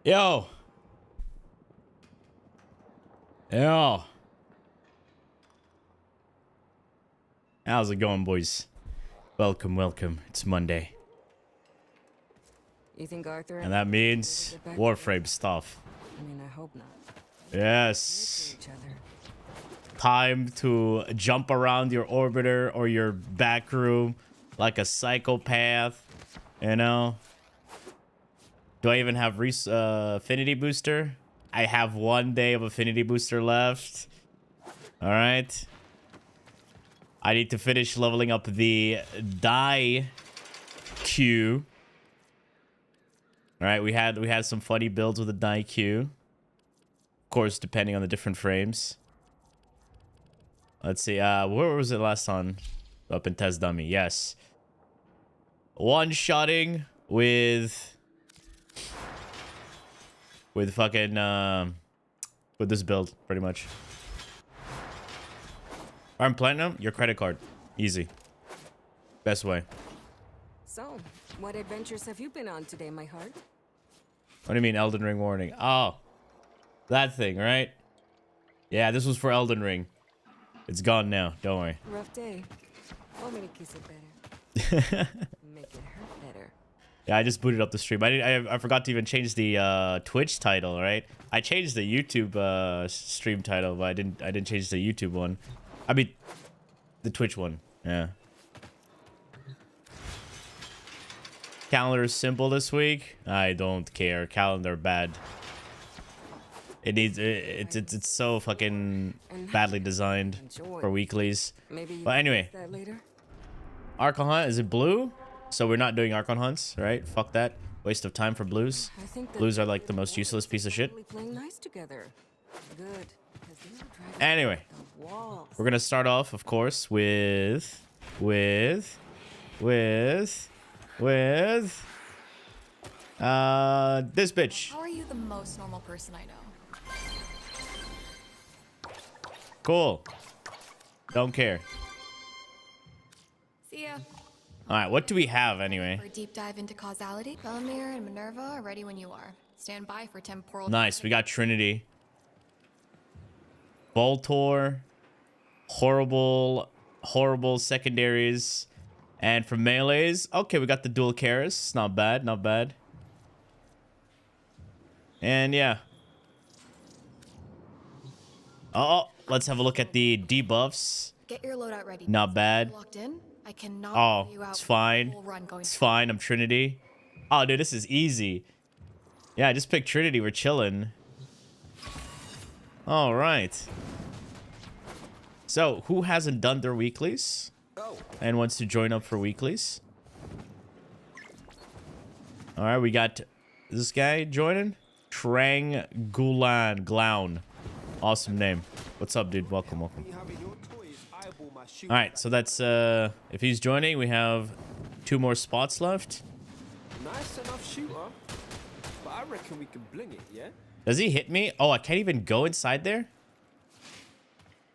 Yo. Yo. How's it going, boys? Welcome, welcome. It's Monday. You think Arthur And that means Warframe stuff. I mean, I hope not. Yes. Time to jump around your orbiter or your back room like a psychopath. You know? Do I even have affinity booster? I have 1 day of affinity booster left. All right. I need to finish leveling up the die queue. All right, we had some funny builds with the die queue. Of course, depending on the different frames. Let's see. Where was it last on? Up in Test Dummy. Yes. One-shotting with fucking with this build pretty much. I'm platinum, your credit card. Easy. Best way. So, what adventures have you been on today, my heart? What do you mean Elden Ring warning? Oh. That thing, right? Yeah, this was for Elden Ring. It's gone now, don't worry. Rough day. Want me to kiss it better? Make it hurt better. Yeah, I just booted up the stream. I forgot to even change the Twitch title, right? I changed the YouTube stream title, but I didn't change the YouTube one. I mean, the Twitch one. Yeah. Calendar is simple this week. I don't care. Calendar bad. It needs it's so fucking badly designed for weeklies. But anyway, Archon Hunt, is it blue? So we're not doing Archon Hunts, right? Fuck that. Waste of time for blues. Blues are like the most useless piece of shit. Anyway, we're gonna start off, of course, with this bitch. How are you the most normal person I know? Cool. Don't care. See ya. All right, what do we have anyway? For a deep dive into causality, Bellamere and Minerva are ready when you are. Stand by for temporal. Nice, we got Trinity. Voltor. Horrible secondaries. And for melees, okay, we got the dual Karis. Not bad, not bad. And yeah. Oh, let's have a look at the debuffs. Get your loadout ready. Not bad. Locked in. I cannot Oh, you out it's fine. It's fine. I'm Trinity. Oh, dude, this is easy. Yeah, I just picked Trinity. We're chilling. All right. So, who hasn't done their weeklies and wants to join up for weeklies? All right, we got this guy joining. Trang Glown. Awesome name. What's up, dude? Welcome, welcome. All right, so that's if he's joining, we have 2 more spots left. Nice enough shooter, but I reckon we can bling it, yeah? Does he hit me? Oh, I can't even go inside there?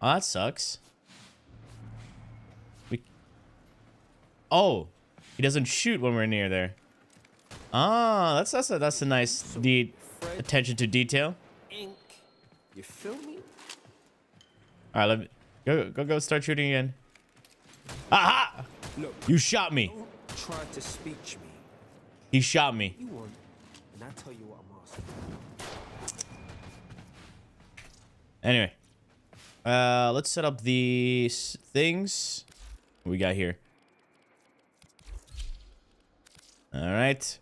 Oh, that sucks. Oh, he doesn't shoot when we're near there. Ah, that's a nice attention to detail. Ink. You feel me? All right, let me go start shooting again. Aha! Look, you shot me. don't try to speech me. He shot me. You want, and I tell you what I'm asking. Anyway, let's set up these things. What we got here? All right,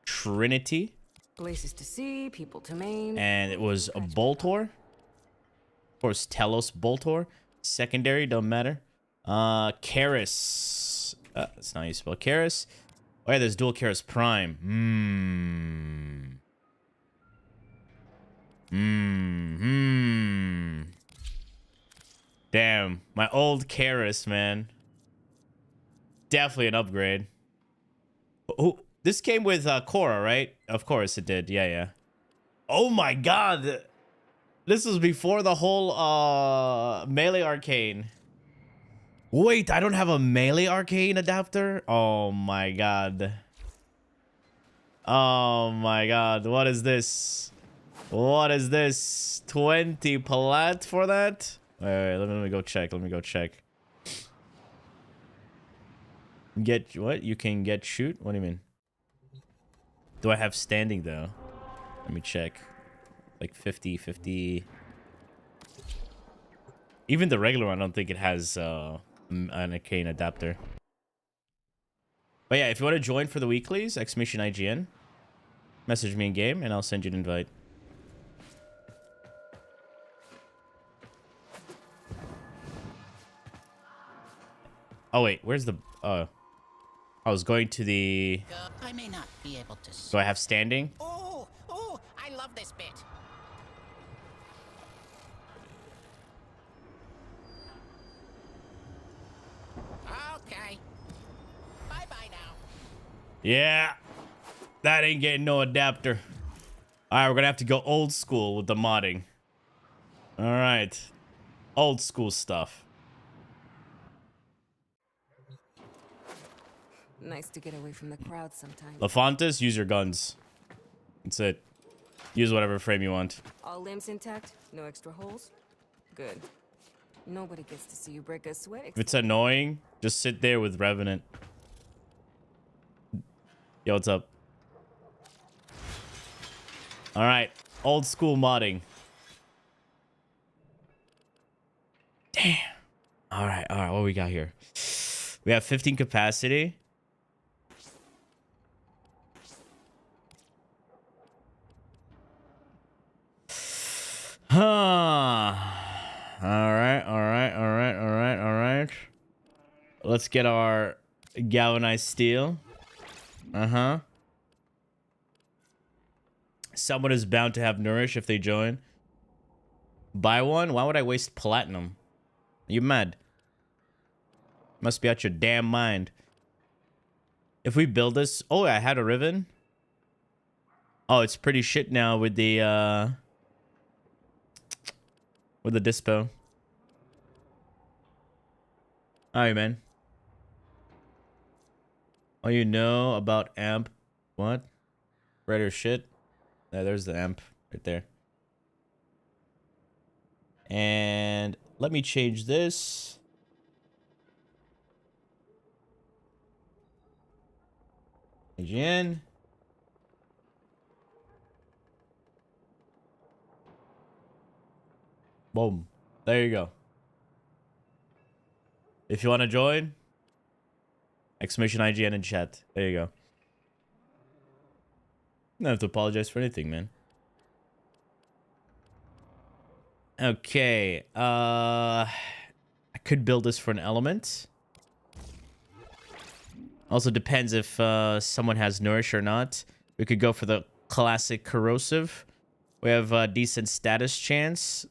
Trinity. Places to see, people to main. And it was a Boltor. Of course, Telos Boltor. Secondary, don't matter. Karis. That's not how you spell Karis. Oh yeah, there's dual Karis Prime. Damn, my old Karis, man. Definitely an upgrade. Oh, this came with Korra, right? Of course it did. Yeah, yeah. Oh my god. This was before the whole melee arcane. Wait, I don't have a melee arcane adapter? Oh my god. Oh my god, what is this? What is this? 20 plat for that? Wait, let me go check. Let me go check. Get what? You can get shoot? What do you mean? Do I have standing though? Let me check. Like 50, 50. Even the regular one, I don't think it has an arcane adapter. But yeah, if you want to join for the weeklies, exclamation IGN, message me in game and I'll send you an invite. Oh wait, where's the I was going to the I may not be able to. Do I have standing? Oh, I love this bit. Okay. Bye-bye now. Yeah. That ain't getting no adapter. Alright, we're gonna have to go old school with the modding. Alright. Old school stuff. Nice to get away from the crowd sometimes. LaFontes, use your guns. That's it. Use whatever frame you want. All limbs intact? No extra holes? Good. Nobody gets to see you break a sweat. If it's annoying, just sit there with Revenant. Yo, what's up? Alright. Old school modding. Damn. Alright, what we got here? We have 15 capacity. Huh. Alright. Let's get our galvanized steel. Someone is bound to have nourish if they join. Buy one? Why would I waste platinum? You mad? Must be out your damn mind. If we build this... Oh, I had a Riven. Oh, it's pretty shit now with the dispo. Alright, man. Oh, you know about amp? What? Redder shit? Yeah, there's the amp right there. And let me change this. Again. Boom. There you go. If you want to join, exclamation IGN in chat. There you go. You don't have to apologize for anything, man. Okay. I could build this for an element. Also depends if someone has nourish or not. We could go for the classic corrosive. We have a decent status chance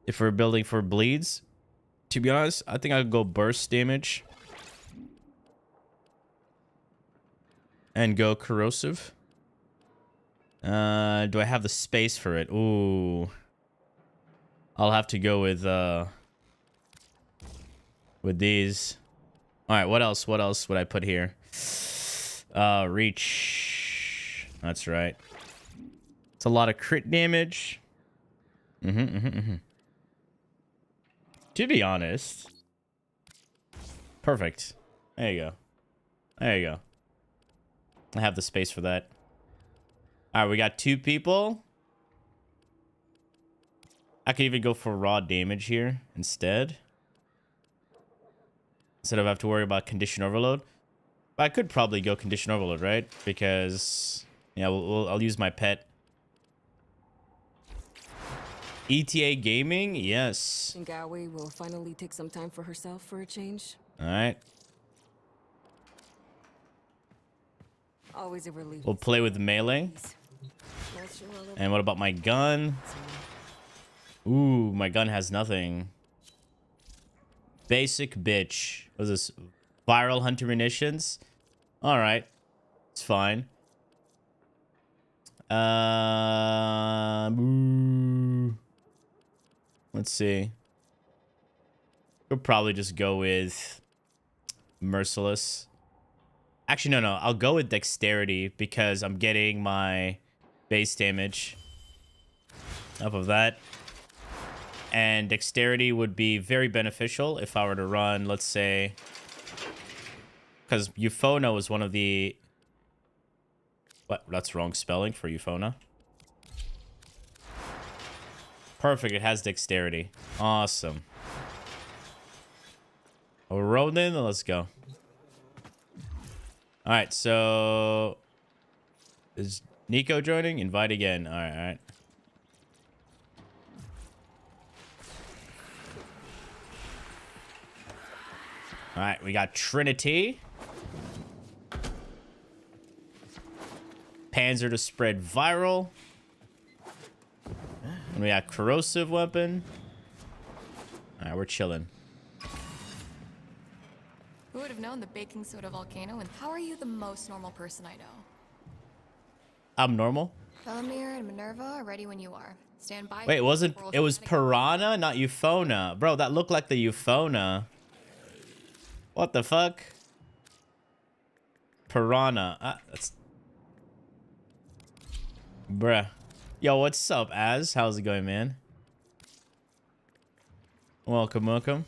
if we're building for bleeds. To be honest, I think I'd go burst damage and go corrosive. Do I have the space for it? Ooh. I'll have to go with these. All right, what else? What else would I put here? Reach. That's right. It's a lot of crit damage. To be honest. Perfect. There you go. There you go. I have the space for that. All right, we got 2 people. I could even go for raw damage here instead. Instead of have to worry about condition overload. But I could probably go condition overload, right? Because, yeah, I'll use my pet. ETA Gaming? Yes. Think Aoi will finally take some time for herself for a change. All right. Always a relief. We'll play with melee. And what about my gun? Ooh, my gun has nothing. Basic bitch. What is this? Viral hunter munitions? Alright. It's fine. Let's see. We'll probably just go with Merciless. Actually, no. I'll go with dexterity because I'm getting my base damage off of that. And dexterity would be very beneficial if I were to run, let's say... Because Euphona was one of the... What? That's wrong spelling for Euphona. Perfect, it has dexterity. Awesome. Ronin, let's go. Alright, so... Is Nico joining? Invite again. Alright. Alright, we got Trinity. Panzer to spread viral. And we got corrosive weapon. Alright, we're chilling. Who would have known the baking soda volcano? And how are you the most normal person I know? I'm normal. Velamir and Minerva are ready when you are. Stand by. Wait, it was Piranha, not Euphona. Bro, that looked like the Euphona. What the fuck? Piranha. That's... Bruh. Yo, what's up, Az? How's it going, man? Welcome.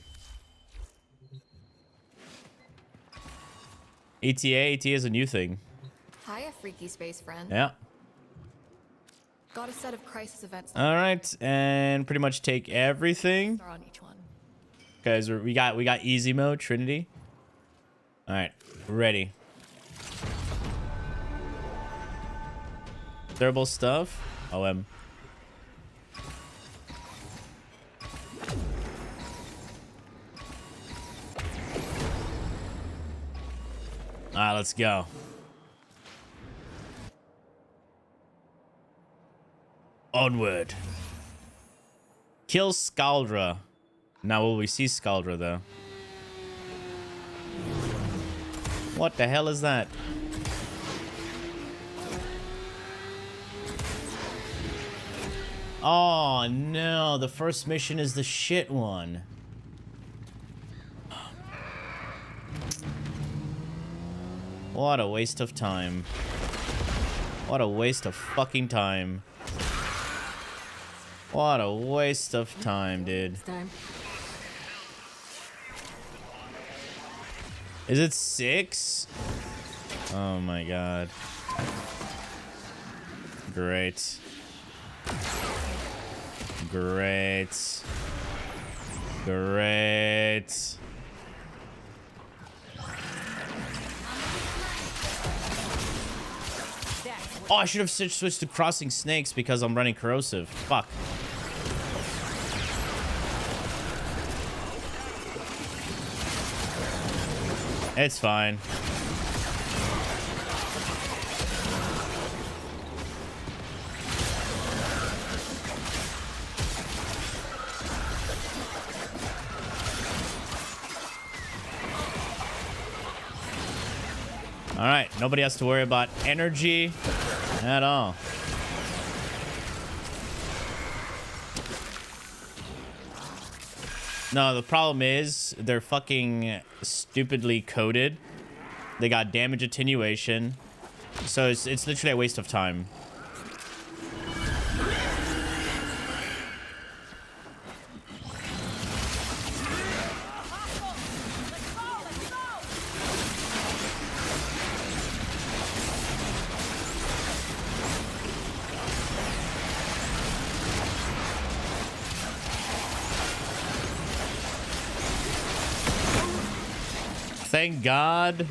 ETA is a new thing. Hiya, freaky space friend. Yeah. Got a set of crisis events. All right, and pretty much take everything. Are on each one. Guys, we got easy mode, Trinity. All right, ready. Durable stuff. OM. All right, let's go. Onward. Kill Scaldra. Now will we see Scaldra though? What the hell is that? Oh no, the first mission is the shit one. What a waste of time. What a waste of fucking time. What a waste of time, dude. Is it 6? Oh my god. Great. Great. Great. Oh, I should have switched to crossing snakes because I'm running corrosive. Fuck. It's fine. All right, nobody has to worry about energy at all. No, the problem is they're fucking stupidly coded. They got damage attenuation. So it's literally a waste of time. Thank God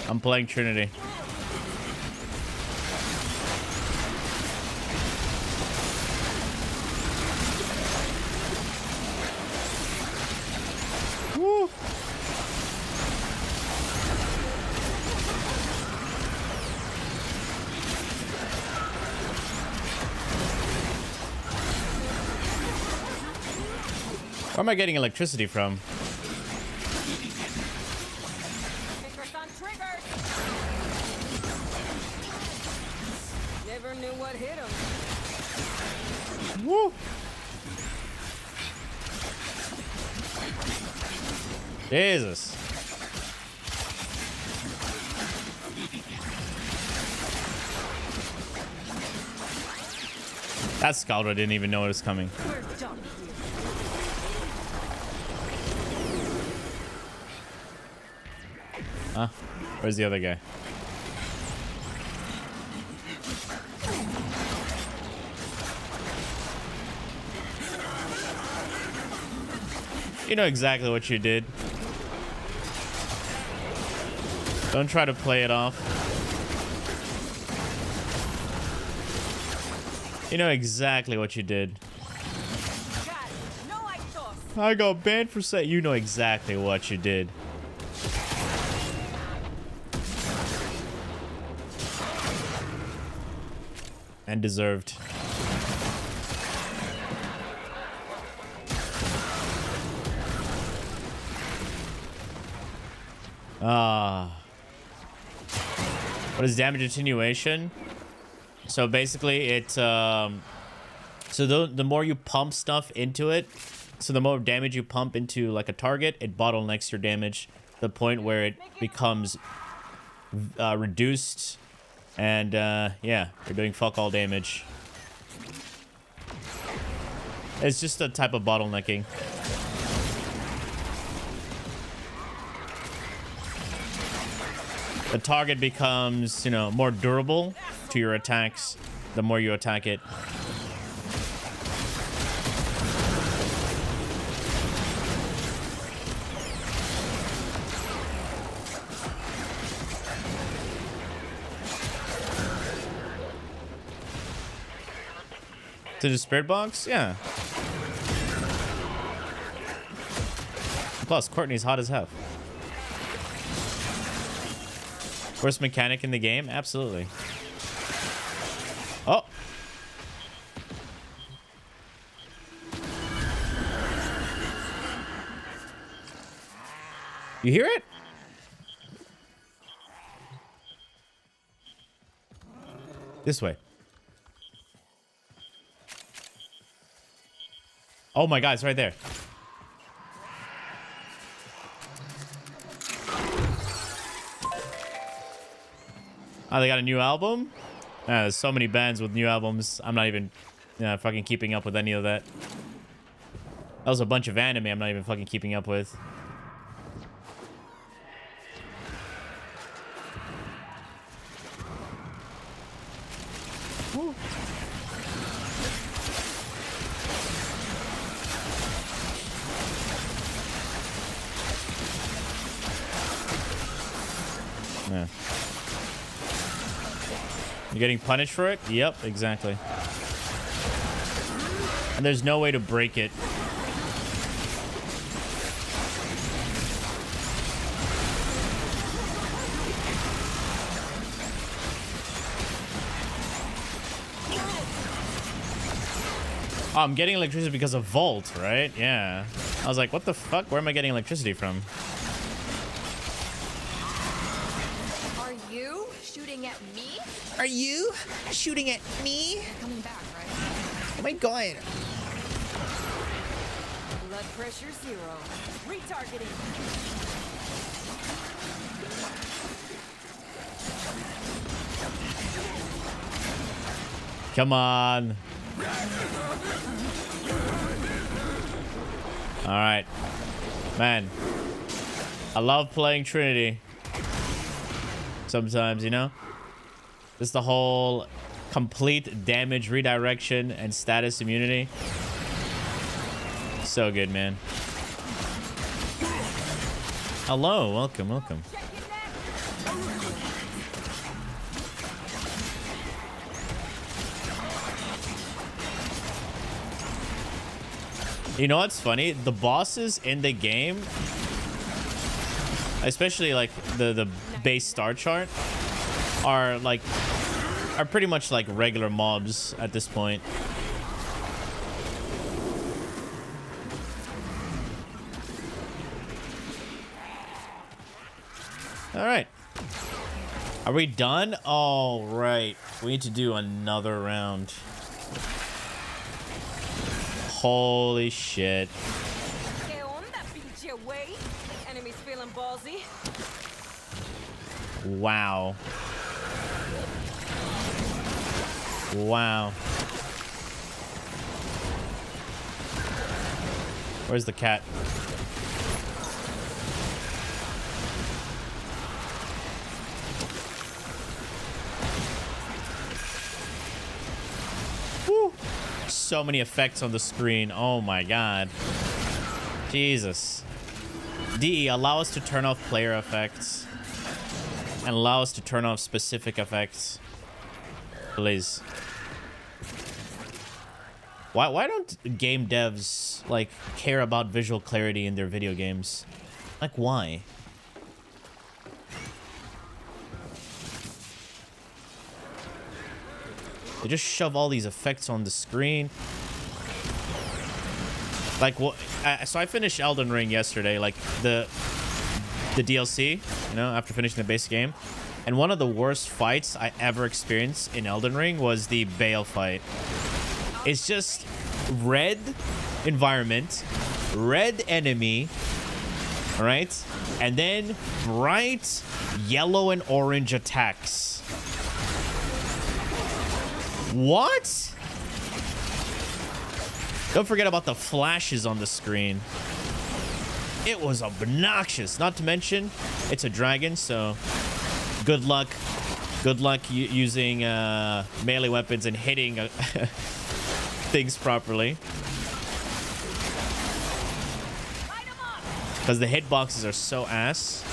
I'm playing Trinity. Woo. Where am I getting electricity from? Never knew what hit him. Woo! Jesus. That scout didn't even know it was coming. Huh? Where's the other guy? You know exactly what you did. Don't try to play it off. You know exactly what you did. I got banned for saying. You know exactly what you did. And deserved. What is damage attenuation? So basically it so the more you pump stuff into it, so the more damage you pump into like a target, it bottlenecks your damage to the point where it becomes reduced, and yeah, you're doing fuck all damage. It's just a type of bottlenecking. The target becomes, you know, more durable to your attacks the more you attack it. To the spirit box? Yeah. Plus, Courtney's hot as hell. Worst mechanic in the game? Absolutely. Oh. You hear it? This way. Oh my God, it's right there. Oh, they got a new album? There's so many bands with new albums. I'm not even fucking keeping up with any of that. That was a bunch of anime I'm not even fucking keeping up with. Woo. Yeah. You're getting punished for it? Yep, exactly. And there's no way to break it. Oh, I'm getting electricity because of Volt, right? Yeah. I was like, what the fuck? Where am I getting electricity from? Are you shooting at me? Are you shooting at me? You're coming back, right? Oh my God. Blood pressure 0. Retargeting. Come on. All right. Man. I love playing Trinity. Sometimes, you know? Just the whole complete damage redirection and status immunity. So good, man. Hello, welcome, welcome. You know what's funny? The bosses in the game, especially like the base star chart, are pretty much like regular mobs at this point. All right. Are we done? All right. We need to do another round. Holy shit. Enemies feeling ballsy. Wow. Wow. Where's the cat? Woo. So many effects on the screen. Oh my god. Jesus. DE, allow us to turn off player effects. And allow us to turn off specific effects. Please. Why don't game devs, like, care about visual clarity in their video games? Like, why? They just shove all these effects on the screen. Like, what? So I finished Elden Ring yesterday, like, the DLC, you know, after finishing the base game. And one of the worst fights I ever experienced in Elden Ring was the Bale fight. It's just red environment, red enemy, all right? And then bright yellow and orange attacks. What? Don't forget about the flashes on the screen. It was obnoxious. Not to mention, it's a dragon, so good luck. Good luck using melee weapons and hitting things properly. Because the hitboxes are so ass.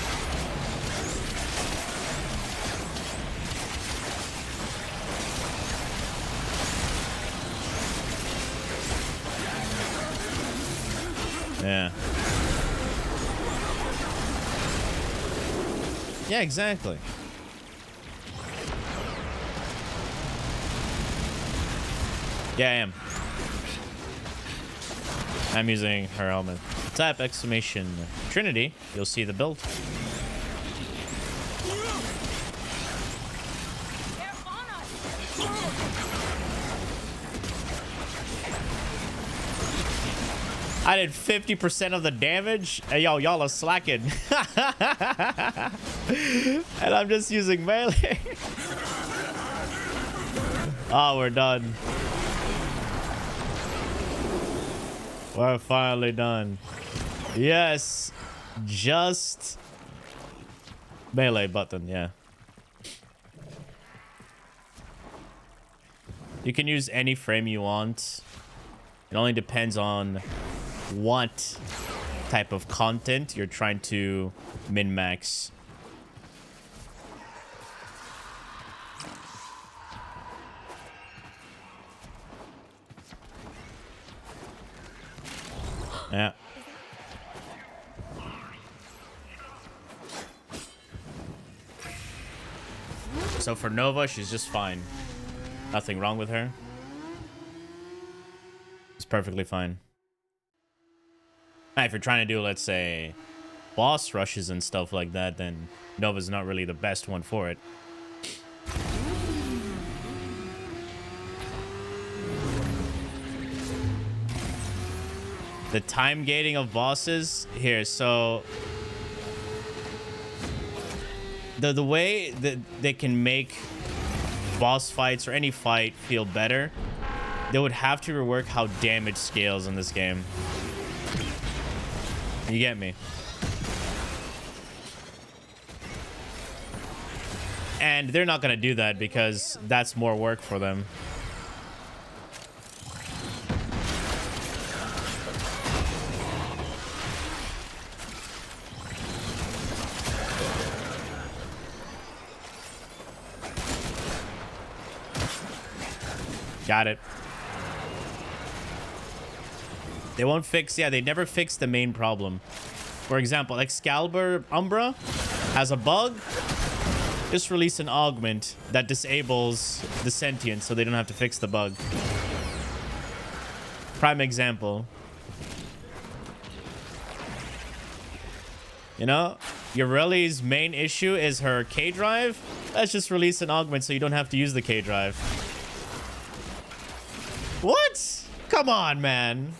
Yeah. Yeah, exactly. Yeah, I am. I'm using her helmet. Type exclamation Trinity. You'll see the build. I did 50% of the damage. Hey, yo, y'all are slacking. And I'm just using melee. Oh, we're done. We're finally done. Yes. Just melee button, yeah. You can use any frame you want. It only depends on what type of content you're trying to min-max. Yeah. So for Nova, she's just fine. Nothing wrong with her. It's perfectly fine. Now, if you're trying to do, let's say, boss rushes and stuff like that, then Nova's not really the best one for it. The time gating of bosses here, so the way that they can make boss fights or any fight feel better, they would have to rework how damage scales in this game. You get me? And they're not gonna do that because that's more work for them. Got it. They won't fix... Yeah, they never fix the main problem. For example, Excalibur Umbra has a bug. Just release an augment that disables the sentience so they don't have to fix the bug. Prime example. You know, Yoreli's main issue is her K drive. Let's just release an augment so you don't have to use the K drive. What? Come on, man.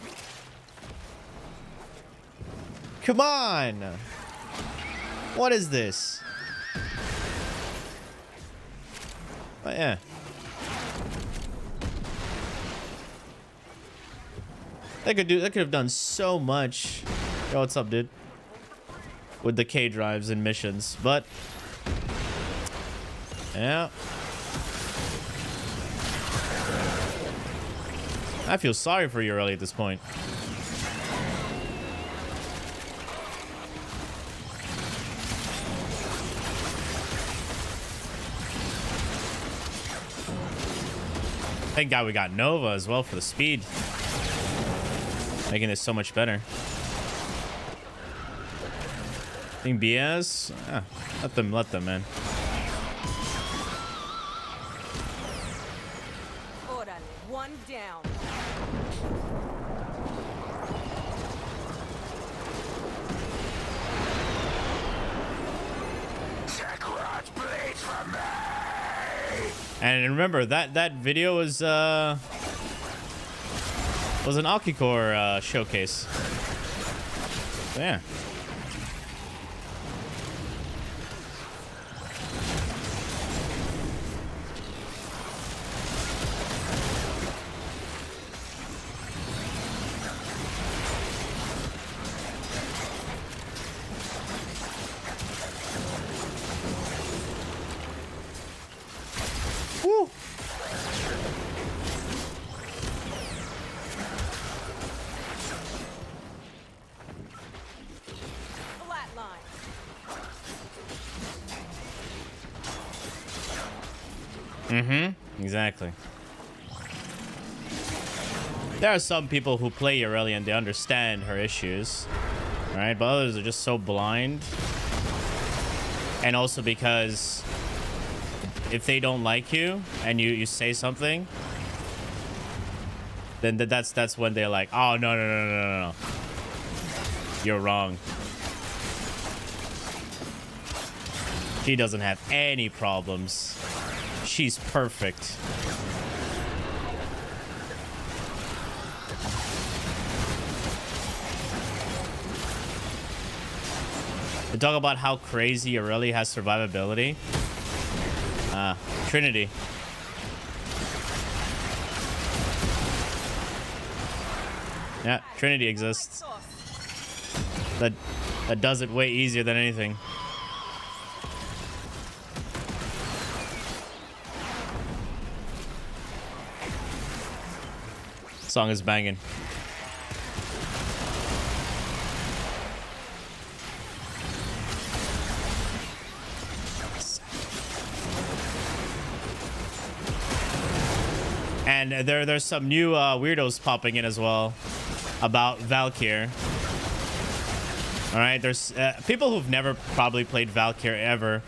Come on. What is this? But yeah. That could have done so much. Yo, what's up, dude? With the K drives and missions, but yeah. I feel sorry for you early at this point. Thank God we got Nova as well for the speed. Making this so much better. I think BS? Ah, let them, man. Orale, one down. And remember that video was an Akicore showcase. So, yeah. Woo. Flatline. Exactly. There are some people who play Aurelia and they understand her issues, right? But others are just so blind. And also because if they don't like you and you say something, then that's when they're like, oh, no. You're wrong. She doesn't have any problems. She's perfect. They talk about how crazy Aurelia has survivability. Trinity. Yeah, Trinity exists. That does it way easier than anything. Song is banging. And there's some new weirdos popping in as well about Valkyr. All right, there's people who've never probably played Valkyr ever.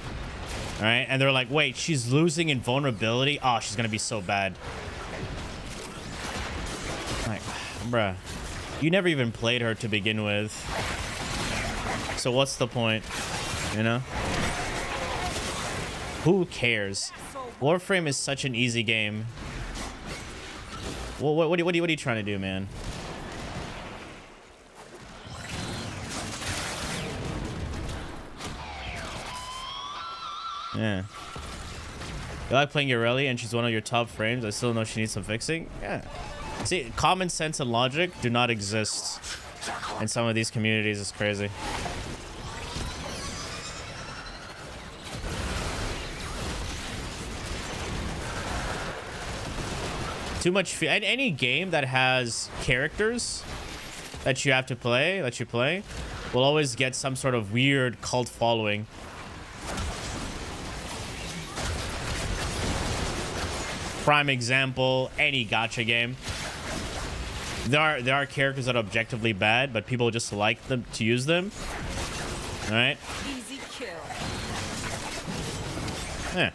All right, and they're like, wait, she's losing in vulnerability? Oh, she's gonna be so bad. Like, bruh, you never even played her to begin with. So what's the point? You know? Who cares? Warframe is such an easy game. Well, what are you trying to do, man? Yeah. You like playing Aurelia and she's one of your top frames? I still know she needs some fixing. Yeah. See, common sense and logic do not exist in some of these communities. It's crazy. Too much. Any game that has characters that you have to play, will always get some sort of weird cult following. Prime example, any gacha game. There are characters that are objectively bad, but people just like them to use them. All right. Easy kill. Yeah.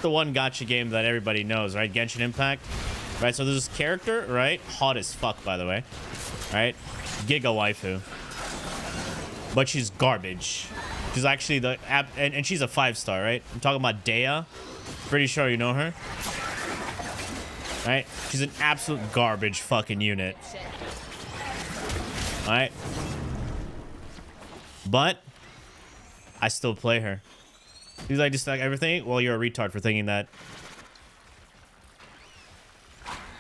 The one gacha game that everybody knows, right? Genshin Impact. Right, so there's this character, right? Hot as fuck, by the way. Right? Giga waifu. But she's garbage. She's actually the... And she's a 5-star, right? I'm talking about Dea. Pretty sure you know her. Right? She's an absolute garbage fucking unit. Alright? But... I still play her. Because I just like everything. Well, you're a retard for thinking that.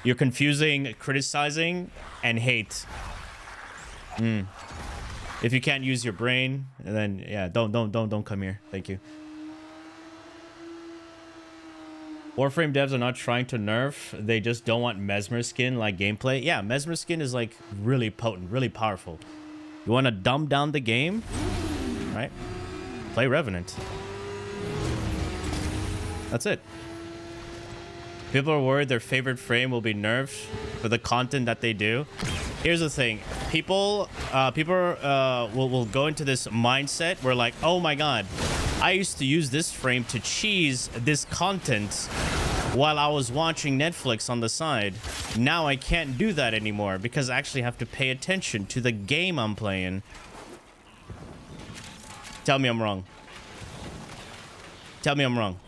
You're confusing criticizing and hate. If you can't use your brain, then yeah, don't come here. Thank you. Warframe devs are not trying to nerf. They just don't want Mesmer skin like gameplay. Yeah, Mesmer skin is like really potent, really powerful. You want to dumb down the game, right? Play Revenant. That's it. People are worried their favorite frame will be nerfed for the content that they do. Here's the thing. People will go into this mindset where like, oh my god, I used to use this frame to cheese this content while I was watching Netflix on the side. Now I can't do that anymore because I actually have to pay attention to the game I'm playing. Tell me I'm wrong. Tell me I'm wrong.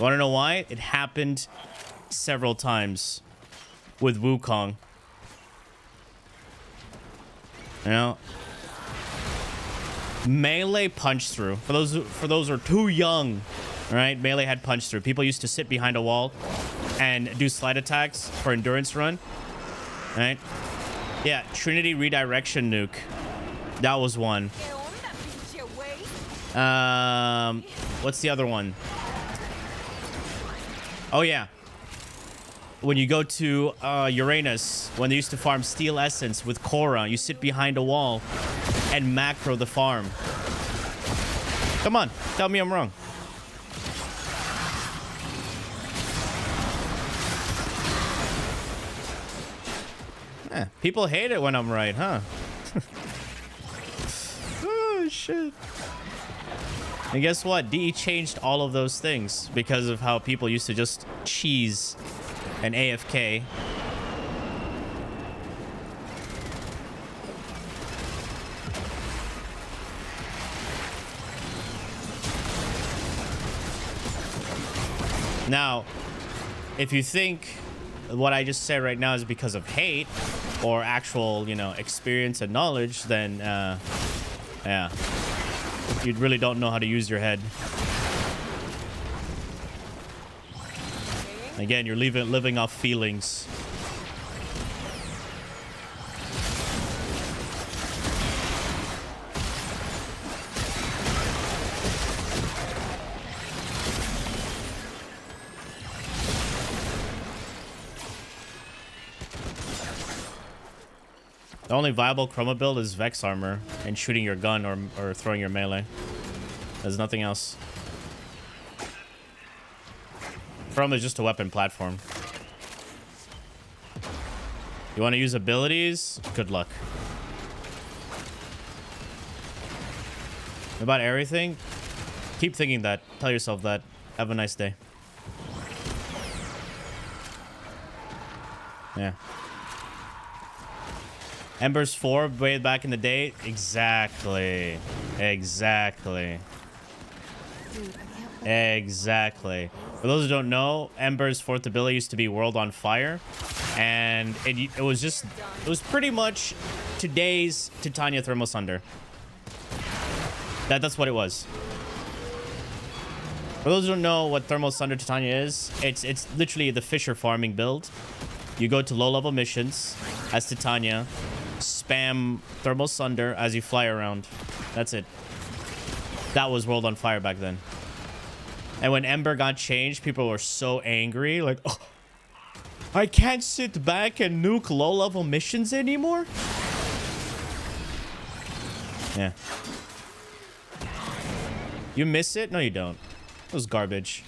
Want to know why? It happened several times with Wukong. You know, melee punch through. For those who are too young, right? Melee had punch through. People used to sit behind a wall and do slide attacks for endurance run, right? Yeah, Trinity redirection nuke. That was one. What's the other one? Oh yeah. When you go to Uranus, when they used to farm Steel Essence with Korra, you sit behind a wall and macro the farm. Come on, tell me I'm wrong. People hate it when I'm right, huh? Oh, shit. And guess what? DE changed all of those things because of how people used to just cheese and AFK. Now, if you think what I just said right now is because of hate or actual, you know, experience and knowledge, then, yeah. You really don't know how to use your head. Again, you're living off feelings. The only viable chroma build is Vex armor and shooting your gun or throwing your melee. There's nothing else. Chroma is just a weapon platform. You want to use abilities? Good luck. About everything? Keep thinking that. Tell yourself that. Have a nice day. Yeah. Embers 4 way back in the day? Exactly. Exactly. Exactly. For those who don't know, Ember's 4th ability used to be World on Fire. And it was pretty much today's Titania Thermal Sunder. That's what it was. For those who don't know what Thermal Sunder Titania is, it's literally the Fisher farming build. You go to low-level missions as Titania, spam Thermal Sunder as you fly around. That's it. That was World on Fire back then. And when Ember got changed, people were so angry. Like, oh, I can't sit back and nuke low-level missions anymore? Yeah. You miss it? No, you don't. It was garbage.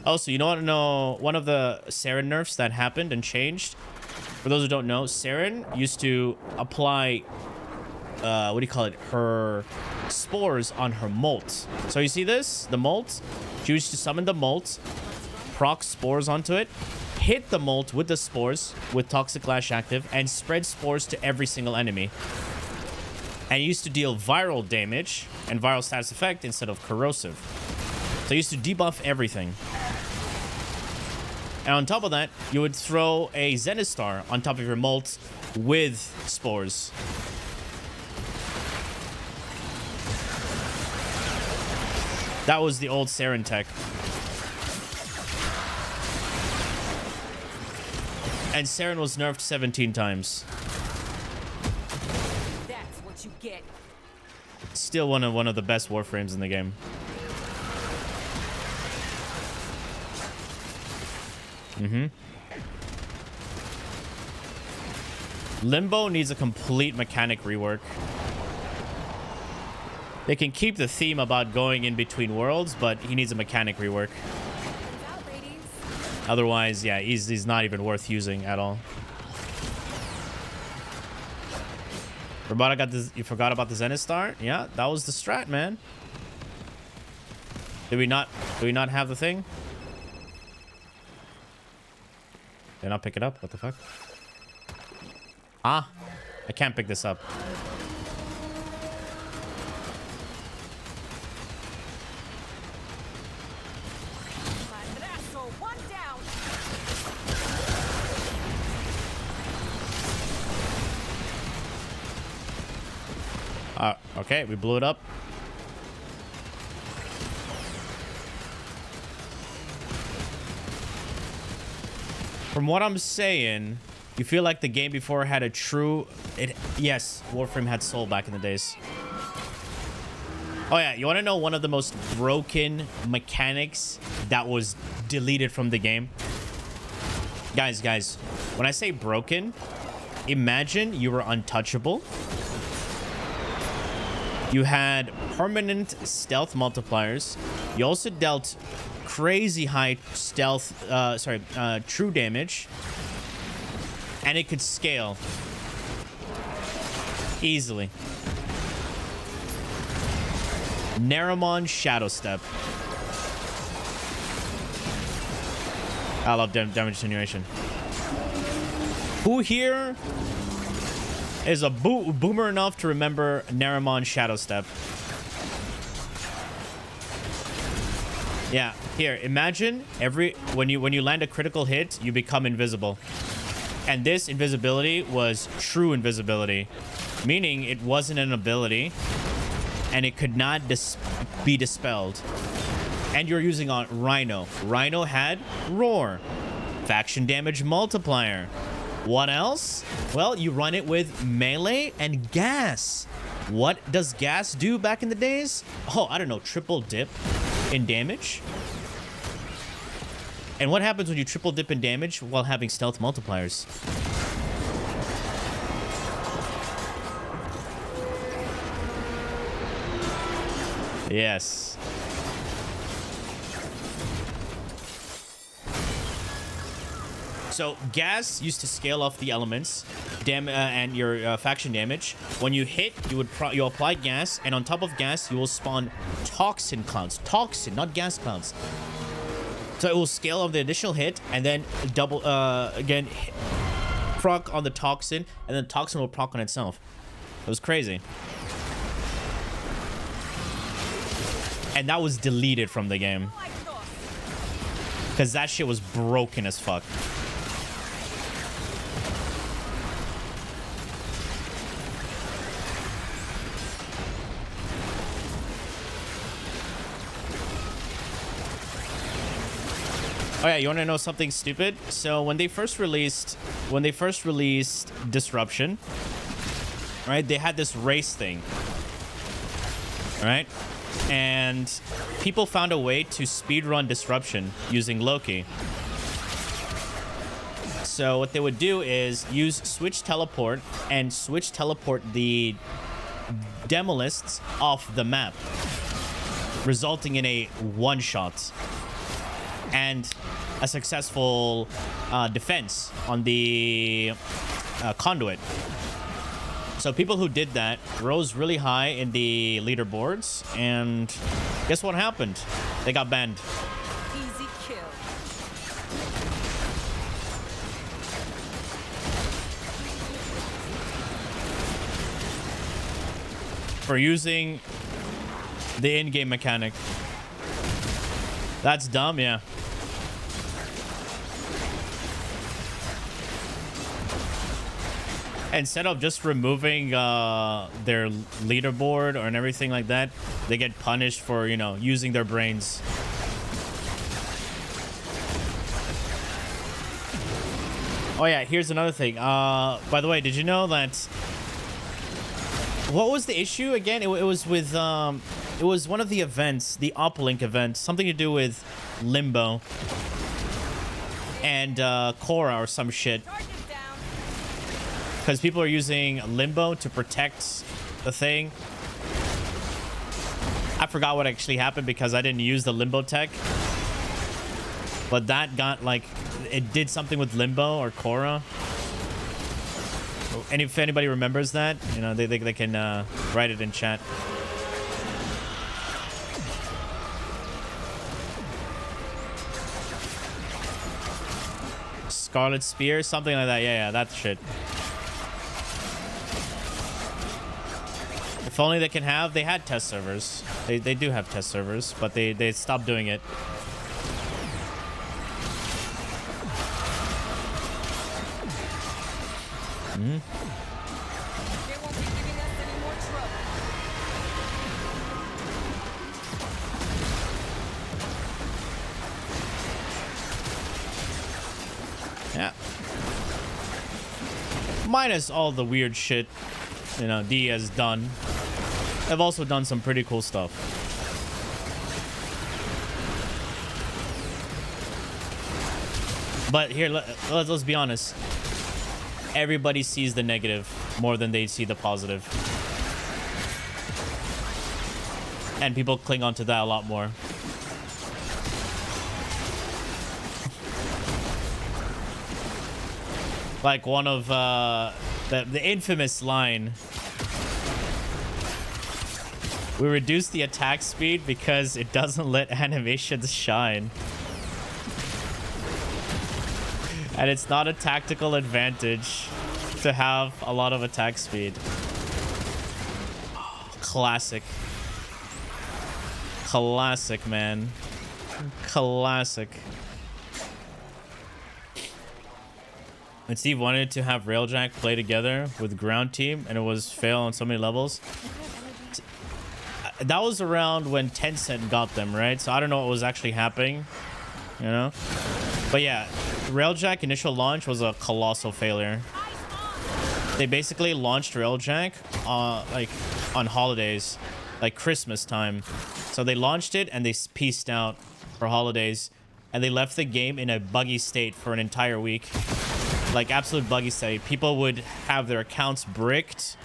Also, you want to know one of the Saren nerfs that happened and changed? For those who don't know, Saren used to apply, what do you call it? Her spores on her molt. So you see this? The molt? She used to summon the molt, proc spores onto it, hit the molt with the spores with Toxic Lash active, and spread spores to every single enemy. And used to deal viral damage and viral status effect instead of corrosive. So you used to debuff everything. And on top of that, you would throw a Zenistar on top of your molt with spores. That was the old Saren tech. And Saren was nerfed 17 times. That's what you get. Still one of the best Warframes in the game. Limbo needs a complete mechanic rework. They can keep the theme about going in between worlds, but he needs a mechanic rework. Out, ladies. Otherwise, yeah, he's not even worth using at all. You forgot about the Zenith Star? Yeah, that was the strat, man. Did we not have the thing? Did I not pick it up? What the fuck? Ah, I can't pick this up. Madrazo, one down. Okay, we blew it up. From what I'm saying, you feel like the game before had a true... Yes, Warframe had soul back in the days. Oh yeah, you want to know one of the most broken mechanics that was deleted from the game? Guys, when I say broken, imagine you were untouchable. You had permanent stealth multipliers. You also dealt crazy high stealth, true damage. And it could scale easily. Naramon Shadow Step. I love damage attenuation. Who here is a boomer enough to remember Naramon Shadow Step? Yeah, here, imagine when you land a critical hit, you become invisible. And this invisibility was true invisibility, meaning it wasn't an ability and it could not be dispelled. And you're using on Rhino. Rhino had Roar, faction damage multiplier. What else? Well, you run it with melee and gas. What does gas do back in the days? Oh, I don't know, triple dip in damage. And what happens when you triple dip in damage while having stealth multipliers? Yes. So gas used to scale off the elements, and your faction damage. When you hit, you apply gas, and on top of gas, you will spawn toxin clouds. Toxin, not gas clouds. So it will scale on the initial hit, and then double again proc on the toxin, and then toxin will proc on itself. It was crazy. And that was deleted from the game. Because that shit was broken as fuck. Oh yeah, you want to know something stupid? So when they first released Disruption, right? They had this race thing, right? And people found a way to speedrun Disruption using Loki. So what they would do is use Switch Teleport and Switch Teleport the Demolists off the map, resulting in a one-shot and a successful defense on the conduit. So people who did that rose really high in the leaderboards, and guess what happened? They got banned. Easy kill. For using the in-game mechanic. That's dumb, yeah. Instead of just removing their leaderboard or everything like that, they get punished for, you know, using their brains. Oh yeah, here's another thing. By the way, did you know that? What was the issue again? It was with it was one of the events, the uplink event, something to do with Limbo and Korra or some shit. Because people are using Limbo to protect the thing. I forgot what actually happened because I didn't use the Limbo tech. But that got like, it did something with Limbo or Korra. And if anybody remembers that, you know, they can write it in chat. Scarlet Spear, something like that. Yeah, that shit. If only they had test servers. They do have test servers, but they stopped doing it. They won't be giving us any more trouble. Yeah. Minus all the weird shit, you know, D has done. I've also done some pretty cool stuff. But here, let's be honest. Everybody sees the negative more than they see the positive. And people cling on to that a lot more. Like one of the infamous line. We reduce the attack speed because it doesn't let animations shine. And it's not a tactical advantage to have a lot of attack speed. Oh, classic. Classic, man. Classic. And Steve wanted to have Railjack play together with Ground Team, and it was fail on so many levels. That was around when Tencent got them, right? So I don't know what was actually happening, you know? But yeah, Railjack initial launch was a colossal failure. They basically launched Railjack like on holidays, like Christmas time. So they launched it and they pieced out for holidays, and they left the game in a buggy state for an entire week. Like absolute buggy state. People would have their accounts bricked.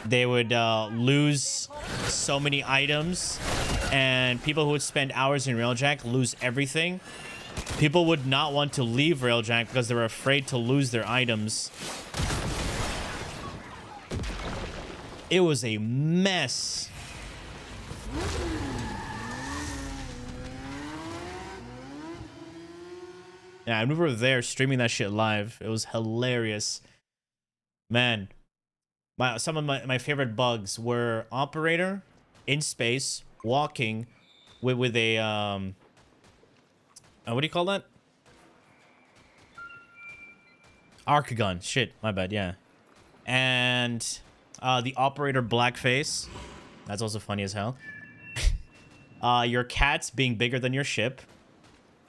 They would lose so many items, and people who would spend hours in Railjack lose everything. People would not want to leave Railjack because they were afraid to lose their items. It was a mess. Yeah, I remember there streaming that shit live. It was hilarious. Man, some of my favorite bugs were Operator in space, walking with a what do you call that? Arc gun. Shit, my bad. Yeah, and the Operator blackface. That's also funny as hell. Your cats being bigger than your ship.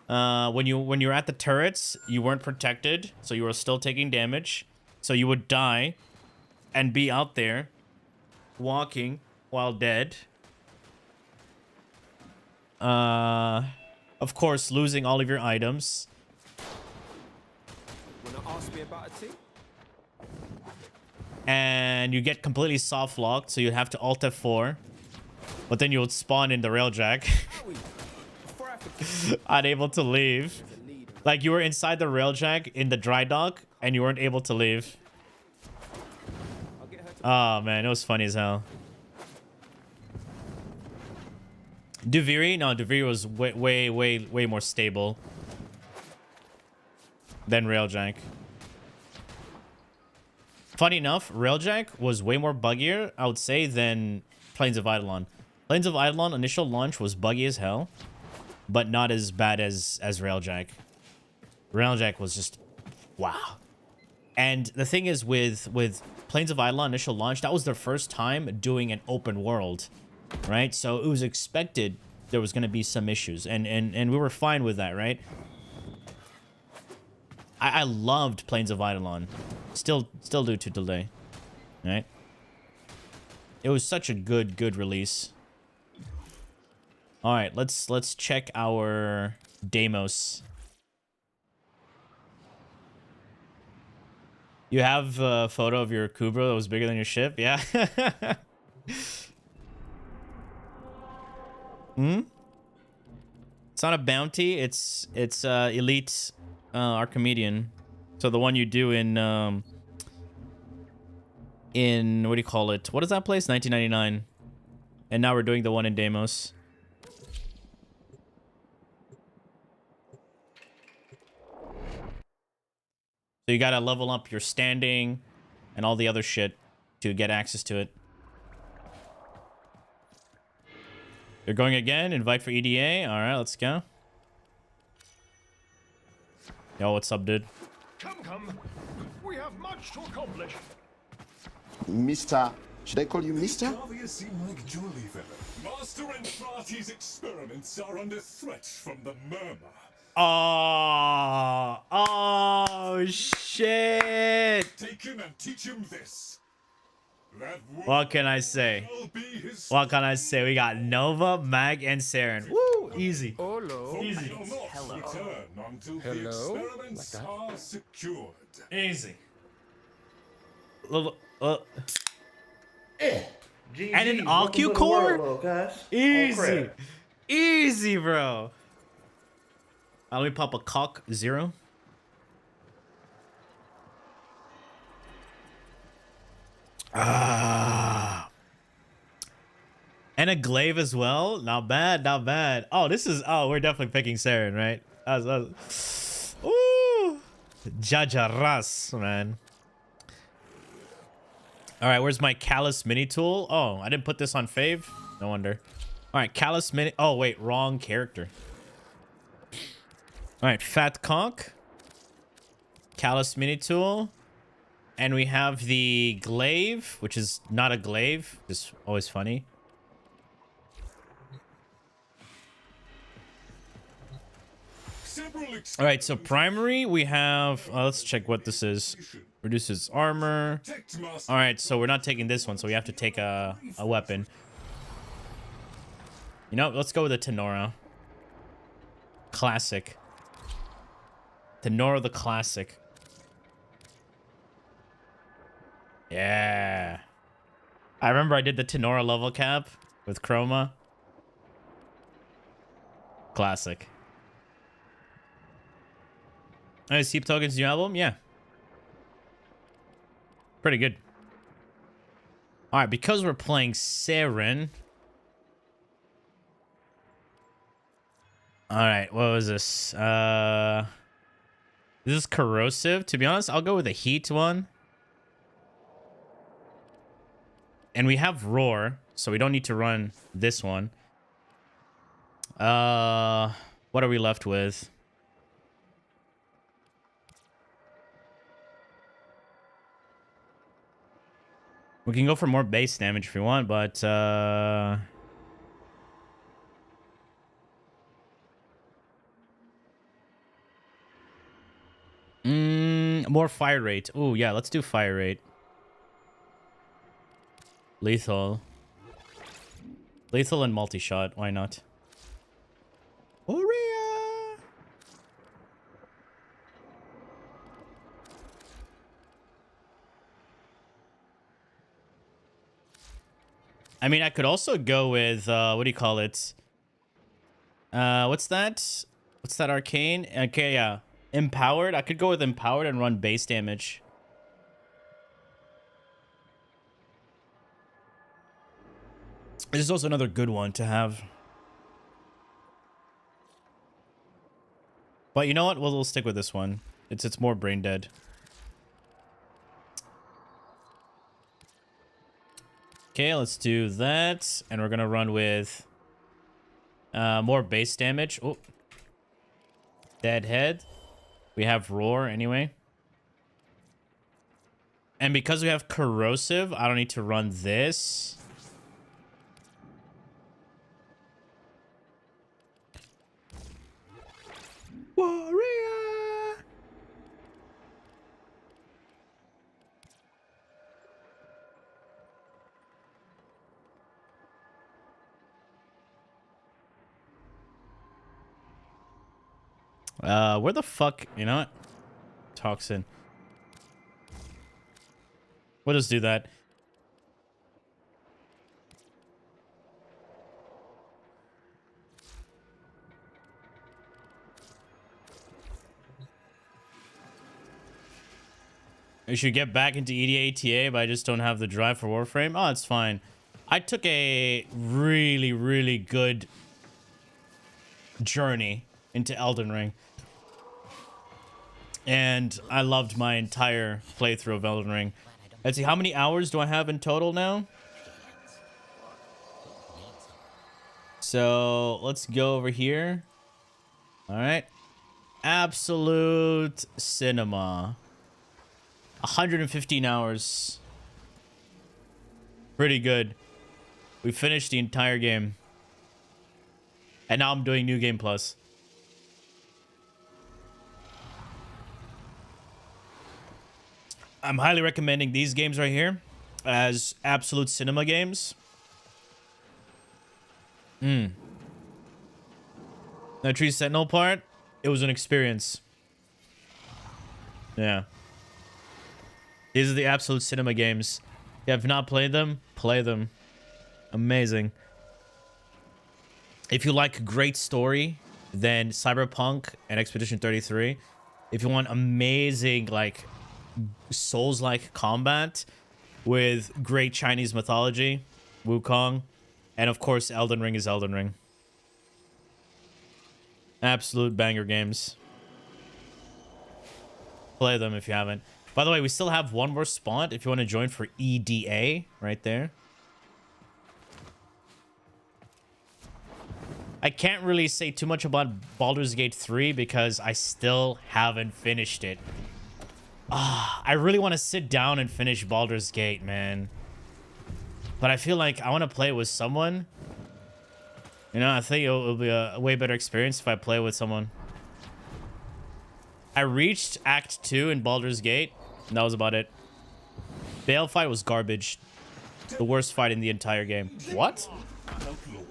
When you're at the turrets, you weren't protected, so you were still taking damage. So you would die and be out there walking while dead. Of course, losing all of your items. Wanna ask me about it too? And you get completely soft locked, so you'd have to Alt F4. But then you would spawn in the Railjack. Before I forget, Unable to leave. there's a need. Like you were inside the Railjack in the dry dock and you weren't able to leave. I'll get her to Oh man, it was funny as hell. Duviri? No, Duviri was way more stable than Railjack. Funny enough, Railjack was way more buggier, I would say, than Plains of Eidolon. Plains of Eidolon initial launch was buggy as hell, but not as bad as Railjack. Railjack was just wow. And the thing is with Plains of Eidolon initial launch, that was their first time doing an open world, right? So it was expected there was going to be some issues, and we were fine with that, right? I loved Plains of Eidolon. Still do to today. Right? It was such a good release. All right, let's check our Deimos. You have a photo of your Kubra that was bigger than your ship? Yeah. It's not a bounty. It's elite Archimedean. So the one you do in what do you call it? What is that place? 1999. And now we're doing the one in Deimos. So you gotta level up your standing and all the other shit to get access to it. You're going again? Invite for EDA? Alright, let's go. Yo, what's up, dude? Come. We have much to accomplish. Mr. Should I call you Mr.? Rather seem like jolly fellow. Master and Frati's experiments are under threat from the murmur. Oh shit. Take him and teach him this. What can I say? What can I say? We got Nova, Mag, and Saren. Woo! Easy. Hello. Easy. Return until the experiments are secured. Easy. And an Ocu core? Easy. Easy, bro. Let me pop a cock 0. And a glaive as well. Not bad, not bad. Oh, this is... Oh, we're definitely picking Saren, right? Ooh. Jajaras, man. All right, where's my Callus mini tool? Oh, I didn't put this on fave. No wonder. All right, Callus mini... Oh, wait, wrong character. All right, Fat Conk. Callus mini tool. And we have the glaive, which is not a glaive. Just always funny. All right, so primary, we have... let's check what this is. Reduces armor. All right, so we're not taking this one, so we have to take a weapon. You know, let's go with a Tenora. Classic. Tenora the classic. Yeah. I remember I did the Tenora level cap with Chroma. Classic. Steep Token's new album? Yeah. Pretty good. Alright, because we're playing Saren. Alright, what was this? This is corrosive. To be honest, I'll go with a heat one. And we have roar, so we don't need to run this one. What are we left with? We can go for more base damage if we want, but more fire rate. Oh yeah, let's do fire rate. Lethal and multi-shot. Why not? Oria! I mean, I could also go with what do you call it? What's that? What's that arcane? Okay, yeah. Empowered. I could go with empowered and run base damage. This is also another good one to have. But you know what? We'll stick with this one. It's more brain dead. Okay, let's do that. And we're gonna run with more base damage. Oh. Deadhead. We have roar anyway. And because we have corrosive, I don't need to run this. Warrior! Where the fuck? You know what? Toxin. We'll just do that. I should get back into EDA, but I just don't have the drive for Warframe. Oh, it's fine. I took a really, really good journey into Elden Ring. And I loved my entire playthrough of Elden Ring. Let's see, how many hours do I have in total now? So, let's go over here. Alright. Absolute Cinema. 115 hours. Pretty good. We finished the entire game. And now I'm doing New Game Plus. I'm highly recommending these games right here as absolute cinema games. The Tree Sentinel part, it was an experience. Yeah. These are the absolute cinema games. If you have not played them, play them. Amazing. If you like great story, then Cyberpunk and Expedition 33. If you want amazing, like, Souls-like combat with great Chinese mythology, Wukong, and of course Elden Ring is Elden Ring. Absolute banger games. Play them if you haven't. By the way, we still have one more spot if you want to join for EDA right there. I can't really say too much about Baldur's Gate 3 because I still haven't finished it. I really want to sit down and finish Baldur's Gate, man. But I feel like I want to play with someone. You know, I think it'll be a way better experience if I play with someone. I reached Act 2 in Baldur's Gate. And that was about it. Bale fight was garbage. The worst fight in the entire game. What? Upload.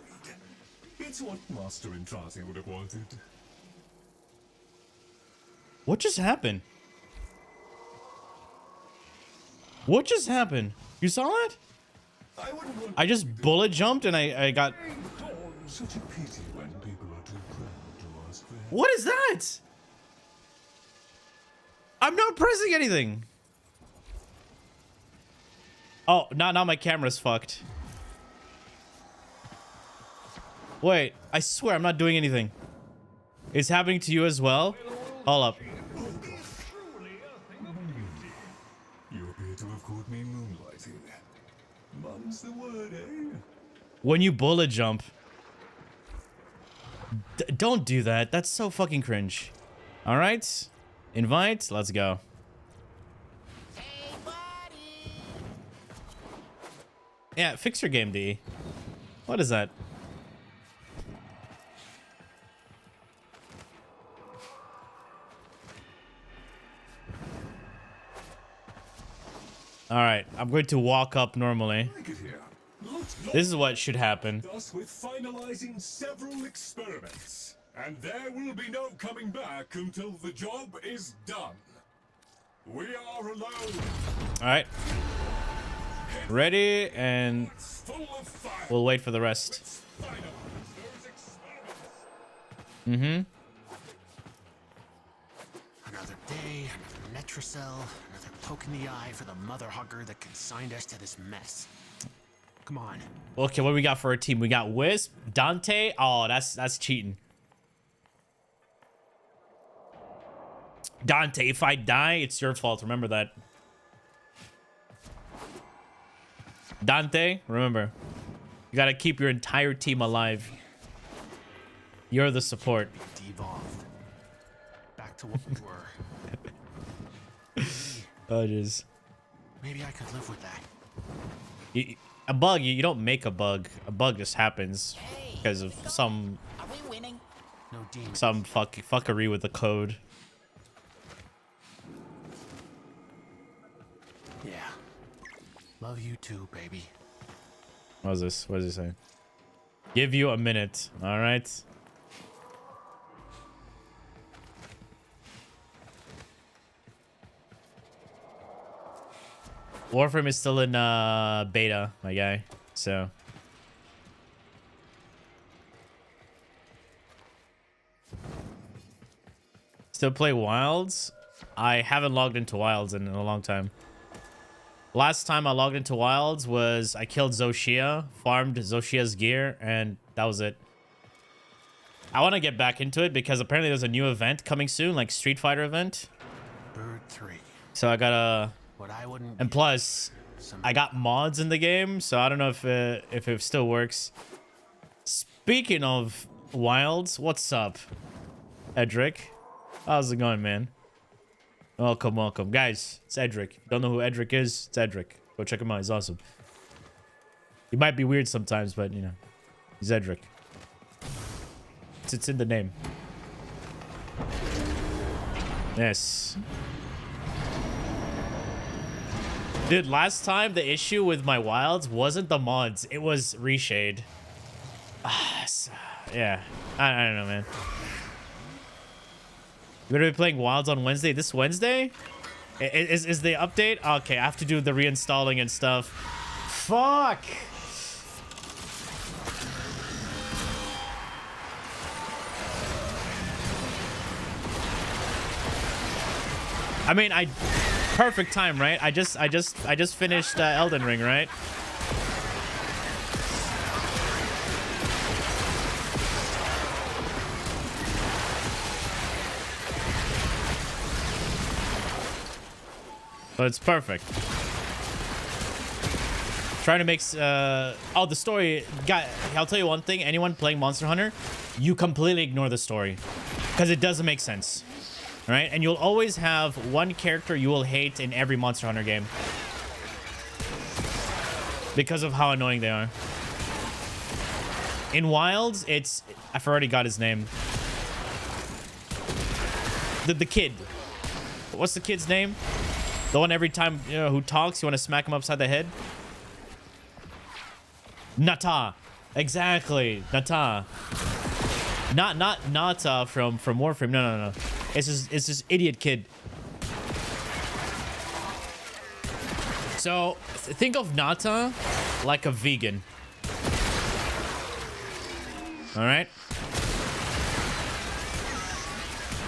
It's what Master Entrati would have wanted. What just happened? What just happened? You saw that? I just bullet jumped and I got... Such a pity when people are too proud to ask for help. What is that? I'm not pressing anything. Oh, now my camera's fucked. Wait, I swear I'm not doing anything. It's happening to you as well? Hold up. You appear to have caught me moonlighting. Mum's the word, eh? When you bullet jump. Don't do that. That's so fucking cringe. Alright. Invite. Let's go. Hey, buddy! Yeah, fix your game, D. What is that? Alright, I'm going to walk up normally. This is what should happen. Thus with finalizing several experiments. And there will be no coming back until the job is done. We are alone. Alright. Ready, and we'll wait for the rest. Mm-hmm. Another day, another Netracell, another poke in the eye for the mother hugger that consigned us to this mess. Come on. Okay, what do we got for our team? We got Wisp, Dante. Oh, that's cheating. Dante, if I die, it's your fault. Remember that. Dante, remember. You gotta keep your entire team alive. You're the support. Devolved. Back to what we were. Oh, jeez. Maybe I could live with that. A bug, you don't make a bug. A bug just happens because of some... Are we winning? No demons. Some fuckery with the code. Yeah. Love you too, baby. What is this? What is he saying? Give you a minute. All right. Warframe is still in beta, my guy. So still play Wilds? I haven't logged into Wilds in a long time. Last time I logged into Wilds was I killed Zoshia, farmed Zoshia's gear, and that was it. I want to get back into it because apparently there's a new event coming soon, like Street Fighter event. Bird 3. So I gotta... What I wouldn't And plus, I got mods in the game, so I don't know if it still works. Speaking of Wilds, what's up, Edric? How's it going, man? Welcome, welcome. Guys, it's Edric. Don't know who Edric is? It's Edric. Go check him out. He's awesome. He might be weird sometimes, but, you know, he's Edric. It's in the name. Yes. Dude, last time the issue with my Wilds wasn't the mods. It was Reshade. Yeah. I don't know, man. You're gonna be playing Wilds on Wednesday? This Wednesday? Is the update? Okay, I have to do the reinstalling and stuff. Fuck! I mean, perfect time, right? I just finished Elden Ring, right? So it's perfect. Trying to make oh, the story, guy, I'll tell you one thing, anyone playing Monster Hunter, you completely ignore the story because it doesn't make sense. All right, and you'll always have one character you will hate in every Monster Hunter game because of how annoying they are. In Wilds, I've already got his name. The kid. What's the kid's name? The one every time, you know, who talks, you want to smack him upside the head? Nata. Exactly. Nata. Not Nata from Warframe. No. It's this idiot kid. So think of Nata like a vegan. All right.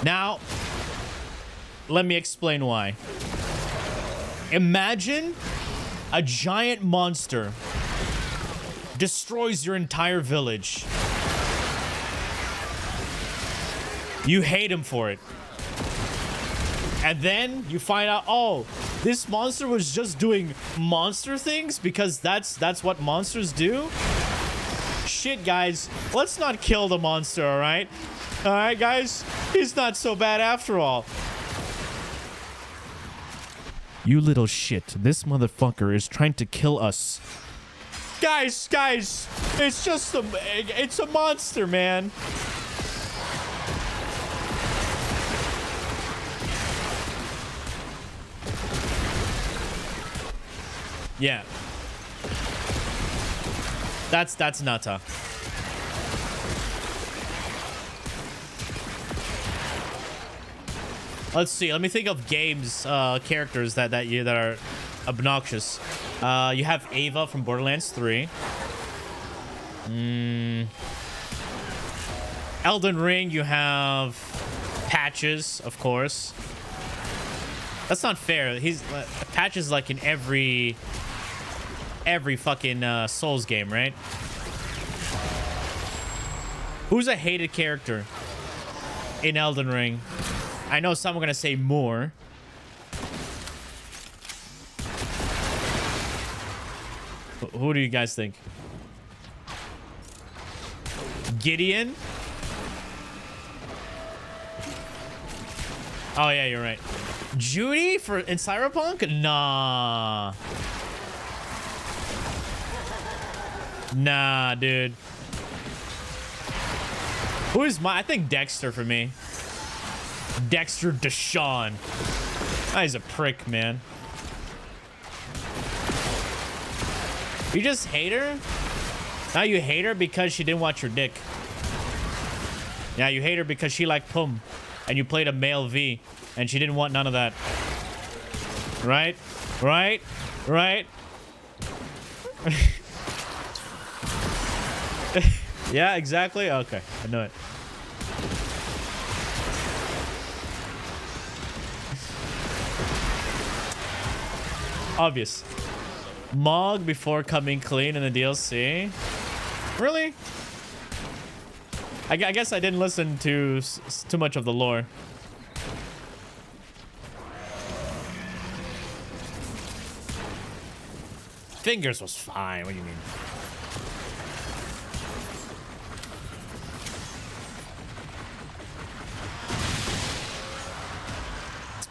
Now, let me explain why. Imagine a giant monster destroys your entire village. You hate him for it. And then you find out, oh, this monster was just doing monster things because that's what monsters do. Shit, guys, let's not kill the monster, all right? All right, guys, he's not so bad after all. You little shit, this motherfucker is trying to kill us. Guys, it's just it's a monster, man. Yeah. That's Nata. Let's see. Let me think of games, characters that are obnoxious. You have Ava from Borderlands 3. Elden Ring, you have Patches, of course. That's not fair. Patches like in every fucking Souls game, right? Who's a hated character in Elden Ring? I know some are gonna say more. Who do you guys think? Gideon? Oh yeah, you're right. Judy in Cyberpunk? Nah, dude. I think Dexter for me. Dexter Deshawn. Oh, he's a prick, man. You just hate her? Now you hate her because she didn't watch your dick. Yeah, you hate her because she liked Pum. And you played a male V. And she didn't want none of that. Right? Right? Right? Yeah, exactly. Okay, I know it. Obvious. Mog before coming clean in the DLC. Really? I guess I didn't listen to too much of the lore. Fingers was fine. What do you mean?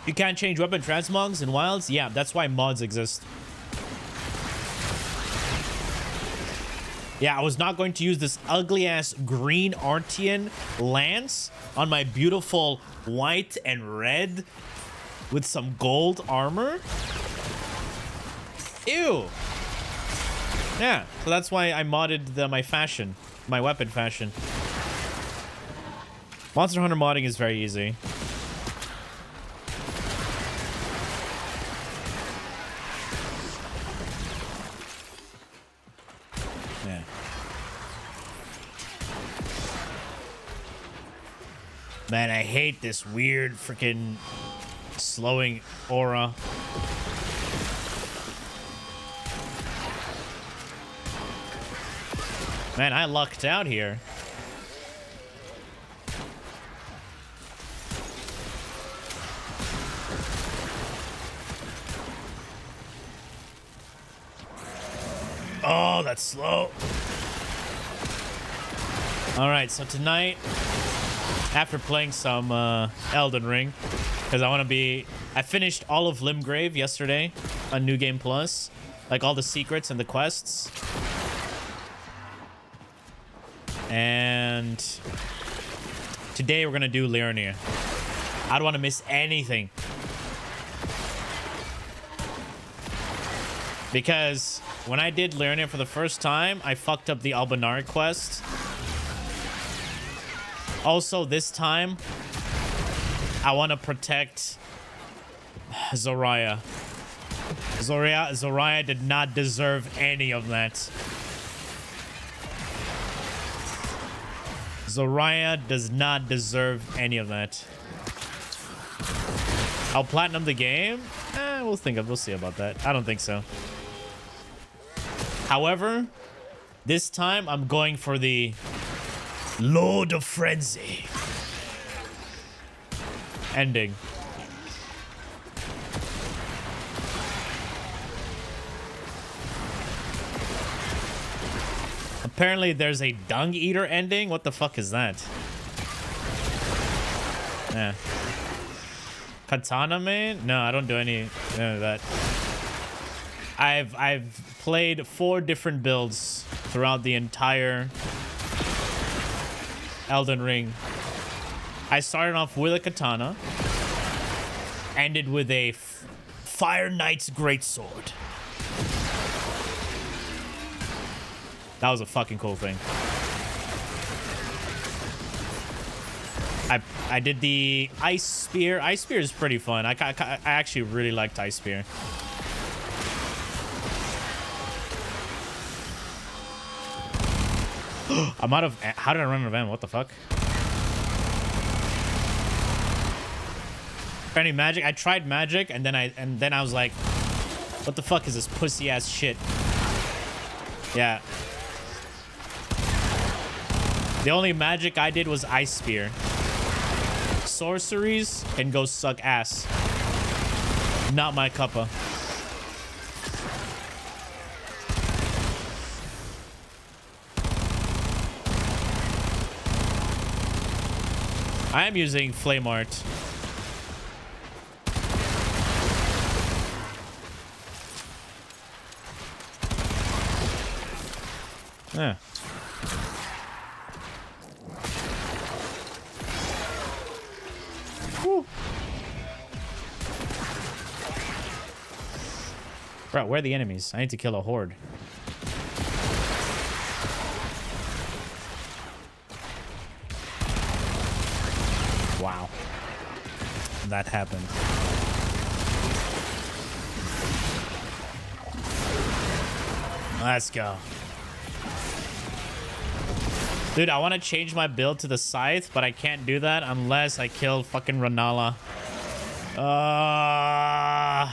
You can't change weapon transmogs in wilds? Yeah, that's why mods exist. Yeah, I was not going to use this ugly-ass green Artian lance on my beautiful white and red with some gold armor. Ew. Yeah, so that's why I modded my weapon fashion. Monster Hunter modding is very easy. Man, I hate this weird freaking slowing aura. Man, I lucked out here. Oh, that's slow. All right, so tonight, after playing some Elden Ring, because I finished all of Limgrave yesterday on New Game Plus, like all the secrets and the quests. And today we're gonna do Liurnia. I don't want to miss anything, because when I did Liurnia for the first time, I fucked up the Albanari quest. Also, this time, I want to protect Zoraya. Zoraya did not deserve any of that. Zoraya does not deserve any of that. I'll platinum the game? We'll see about that. I don't think so. However, this time I'm going for the Lord of Frenzy ending. Apparently there's a dung eater ending. What the fuck is that? Yeah. Katana main? No, I don't do any of that. I've played 4 different builds throughout the entire Elden Ring. I started off with a katana, ended with a Fire Knight's Greatsword. That was a fucking cool thing. I did the Ice Spear. Ice Spear is pretty fun. I actually really liked Ice Spear. I'm out of... How did I run out of ammo? What the fuck? Any magic? I tried magic, and then I was like, what the fuck is this pussy ass shit? Yeah. The only magic I did was Ice Spear. Sorceries can go suck ass. Not my cuppa. I am using Flame Art. Yeah. Woo. Bro, where are the enemies? I need to kill a horde. Wow. That happened. Let's go. Dude, I want to change my build to the scythe, but I can't do that unless I kill fucking Renala. So I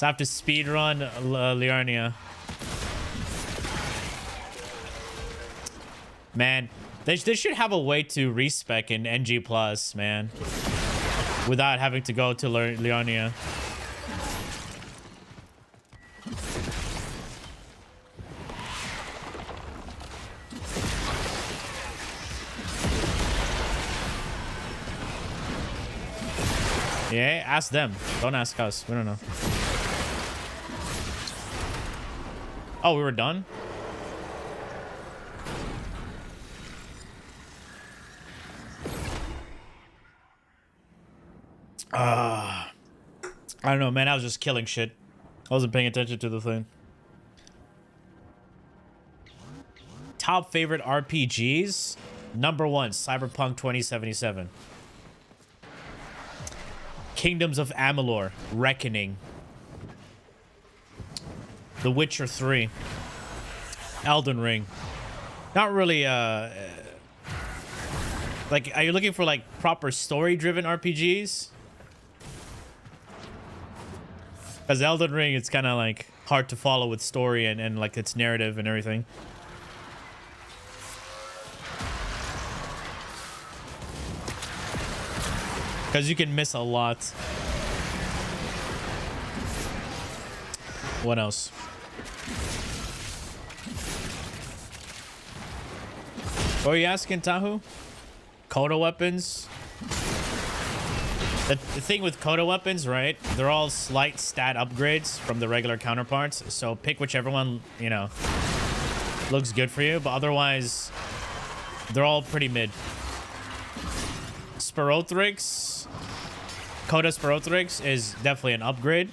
have to speedrun Liurnia. Man, they should have a way to respec in NG+, man. Without having to go to Liurnia. Yeah, ask them. Don't ask us. We don't know. Oh, we were done? I don't know, man. I was just killing shit. I wasn't paying attention to the thing. Top favorite RPGs? Number 1, Cyberpunk 2077. Kingdoms of Amalur, Reckoning. The Witcher 3. Elden Ring. Not really, like, are you looking for, like, proper story-driven RPGs? Because Elden Ring, it's kind of, like, hard to follow with story and, like, its narrative and everything. Because you can miss a lot. What else? What are you asking, Tahu? Coda weapons? The thing with Coda weapons, right? They're all slight stat upgrades from the regular counterparts. So pick whichever one, you know, looks good for you. But otherwise, they're all pretty mid. Spirothrix. Coda Spirothrix is definitely an upgrade,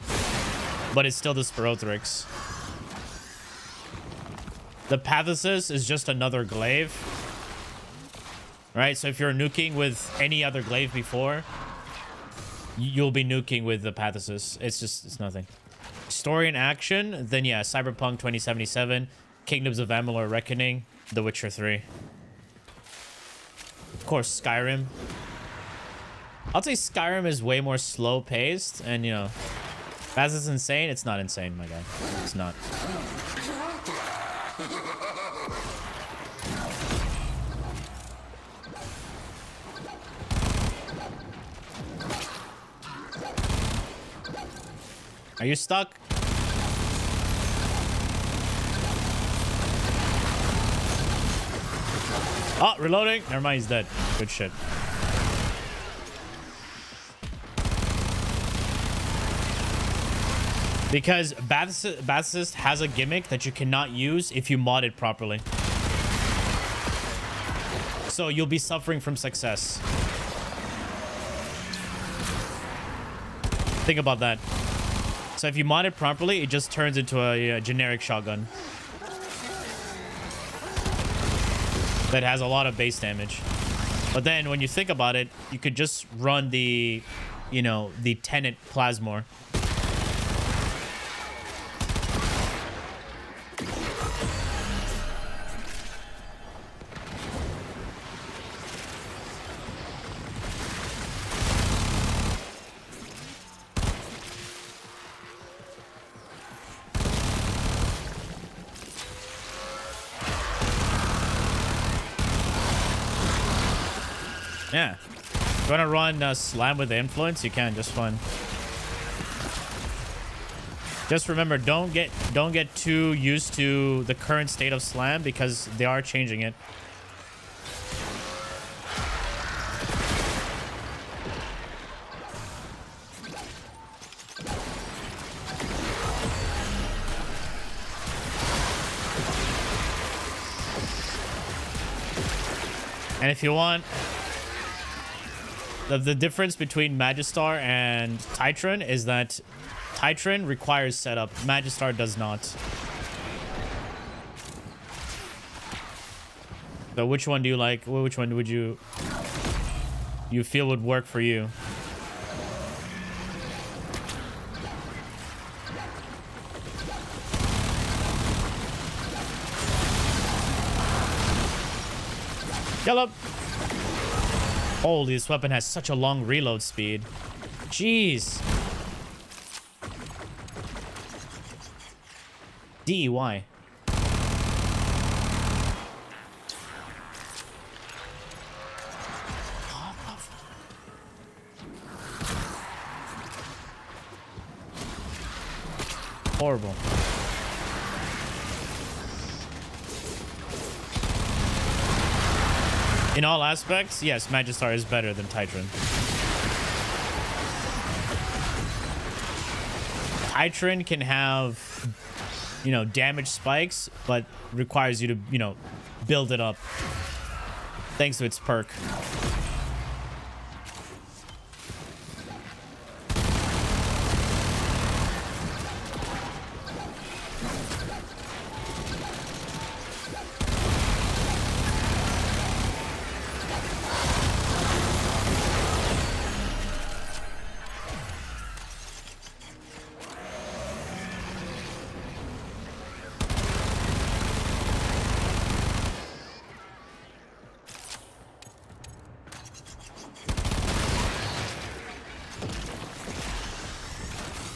but it's still the Spirothrix. The Pathesis is just another glaive. Right? So if you're nuking with any other glaive before, you'll be nuking with the Pathesis. It's nothing. Story and action, then yeah, Cyberpunk 2077, Kingdoms of Amalur Reckoning, The Witcher 3. Of course, Skyrim. I'll say Skyrim is way more slow paced, and you know, as it's insane, it's not insane, my guy. It's not. Are you stuck? Oh, reloading. Never mind, he's dead. Good shit. Because Bathist has a gimmick that you cannot use if you mod it properly. So you'll be suffering from success. Think about that. So if you mod it properly, it just turns into a generic shotgun. That has a lot of base damage. But then when you think about it, you could just run the, you know, the Tenet Plasmor. Yeah. If you want to run Slam with the Influence, you can just fine. Just remember, don't get too used to the current state of Slam because they are changing it. And if you want, the difference between Magistar and Titran is that Titran requires setup. Magistar does not. So which one do you like? Which one would you feel would work for you? Kill him. Holy, this weapon has such a long reload speed. Jeez. DEY. Horrible. In all aspects, yes, Magistar is better than Titran. Titran can have, you know, damage spikes, but requires you to, you know, build it up. Thanks to its perk.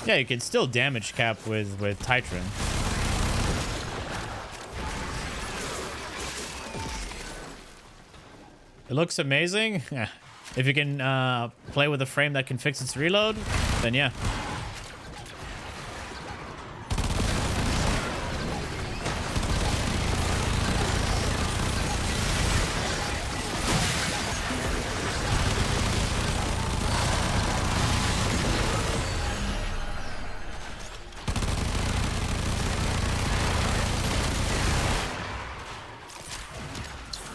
Yeah, you can still damage cap with Titran. It looks amazing. Yeah. If you can play with a frame that can fix its reload, then yeah.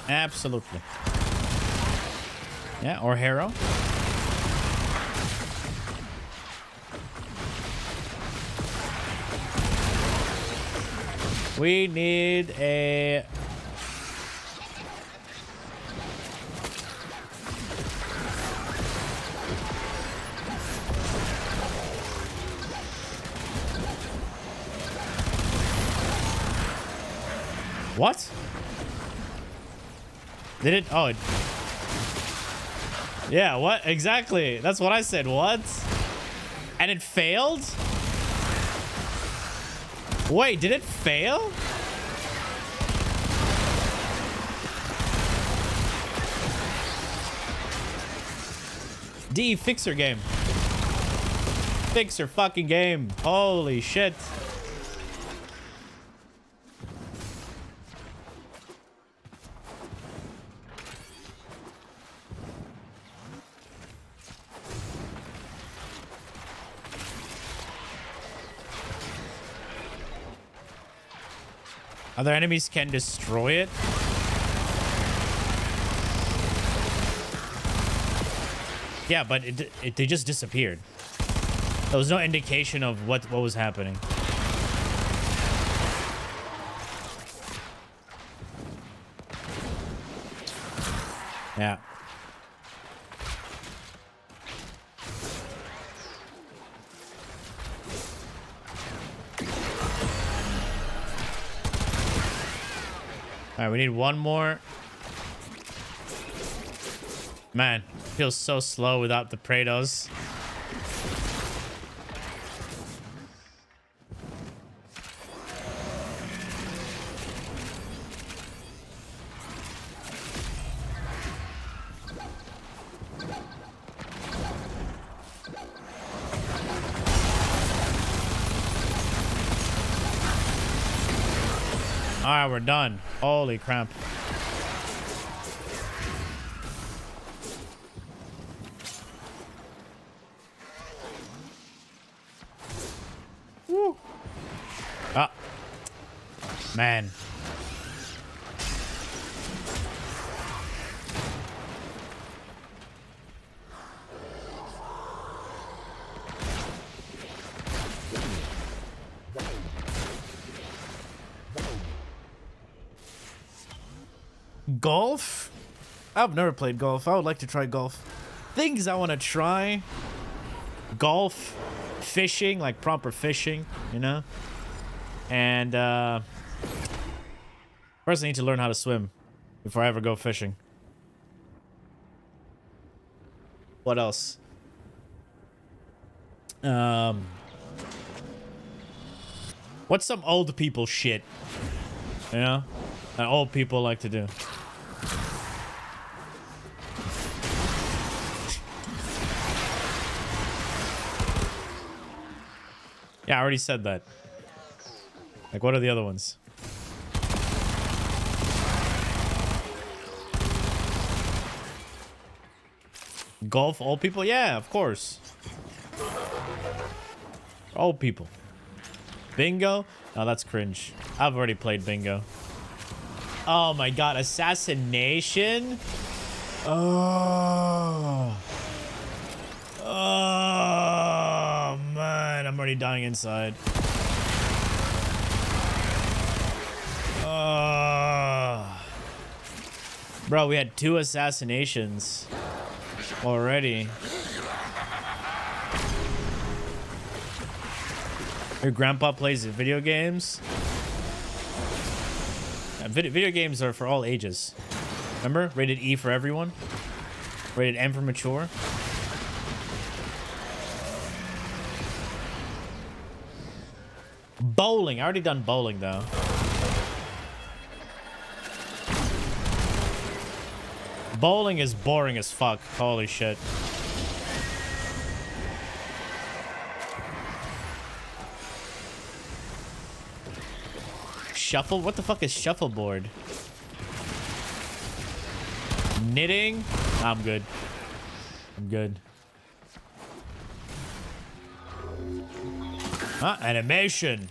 Absolutely. Yeah, or Harrow. We need a... What? Did it? Oh, it... Yeah, what? Exactly. That's what I said. What? And it failed? Wait, did it fail? D, fix your game. Fix your fucking game. Holy shit. Other enemies can destroy it. Yeah, but they just disappeared. There was no indication of what was happening. Yeah. All right, we need one more. Man, feels so slow without the Praetos. All right, we're done. Holy crap. Woo. Ah. Man. Golf? I've never played golf. I would like to try golf. Things I want to try. Golf, fishing, like proper fishing, you know? And first I need to learn how to swim before I ever go fishing. What else? What's some old people shit? You know? That old people like to do. Yeah, I already said that. Like, what are the other ones? Golf, old people? Yeah, of course. Old people. Bingo? No, that's cringe. I've already played bingo. Oh my god, assassination? Oh. Oh, man. I'm already dying inside. Bro, we had 2 assassinations already. Your grandpa plays video games? Video games are for all ages. Remember? Rated E for everyone. Rated M for mature. Bowling. I already done bowling, though. Bowling is boring as fuck. Holy shit. Shuffle? What the fuck is shuffleboard? Knitting? I'm good. I'm good. Huh? Animation.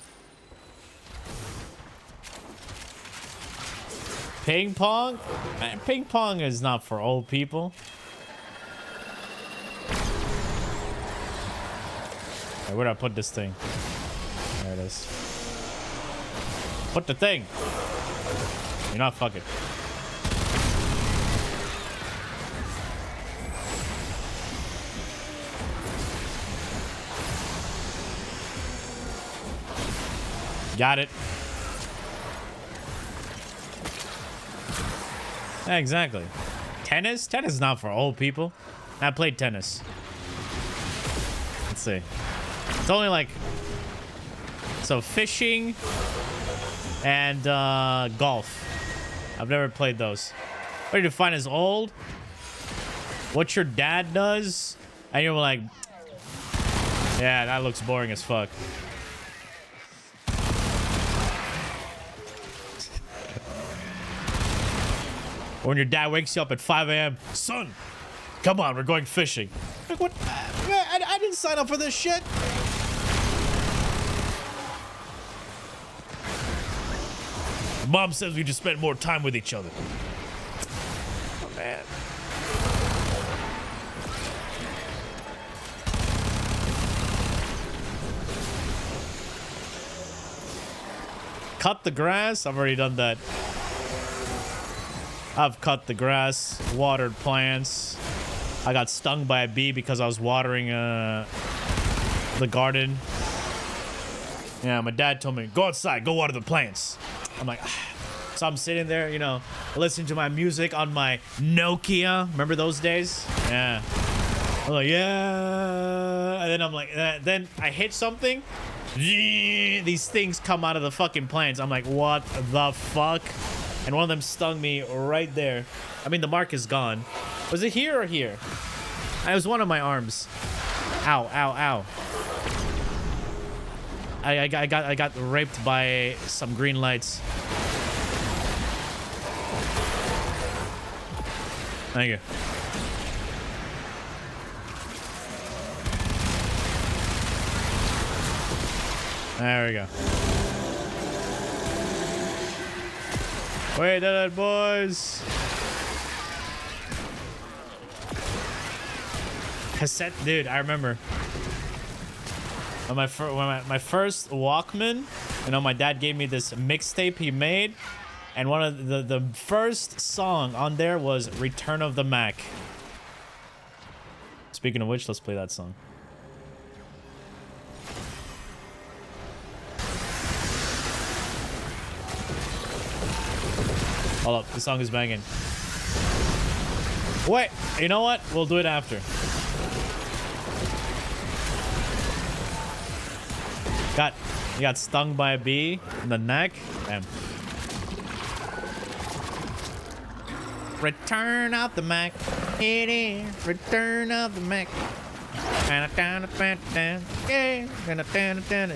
Ping pong? Man, ping pong is not for old people. Hey, where do I put this thing? There it is. Put the thing. You're not fucking. Got it. Yeah, exactly. Tennis? Tennis is not for old people. I played tennis. Let's see. It's only like... So fishing and golf. I've never played those. What do you define as old? What your dad does? And you're like... Yeah, that looks boring as fuck. When your dad wakes you up at 5 a.m. Son, come on, we're going fishing. Like, what? I didn't sign up for this shit. Mom says we just spend more time with each other. Oh, man. Cut the grass? I've already done that. I've cut the grass, watered plants. I got stung by a bee because I was watering the garden. Yeah, my dad told me, go outside, go water the plants. I'm like, ah. So I'm sitting there, you know, listening to my music on my Nokia. Remember those days? Yeah. I'm like, yeah. And then I'm like, then I hit something. These things come out of the fucking plants. I'm like, what the fuck? And one of them stung me right there. I mean, the mark is gone. Was it here or here? It was one of my arms. Ow, ow, ow. I got raped by some green lights. Thank you. There we go. Wait, that boys. Cassette, dude. I remember when my first Walkman. You know, my dad gave me this mixtape he made, and one of the first song on there was "Return of the Mac." Speaking of which, let's play that song. Hold up, the song is banging. Wait, you know what? We'll do it after. You got stung by a bee in the neck. Damn. Return of the Mac. It is Return of the Mac. You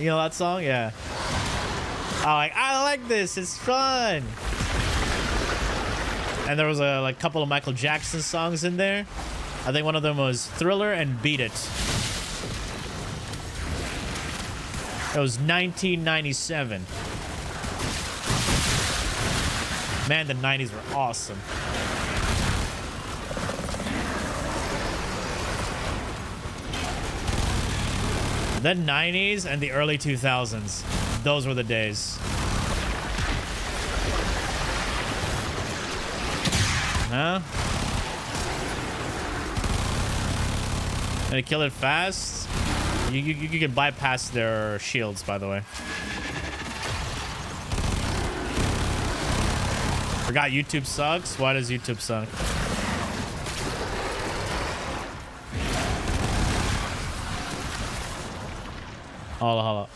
know that song? Yeah. I like this. It's fun. And there was a couple of Michael Jackson songs in there. I think one of them was Thriller and Beat It. It was 1997. Man, the 90s were awesome. The 90s and the early 2000s. Those were the days. Huh? Gonna kill it fast? You can bypass their shields, by the way. Forgot YouTube sucks? Why does YouTube suck? Hold on.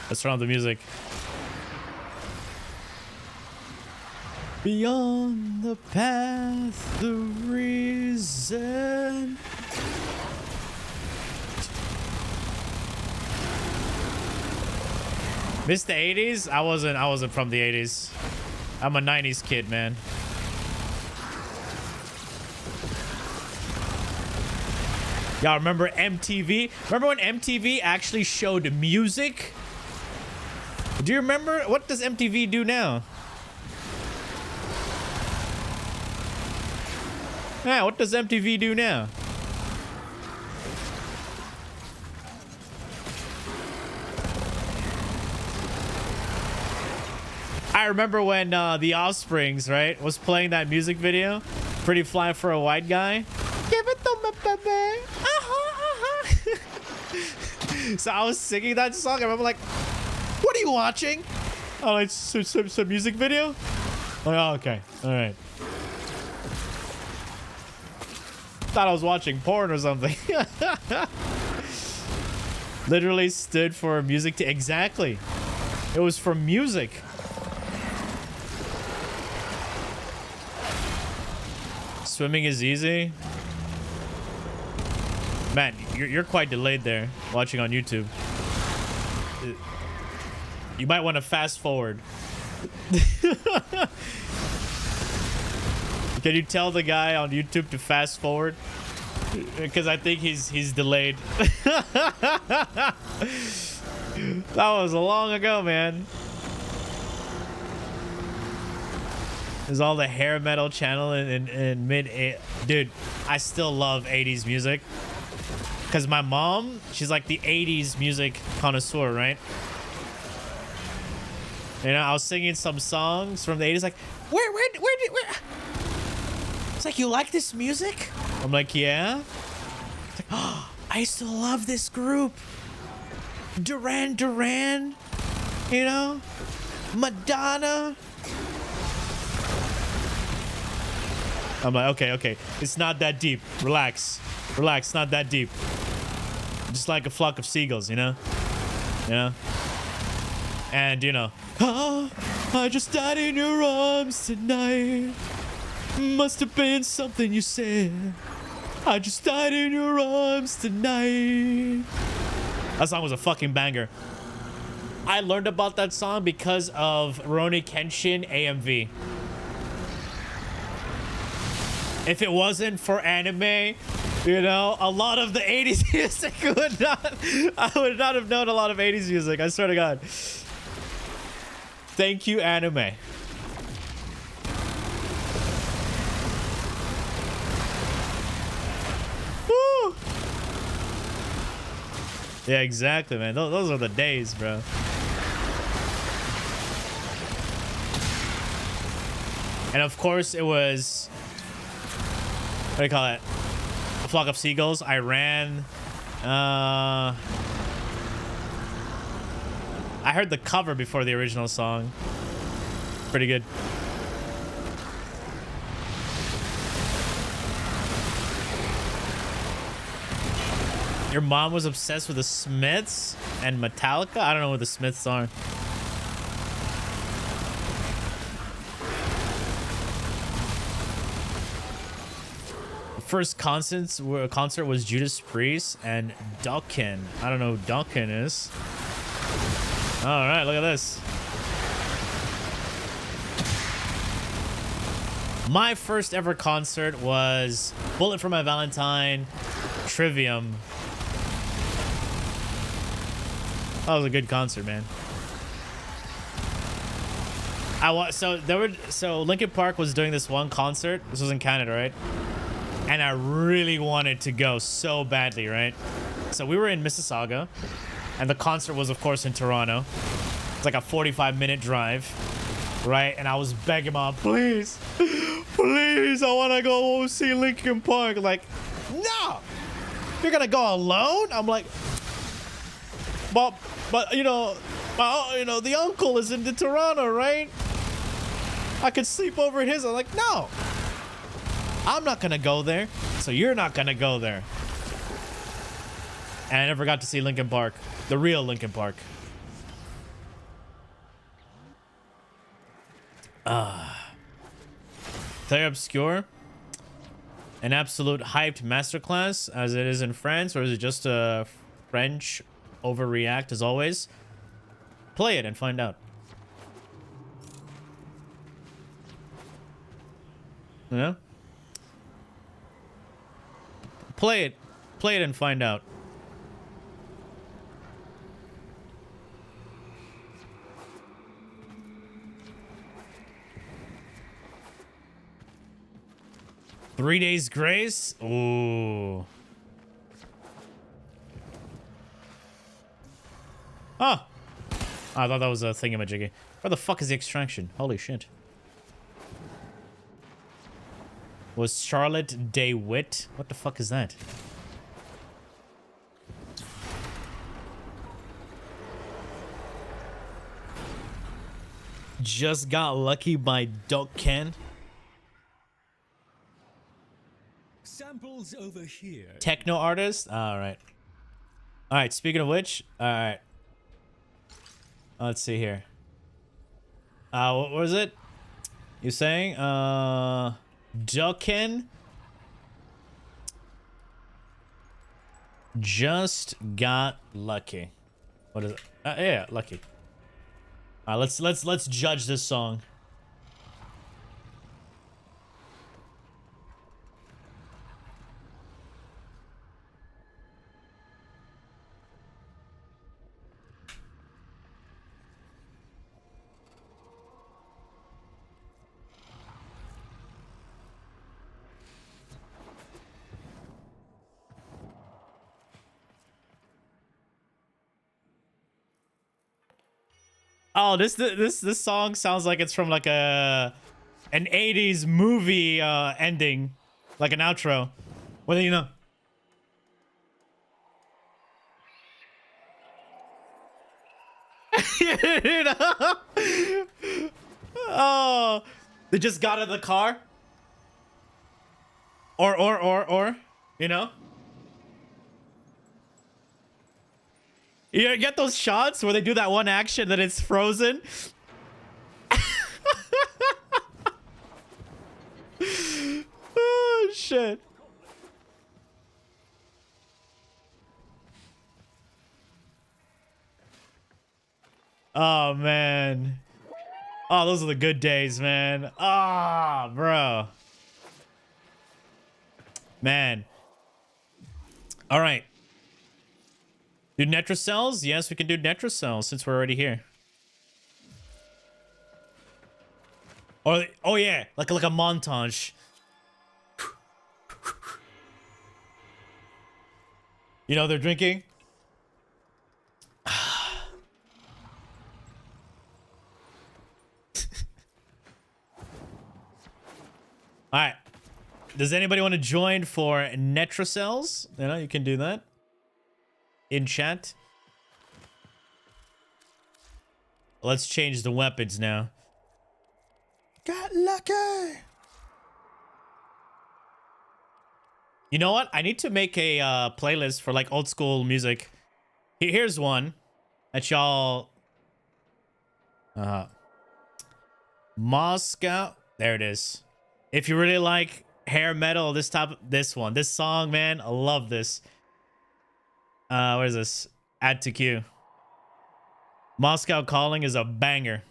Let's turn on the music. Beyond the path, the reason. Miss the 80s? I wasn't from the 80s. I'm a 90s kid, man. Y'all remember MTV? Remember when MTV actually showed music? Do you remember? What does MTV do now? Yeah, what does MTV do now? I remember when The Offsprings, right, was playing that music video. Pretty Fly for a White Guy. Give it to me, baby. So I was singing that song. I remember like, what are you watching? Oh, like some music video? Like, oh, okay. All right. Thought I was watching porn or something. Literally stood for music to... Exactly. It was for music. Swimming is easy. Man, you're quite delayed there, watching on YouTube. You might want to fast forward. Can you tell the guy on YouTube to fast forward? Because I think he's delayed. That was long ago, man. There's all the hair metal channel in mid... Dude, I still love 80s music. Because my mom, she's like the 80s music connoisseur, right? You know, I was singing some songs from the 80s, like, where? It's like, you like this music? I'm like, yeah. It's like, oh, I used to love this group. Duran Duran, you know? Madonna. I'm like, okay. It's not that deep. Relax, not that deep. Just like a flock of seagulls, you know? And, you know, oh, I just died in your arms tonight. Must have been something you said. I just died in your arms tonight. That song was a fucking banger. I learned about that song because of Rurouni Kenshin AMV. If it wasn't for anime, you know, a lot of the 80s music I would not have known a lot of 80s music. I swear to God. Thank you, anime. Woo! Yeah, exactly, man. Those are the days, bro. And of course, it was... What do you call it? A flock of seagulls. I ran. I heard the cover before the original song. Pretty good. Your mom was obsessed with the Smiths and Metallica? I don't know what the Smiths are. First concert was Judas Priest and Dokken. I don't know who Dokken is. All right, look at this. My first ever concert was Bullet for My Valentine, Trivium. That was a good concert, man. So Linkin Park was doing this one concert. This was in Canada, right? And I really wanted to go so badly, right? So we were in Mississauga, and the concert was, of course, in Toronto. It's like a 45-minute drive, right? And I was begging Mom, please, please, I want to go see Linkin Park. Like, no, you're gonna go alone? I'm like, but the uncle is in Toronto, right? I could sleep over at his. I'm like, no. I'm not gonna go there, so you're not gonna go there. And I never got to see Linkin Park, the real Linkin Park. Very obscure. An absolute hyped masterclass, as it is in France, or is it just a French overreact as always? Play it and find out. Yeah. Play it and find out. Three Days Grace? Ooh. Oh. I thought that was a thingamajiggy. Where the fuck is the extraction? Holy shit. Was Charlotte DeWitt? What the fuck is that? Just got lucky by Dokken. Samples over here. Techno artist? Alright. Alright, speaking of which, alright. Let's see here. What was it? You saying? Dokken just got lucky. What is it? Yeah, lucky. Let's judge this song. Oh, this song sounds like it's from like an 80s movie ending, like an outro. Whether you know. You know? Oh, they just got out of the car. Or, you know? You get those shots where they do that one action that it's frozen? Oh, shit. Oh, man. Oh, those are the good days, man. Ah, bro. Man. All right. Do Netracells? Yes, we can do Netracells since we're already here. Or, oh yeah, like a montage. You know they're drinking? Alright. Does anybody want to join for Netracells? You know, you can do that. In chat. Let's change the weapons now. Got lucky. You know what? I need to make a playlist for like old school music. Here's one that y'all. Moscow. There it is. If you really like hair metal, this song, man, I love this. What is this? Add to queue. Moscow Calling is a banger.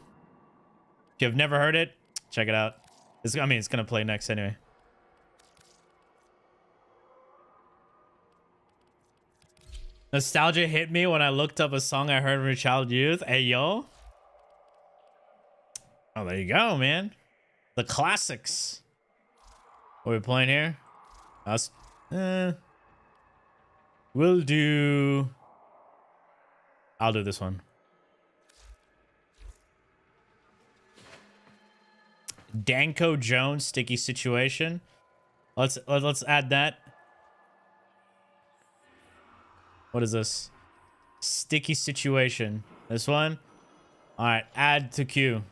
If you have never heard it, check it out. It's gonna play next anyway. Nostalgia hit me when I looked up a song I heard from a child youth. Hey, yo. Oh, there you go, man. The classics. What are we playing here? Us. We'll do... I'll do this one. Danko Jones, Sticky Situation. Let's add that. What is this? Sticky Situation. This one? Alright, add to queue.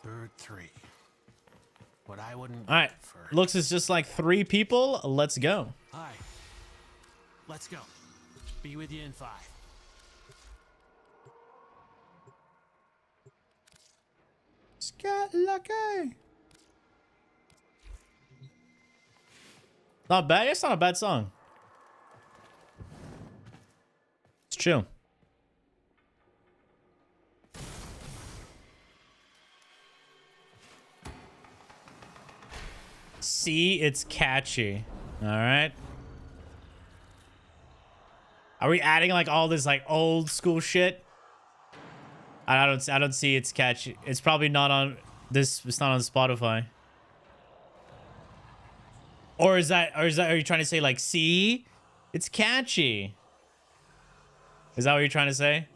Bird 3. What I wouldn't... Alright, looks is just like 3 people. Let's go. Hi. Let's go. Be with you in 5. Get lucky. Not bad. It's not a bad song. It's chill. See, it's catchy. All right. Are we adding like all this like old school shit? I don't see it's catchy. It's probably not on this. It's not on Spotify. Or is that are you trying to say like, see, it's catchy? Is that what you're trying to say?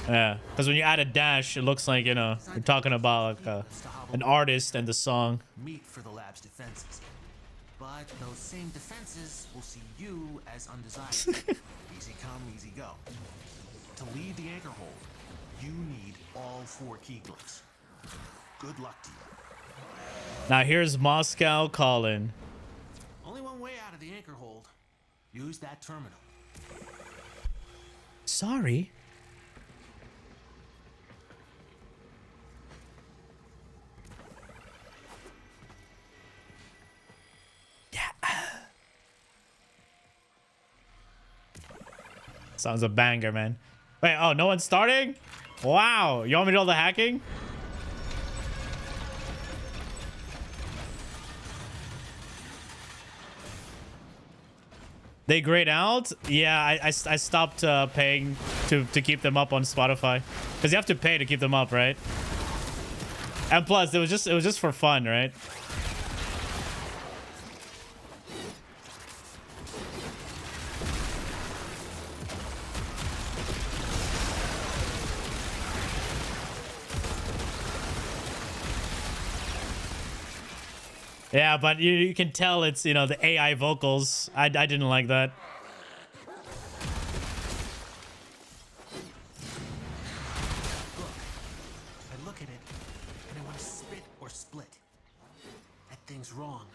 Yeah, because when you add a dash, it looks like, you know, you're talking about like an artist and the song. Meet for the lab's defenses, but those same defenses will see you as undesirable. Easy come, easy go. To leave the anchor hold, you need all 4 key glyphs. Good luck to you. Now here's Moscow Calling. Only one way out of the anchor hold. Use that terminal. Sorry. Sounds a banger, man. Wait, oh, no one's starting? Wow, you want me to do all the hacking? They grayed out? Yeah, I stopped paying to keep them up on Spotify. Because you have to pay to keep them up, right? And plus, it was just for fun, right? Yeah, but you can tell it's, you know, the AI vocals. I didn't like that. I look at it and I want to spit or split. That thing's wrong.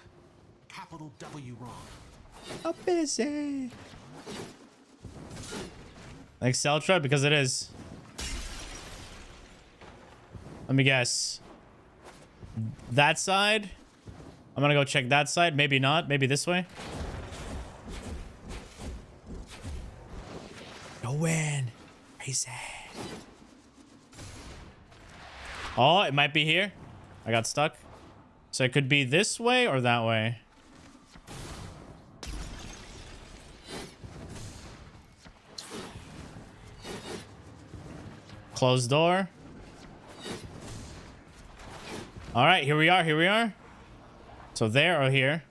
Capital W wrong. I'm busy. Like Celtra, because it is. Let me guess. That side? I'm gonna go check that side. Maybe not. Maybe this way. Go in. Crazy. Oh, it might be here. I got stuck. So it could be this way or that way. Closed door. All right, here we are. Here we are. So there or here.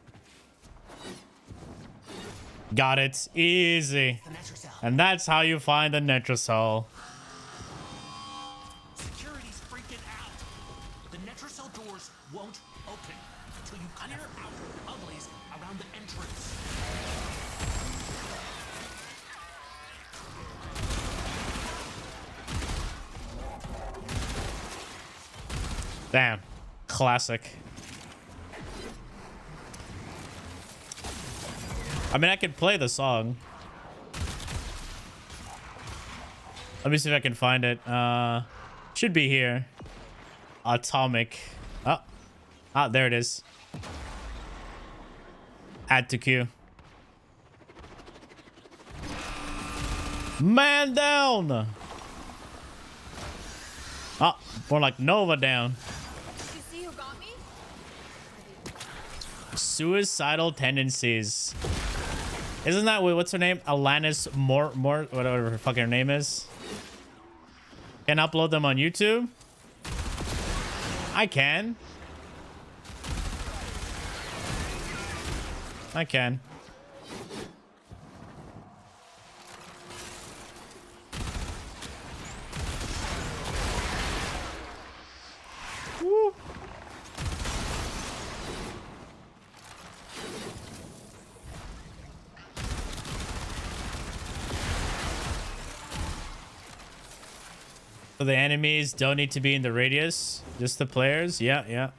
Got it. Easy. And that's how you find the Netracell. Security's freaking out. The Netracell doors won't open until you clear out uglies around the entrance. Damn. Classic. I mean, I could play the song. Let me see if I can find it. Should be here. Atomic. Oh. Ah, there it is. Add to queue. Man down. Oh, more like Nova down. Did you see who got me? Suicidal tendencies. Isn't that what's her name? Alanis more whatever her fucking name is. Can upload them on YouTube? I can. I can. Woo. So the enemies don't need to be in the radius, just the players. Yeah.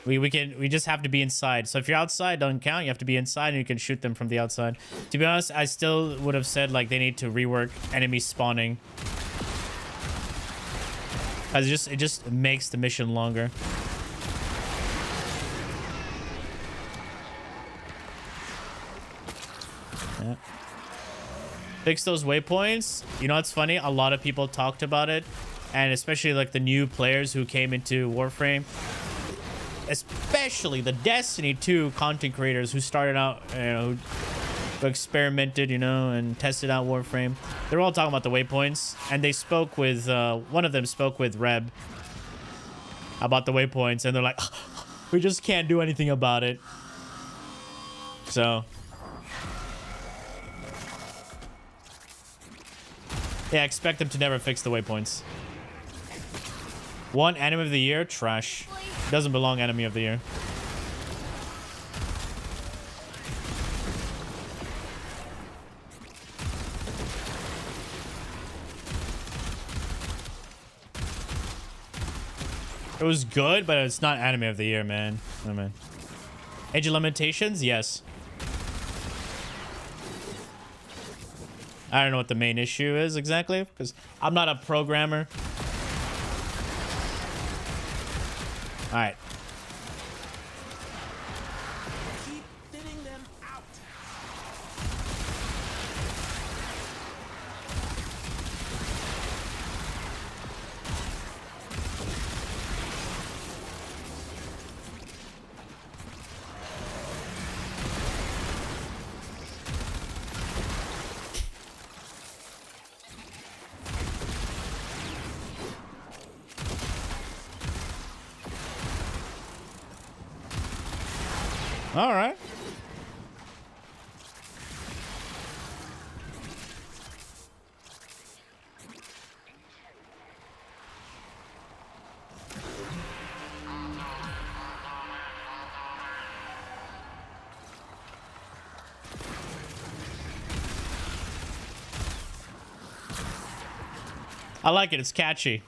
We just have to be inside. So if you're outside, don't count. You have to be inside and you can shoot them from the outside. To be honest, I still would have said like they need to rework enemy spawning. Cause it just makes the mission longer. Yeah. Fix those waypoints. You know what's funny? A lot of people talked about it, and especially like the new players who came into Warframe, especially the Destiny 2 content creators who started out, you know, who experimented, you know, and tested out Warframe. They're all talking about the waypoints, and they spoke with one of them spoke with Reb about the waypoints, and they're like, we just can't do anything about it. So yeah, expect them to never fix the waypoints. One enemy of the year, trash. Doesn't belong enemy of the year. It was good, but it's not enemy of the year, man. Oh, man. Age of Limitations, yes. I don't know what the main issue is exactly, because I'm not a programmer. All right. Keep thinning them out. All right. I like it. It's catchy.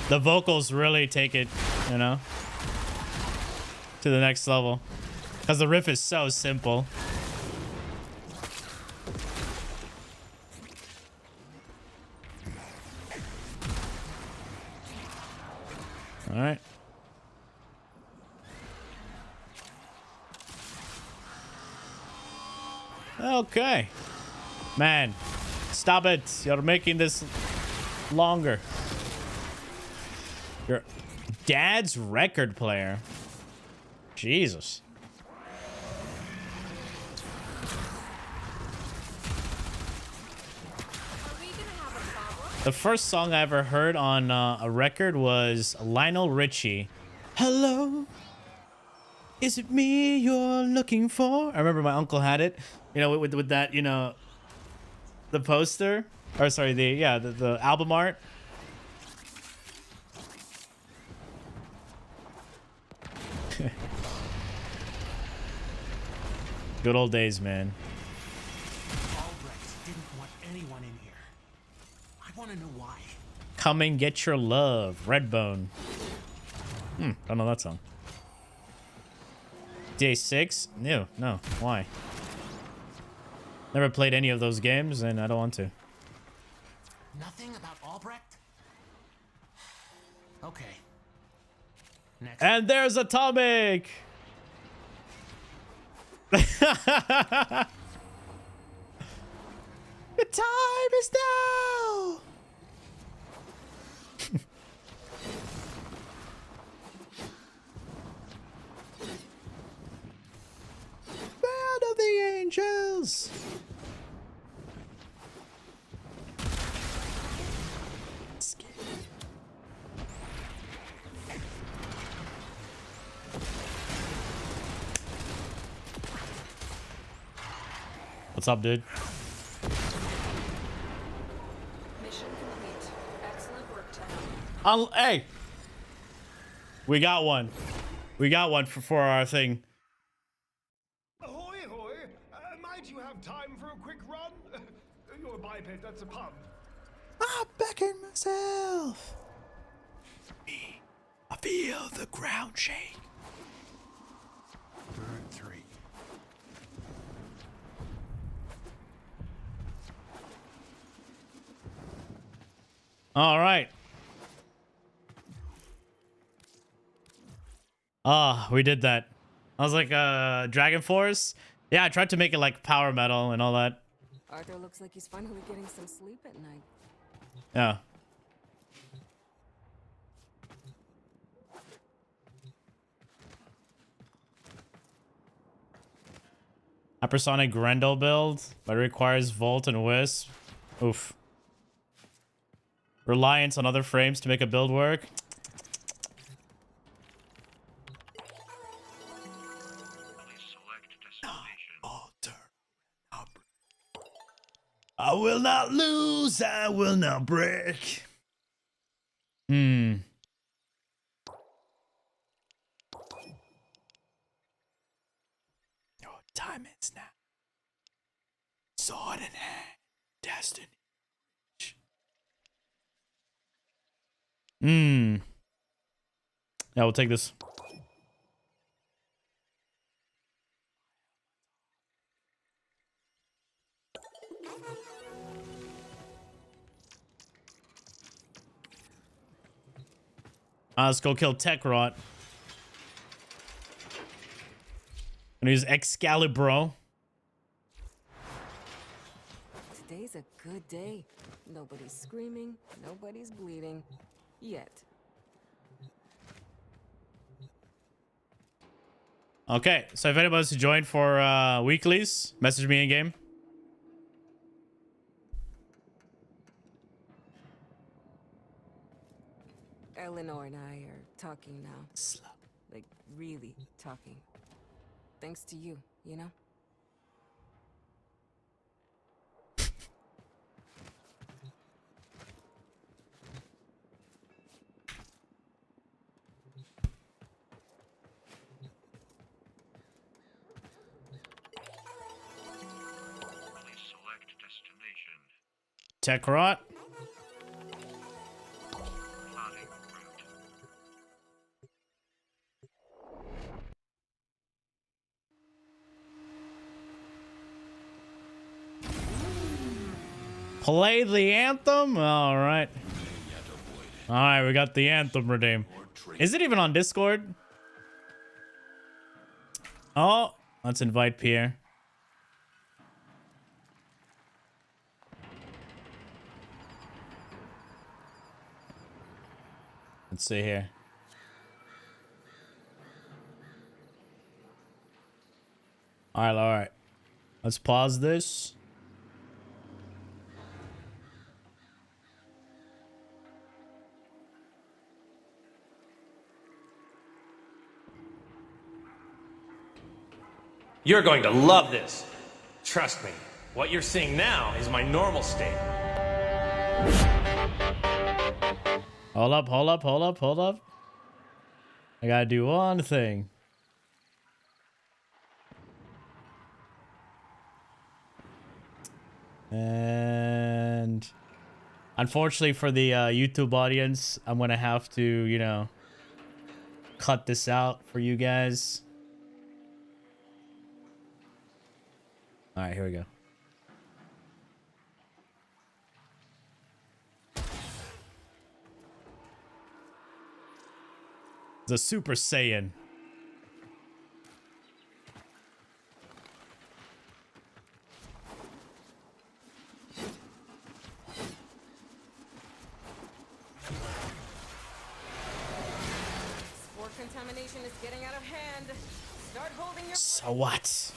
The vocals really take it, you know, to the next level. Because the riff is so simple. All right. Okay. Man, stop it. You're making this longer. Your dad's record player. Jesus. The first song I ever heard on a record was Lionel Richie. Hello, is it me you're looking for? I remember my uncle had it, you know, with that, you know, the poster, or sorry, the album art. Good old days, man. Albrecht didn't want anyone in here. I want want to know why? Come and get your love. Redbone. Don't know that song. Day 6? No. Why? Never played any of those games, and I don't want to. Nothing about Albrecht? Okay. Next. And there's Atomic! The time is now! Band of the Angels! What's up, dude? Mission complete. Excellent work, Tom. Hey! We got one. We got one for our thing. Ahoy, ahoy! Might you have time for a quick run? You're a biped, that's a pun. I beckon myself. Me, I feel the ground shake. Bird 3. All right. Ah, we did that. I was like, Dragon Force? Yeah, I tried to make it like power metal and all that. Arthur looks like he's finally getting some sleep at night. Yeah. Hypersonic Grendel build, but it requires Volt and Wisp. Oof. Reliance on other frames to make a build work. I will not lose, I will not break. Your time is now. Sword in hand, destiny. Yeah, we'll take this. Let's go kill Tekrot. And use Excalibur. Today's a good day. Nobody's screaming, nobody's bleeding. Yet. Okay, so if anybody wants to join for weeklies, message me in game. Eleanor and I are talking now. Like, really talking. Thanks to you, you know? Tekrot. Play the anthem? All right. All right, we got the anthem redeemed. Is it even on Discord? Oh, let's invite Pierre. Let's see here. All right. Let's pause this. You're going to love this. Trust me, what you're seeing now is my normal state. Hold up. I gotta do one thing. And Unfortunately for the YouTube audience, I'm gonna have to, you know, cut this out for you guys. All right, here we go. The Super Saiyan. Spore contamination is getting out of hand. Start holding your. So what?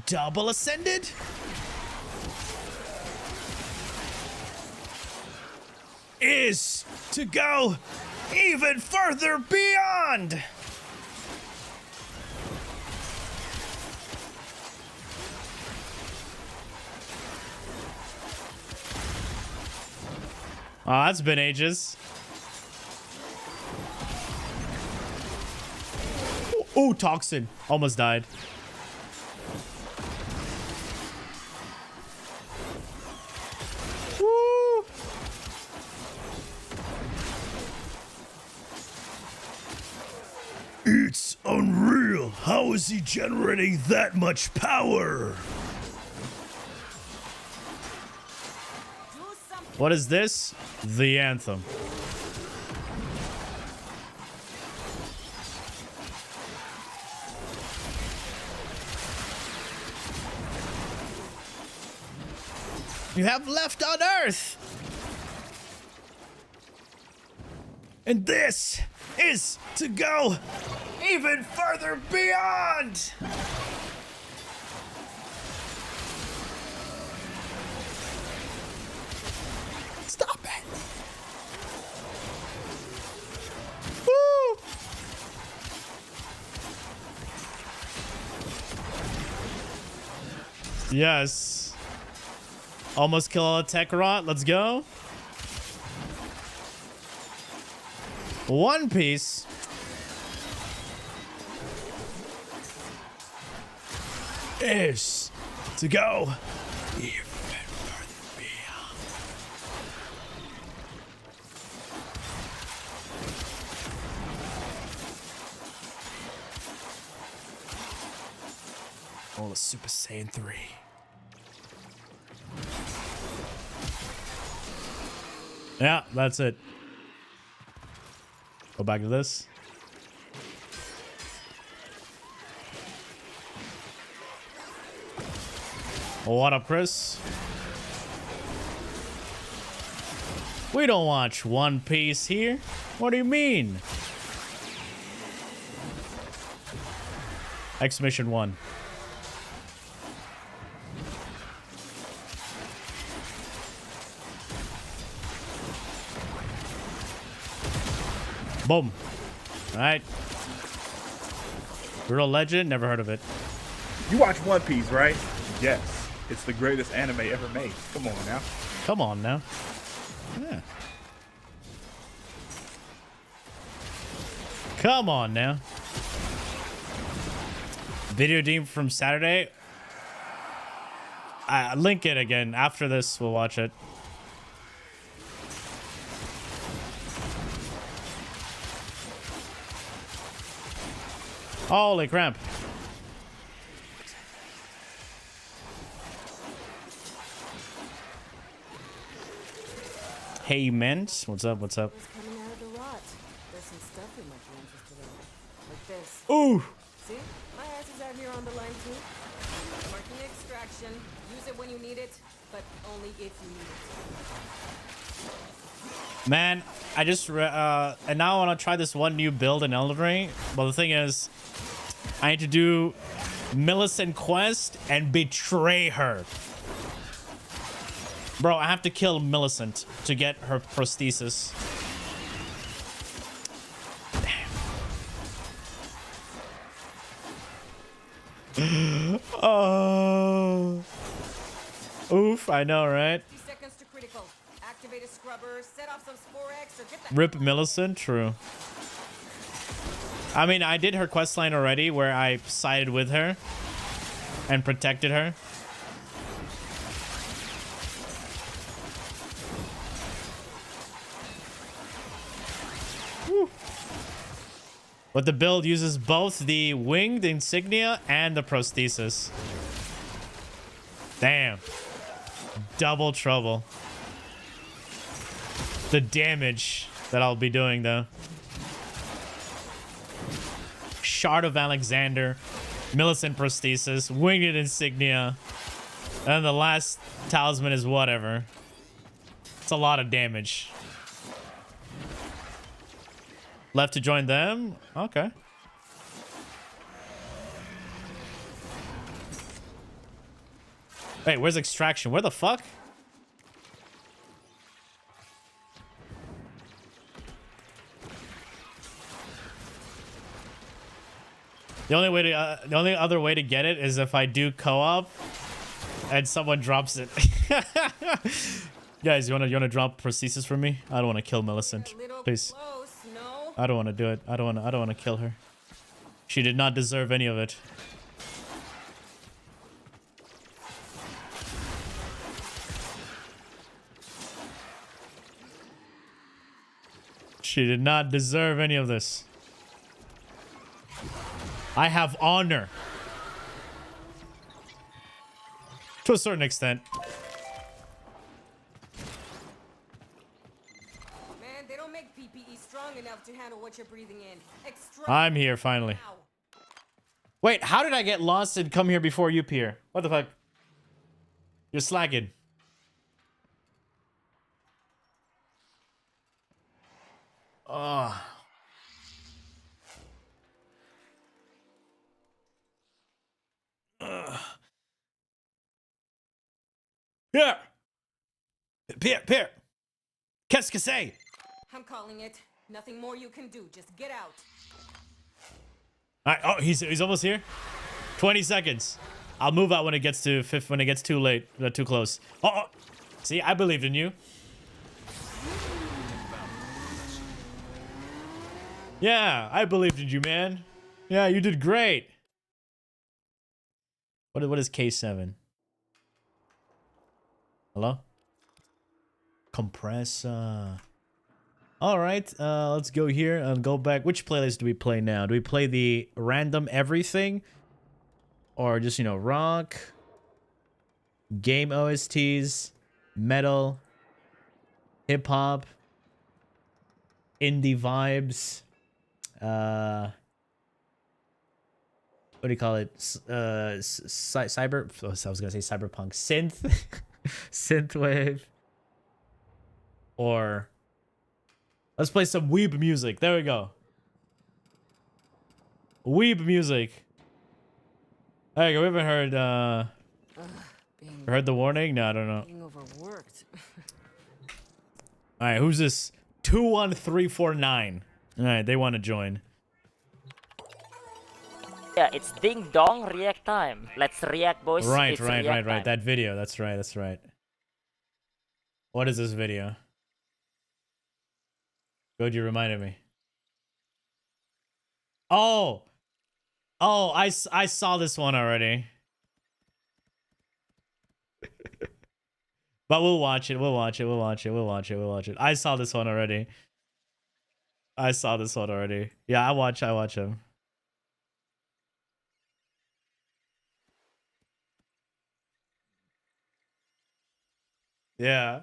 Double ascended? Is to go even further beyond. Oh, that's been ages. Oh, toxin. Almost died. Woo. It's unreal. How is he generating that much power? What is this? The anthem. You have left on Earth. And this is to go even further beyond. Stop it. Woo. Yes. Almost kill all the tech rot. Let's go. One Piece. Is to go even further beyond. Oh, the Super Saiyan 3. Yeah, that's it. Go back to this. What up, Chris? We don't watch One Piece here. What do you mean? X-Mission 1. Boom. All right. Brutal Legend, never heard of it. You watch One Piece, right? Yes. It's the greatest anime ever made. Come on now. Come on now. Yeah. Come on now. Video deem from Saturday. Link it again. After this, we'll watch it. Holy crap. Hey, Mint. What's up? What's up? Coming out of the rot. There's some stuff you might be interested in. Like this. Ooh. See? My ass is out here on the line too. Marking extraction. Use it when you need it, but only if you need it. Man, I just and now I want to try this one new build in Elden Ring. But the thing is, I need to do Millicent quest and betray her. Bro, I have to kill Millicent to get her prosthesis. Damn. Oh. Oof, I know, right? 50 seconds to critical. Activate a scrub scrubber, set off some Sporex, or get the Rip Millicent, true. I mean, I did her questline already where I sided with her and protected her. Woo. But the build uses both the winged insignia and the prosthesis. Damn. Double trouble. The damage that I'll be doing, though. Shard of Alexander, Millicent prosthesis, winged insignia, and the last talisman is whatever. It's a lot of damage. Left to join them? Okay. Wait, where's extraction? Where the fuck? The only other way to get it is if I do co-op and someone drops it. Guys, you wanna drop prosthesis for me? I don't want to kill Millicent, please. close, no? I don't want to do it. I don't want to kill her. She did not deserve any of it. She did not deserve any of this. I have honor. To a certain extent. Man, they don't make PPE strong enough to handle what you're breathing in. I'm here finally. Wait, how did I get lost and come here before you appear? What the fuck? You're slacking. Oh. Pierre! Pierre! Qu'est-ce que c'est? I'm calling it. Nothing more you can do. Just get out. All right. Oh, he's almost here. 20 seconds. I'll move out when it gets to when it gets too late, too close. Oh, see, I believed in you. Yeah, I believed in you, man. Yeah, you did great. What is K7? Hello? Compressor. All right, let's go here and go back. Which playlist do we play now? Do we play the random everything? Or just, you know, rock, game OSTs, metal, hip-hop, indie vibes, what do you call it? Cyber, I was gonna say cyberpunk, synth, synthwave, or let's play some weeb music. There we go. Weeb music. There you go. We haven't heard the warning? No, I don't know. Being overworked. All right, who's this? 21349. All right, they want to join. Yeah, it's ding dong react time. Let's react, boys. Right, It's right. react time. That video. That's right. What is this video? Good, you reminded me. Oh, I saw this one already. But we'll watch it. I saw this one already. Yeah, I watch him. Yeah.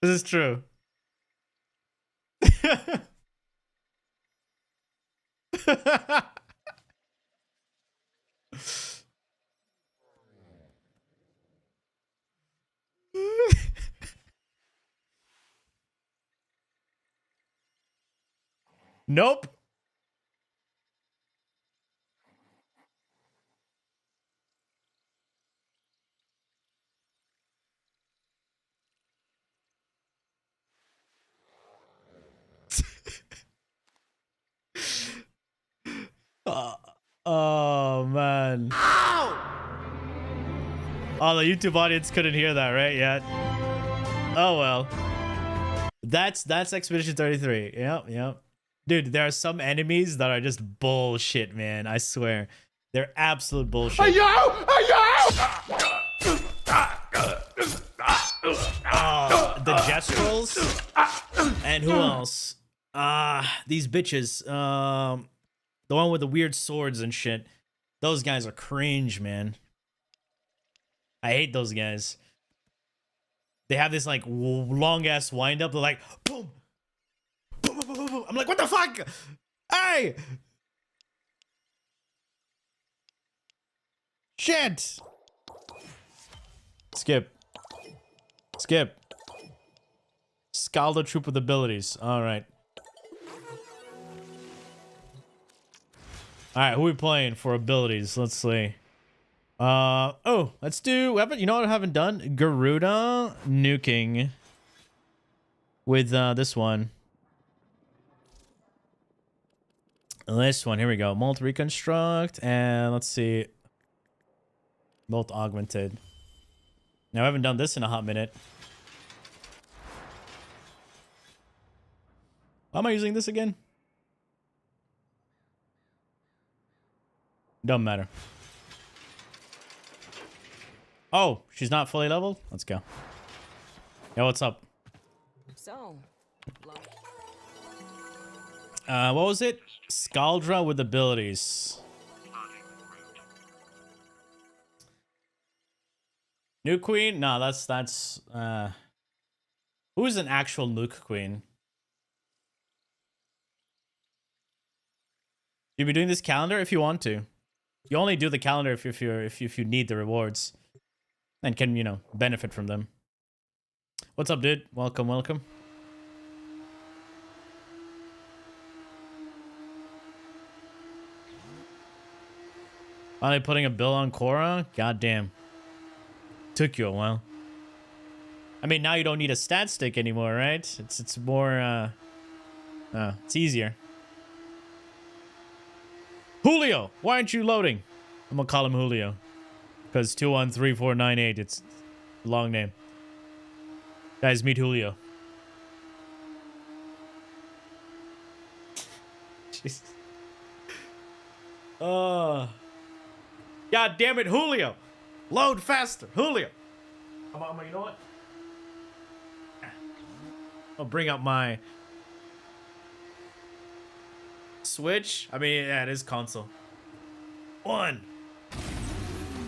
This is true. Nope. Oh man. Oh, the YouTube audience couldn't hear that, right? Yet. Oh well. That's Expedition 33. Yep. Dude, there are some enemies that are just bullshit, man. I swear. They're absolute bullshit. The Gestrals. And who else? These bitches. The one with the weird swords and shit. Those guys are cringe, man. I hate those guys. They have this like long ass wind up. They're like boom, boom, boom, boom, boom. I'm like, what the fuck? Hey, shit. Skip. Scalda troop with abilities. All right. All right, who are we playing for abilities? Let's see. Let's do. You know what I haven't done? Garuda nuking with this one. This one. Here we go. Molt reconstruct and let's see. Molt augmented. Now I haven't done this in a hot minute. Why am I using this again? Doesn't matter. Oh, she's not fully leveled? Let's go. Yo, what's up? So, what was it? Scaldra with abilities. Nuke Queen? No, that's who's an actual Nuke Queen? You'll be doing this calendar if you want to. You only do the calendar if you need the rewards. And can, you know, benefit from them. What's up, dude? Welcome. Finally putting a bill on Korra? God damn. Took you a while. I mean, now you don't need a stat stick anymore, right? It's more, it's easier. Julio! Why aren't you loading? I'm gonna call him Julio. Because 213498, it's a long name. Guys, meet Julio. Jesus. God damn it, Julio! Load faster, Julio! Come on, you know what? I'll bring up my Switch. I mean, yeah, it is console. One.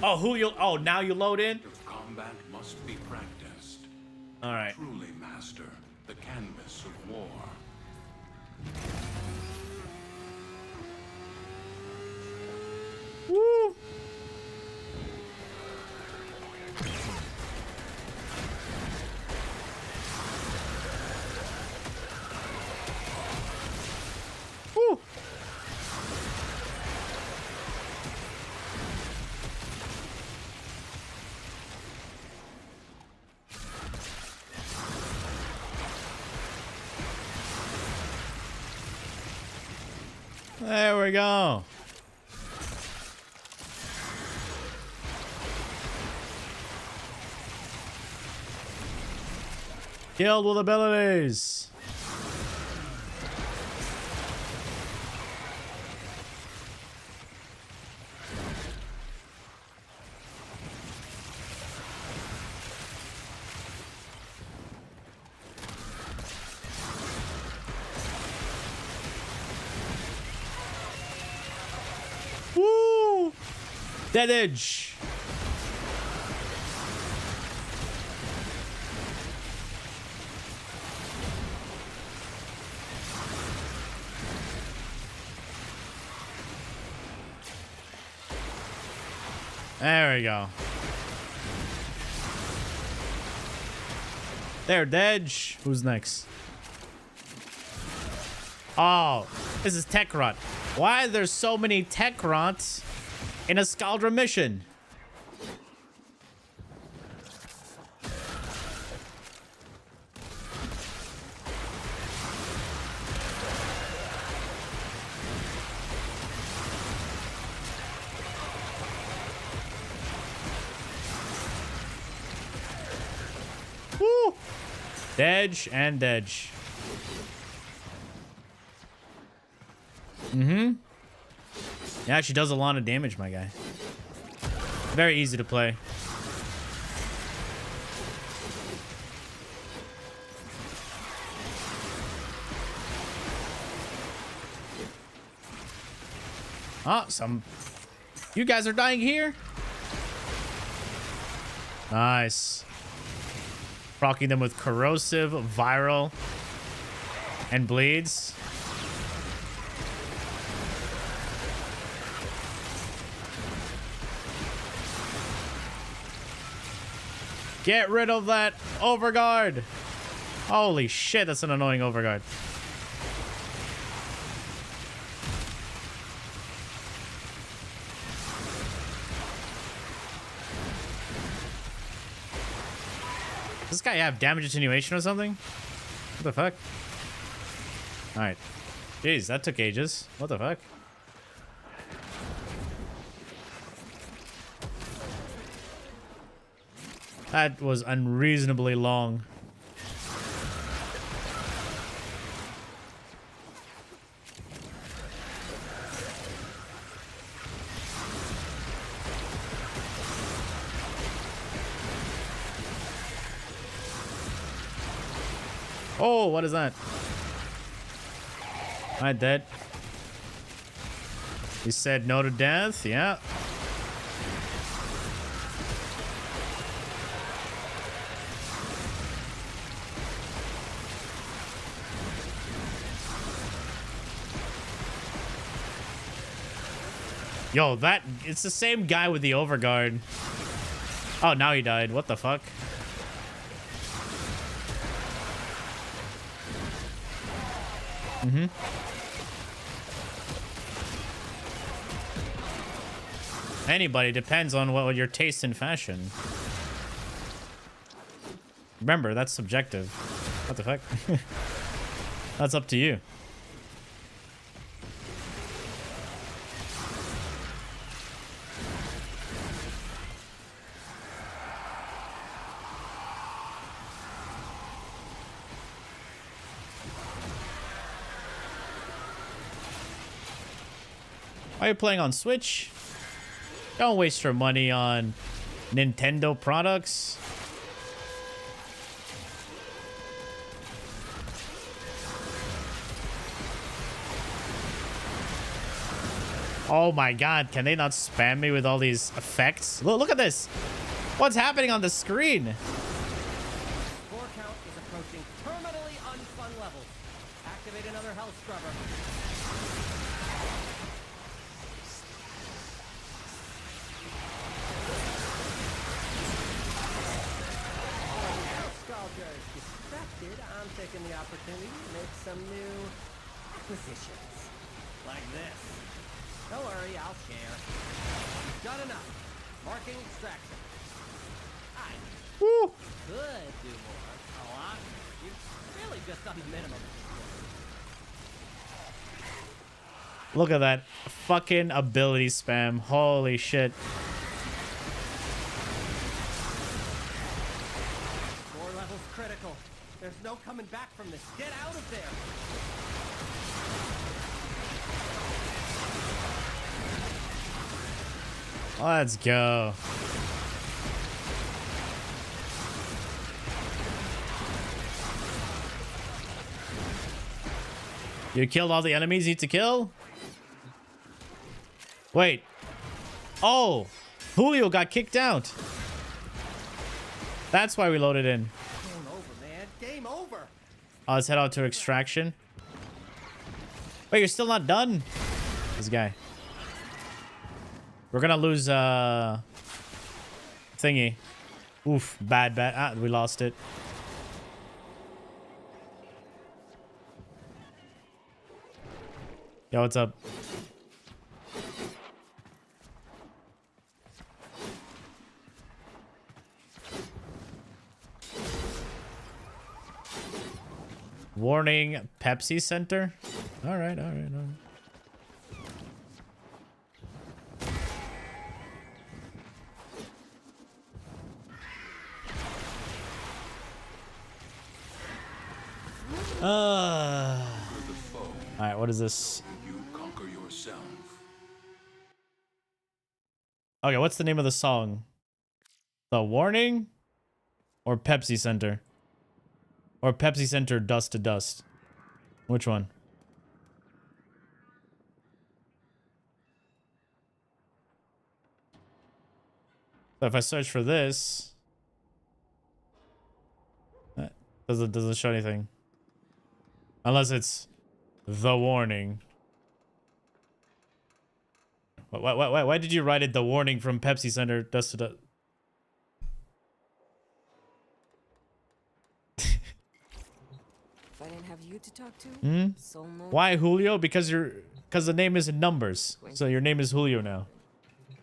Oh, Julio. Oh, now you load in? Combat must be practiced. All right. Truly master the canvas of war. Woo! Woo! There we go. Killed with abilities. Woo! Dead edge. There we go. There, Dedge. Who's next? Oh, this is Techrot. Why are there so many Techrots in a Scaldra mission? Dedge and Dedge. Yeah, she does a lot of damage, my guy. Very easy to play. Oh, you guys are dying here. Nice. Rocking them with corrosive, viral, and bleeds. Get rid of that overguard. Holy shit, that's an annoying overguard. Does this guy have damage attenuation or something? What the fuck? Alright. Jeez, that took ages. What the fuck? That was unreasonably long. Oh, what is that? Am I dead? He said no to death, yeah. Yo, it's the same guy with the overguard. Oh, now he died. What the fuck? Anybody, depends on what your taste in fashion. Remember, that's subjective. What the fuck? That's up to you. Why are you playing on Switch? Don't waste your money on Nintendo products. Oh my god, can they not spam me with all these effects? Look at this. What's happening on the screen? Score count is approaching terminally unfun levels. Activate another health scrubber. Distracted, I'm taking the opportunity to make some new acquisitions. Like this. Don't worry, I'll share. You've done enough. Marking extraction. I could do more. A lot. You've really just done the minimum at this point. Look at that fucking ability spam. Holy shit. Critical. There's no coming back from this. Get out of there. Let's go. You killed all the enemies you need to kill? Wait. Oh, Julio got kicked out. That's why we loaded in. Game over. Let's head out to extraction. Wait, you're still not done? This guy. We're gonna lose thingy. Oof, bad. Ah, we lost it. Yo, what's up? Warning, Pepsi Center. All right. All right, what is this? You conquer yourself. Okay, what's the name of the song? The Warning? Or Pepsi Center? Or Pepsi Center Dust to Dust? Which one? So if I search for this, doesn't show anything. Unless it's The Warning. Why did you write it The Warning from Pepsi Center Dust to Dust? If I didn't have you to talk to, soul mode. Why Julio? Because the name is in numbers. So your name is Julio now.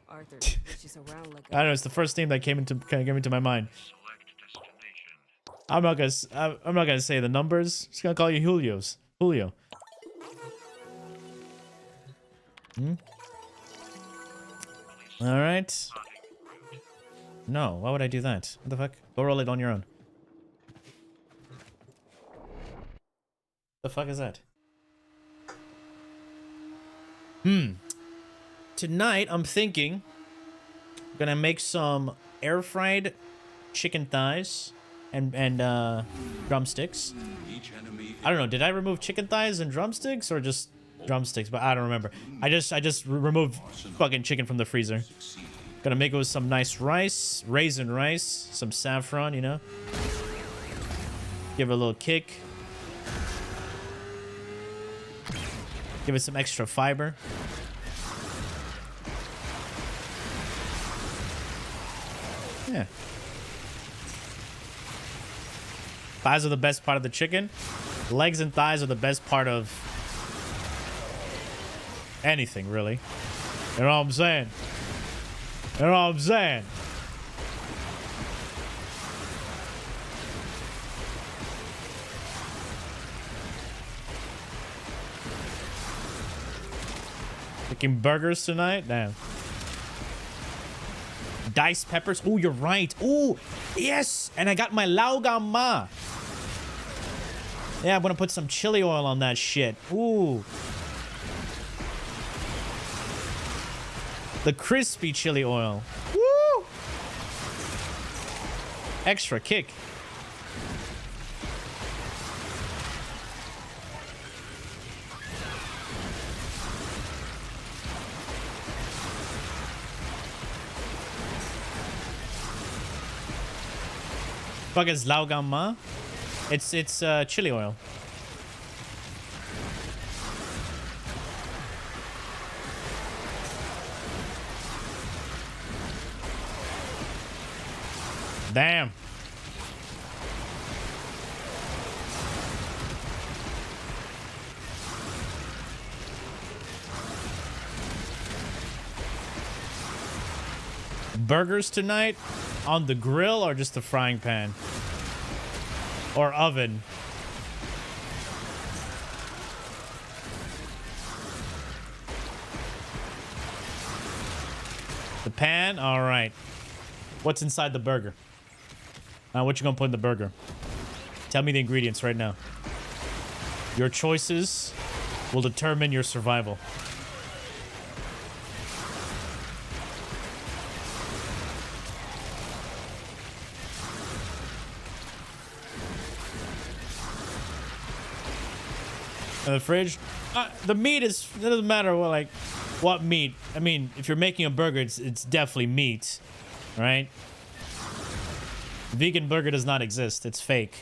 Arthur, which is around like I don't know, it's the first name that came into my mind. I'm not gonna say the numbers. Just gonna call you Julio. All right. No, why would I do that? What the fuck? Go roll it on your own. The fuck is that? Tonight, I'm thinking I'm gonna make some air fried chicken thighs and drumsticks. I don't know. Did I remove chicken thighs and drumsticks or just drumsticks? But I don't remember. I just removed fucking chicken from the freezer. Gonna make it with some nice rice, raisin rice, some saffron, you know. Give it a little kick. Give it some extra fiber. Yeah. Thighs are the best part of the chicken. Legs and thighs are the best part of anything, really. You know what I'm saying? You know what I'm saying? Making burgers tonight? Damn. Diced peppers. Oh, you're right. Oh, yes. And I got my laogama. Yeah, I'm gonna put some chili oil on that shit. Ooh. The crispy chili oil. Woo! Extra kick. Fuck is laogama? It's chili oil. Damn. Burgers tonight on the grill or just the frying pan or oven? The pan? All right. What's inside the burger? What you gonna put in the burger? Tell me the ingredients right now. Your choices will determine your survival. In the fridge? The meat is... It doesn't matter what, like, what meat. I mean, if you're making a burger, it's definitely meat. Right? Vegan burger does not exist. It's fake.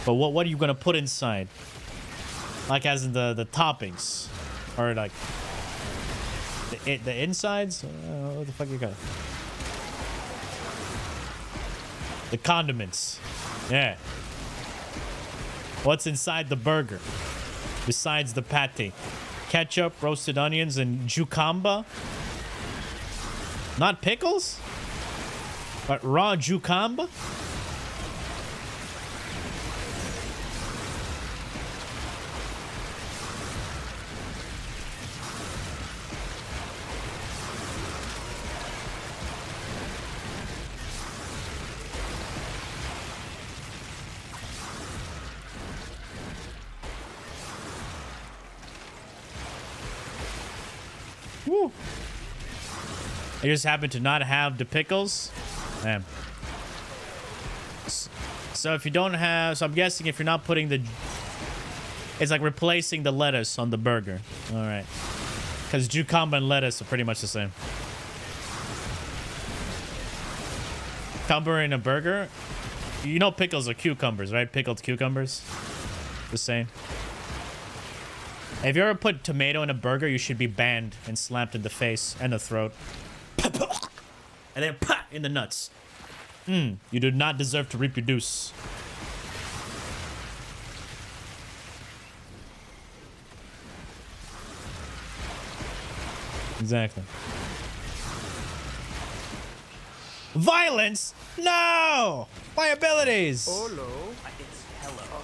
But what are you gonna put inside? Like as in the toppings? Or like... The insides? What the fuck you got? The condiments. Yeah. What's inside the burger? Besides the patty? Ketchup, roasted onions, and cucumber? Not pickles? But raw cucumber? Woo. I just happen to not have the pickles. Man. So if you don't have... So I'm guessing if you're not putting the... It's like replacing the lettuce on the burger. All right. Because cucumber and lettuce are pretty much the same. Cucumber in a burger? You know pickles are cucumbers, right? Pickled cucumbers. The same. If you ever put tomato in a burger, you should be banned and slapped in the face and the throat. And then in the nuts. You do not deserve to reproduce. Exactly. Violence? No! My abilities! Hello. It's hello.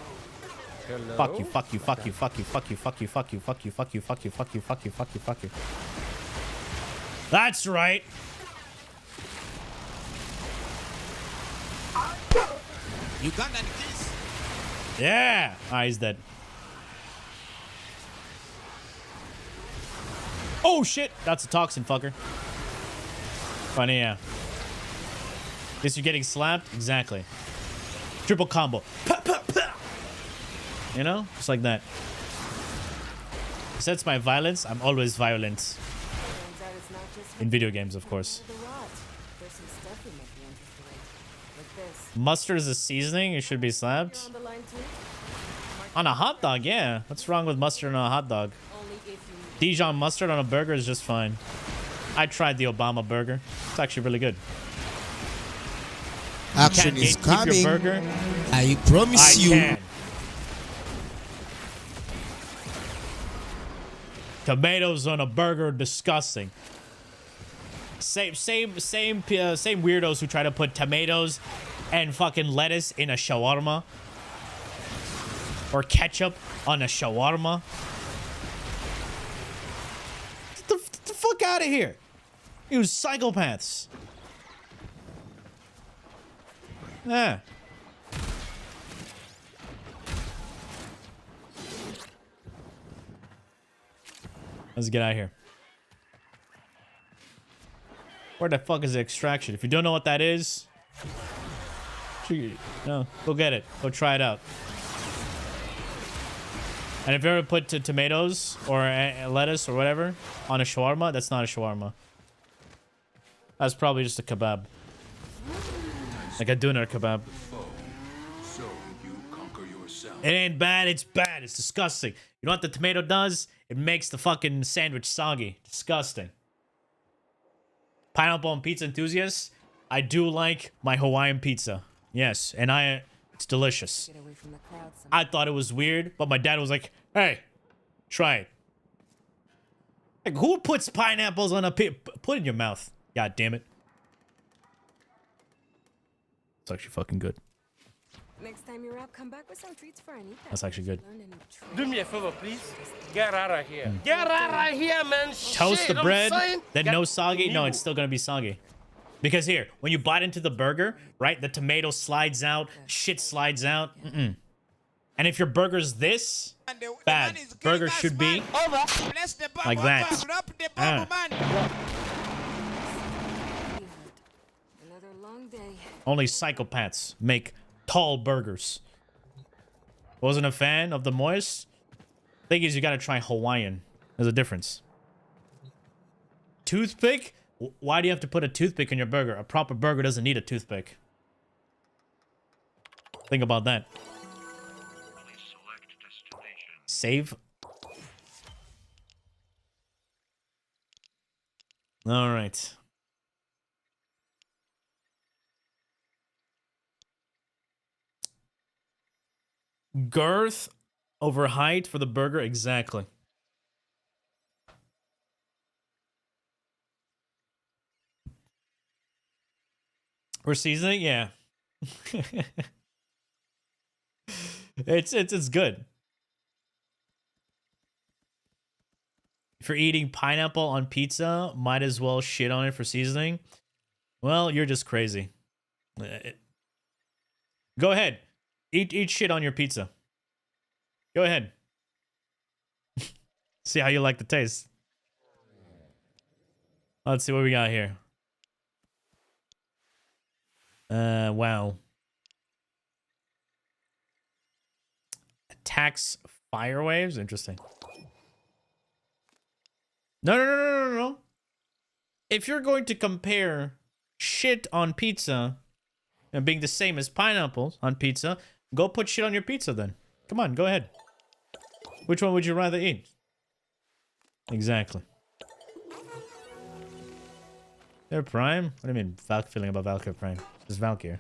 Hello. Fuck you, fuck you, fuck you, fuck you, fuck you, fuck you, fuck you, fuck you, fuck you, fuck you, fuck you, fuck you, fuck you, fuck you. That's right. You got that kiss? Yeah. Ah, he's dead. Oh shit! That's a toxin fucker. Funny, yeah. Guess you're getting slapped? Exactly. Triple combo. Pa, pa, pa. You know? Just like that. Since my violence, I'm always violent. In video games, of course. Mustard is a seasoning. It should be slapped. On a hot dog, yeah. What's wrong with mustard on a hot dog? Dijon mustard on a burger is just fine. I tried the Obama burger. It's actually really good. Action is coming. Your burger. I promise you. Can. Tomatoes on a burger, disgusting. Same weirdos who try to put tomatoes and fucking lettuce in a shawarma. Or ketchup on a shawarma. Get the fuck out of here. You psychopaths. Yeah. Let's get out of here. Where the fuck is the extraction? If you don't know what that is, no, go get it. Go try it out. And if you ever put tomatoes or lettuce or whatever on a shawarma, that's not a shawarma. That's probably just a kebab. Like a doner kebab. So you conquer yourself. It ain't bad, it's bad. It's disgusting. You know what the tomato does? It makes the fucking sandwich soggy. Disgusting. Pineapple on pizza enthusiasts, I do like my Hawaiian pizza. Yes, and it's delicious. I thought it was weird, but my dad was like, hey, try it. Like, who puts pineapples on a put it in your mouth? God damn it. It's actually fucking good. Next time you're out, come back with some treats for Anita. That's actually good. Do me a favor, please. Get out of here. Get out of here, man. Toast Shit, the bread, I'm then no soggy. No, it's still gonna be soggy. Because here, when you bite into the burger, right, the tomato slides out, shit slides out. And if your burger's this bad, burger should be like that. Another long day. Only psychopaths make tall burgers. Wasn't a fan of the moist. Thing is, you gotta try Hawaiian. There's a difference. Toothpick? Why do you have to put a toothpick in your burger? A proper burger doesn't need a toothpick. Think about that. Save. All right. Girth over height for the burger? Exactly. For seasoning? Yeah. It's good. If you're eating pineapple on pizza, might as well shit on it for seasoning. Well, you're just crazy. Go ahead. Eat shit on your pizza. Go ahead. See how you like the taste. Let's see what we got here. Wow. Attacks fire waves? Interesting. No. If you're going to compare shit on pizza and being the same as pineapples on pizza, go put shit on your pizza then. Come on, go ahead. Which one would you rather eat? Exactly. They're Prime? What do you mean, feeling about Valkyrie Prime? It's Valkyrie.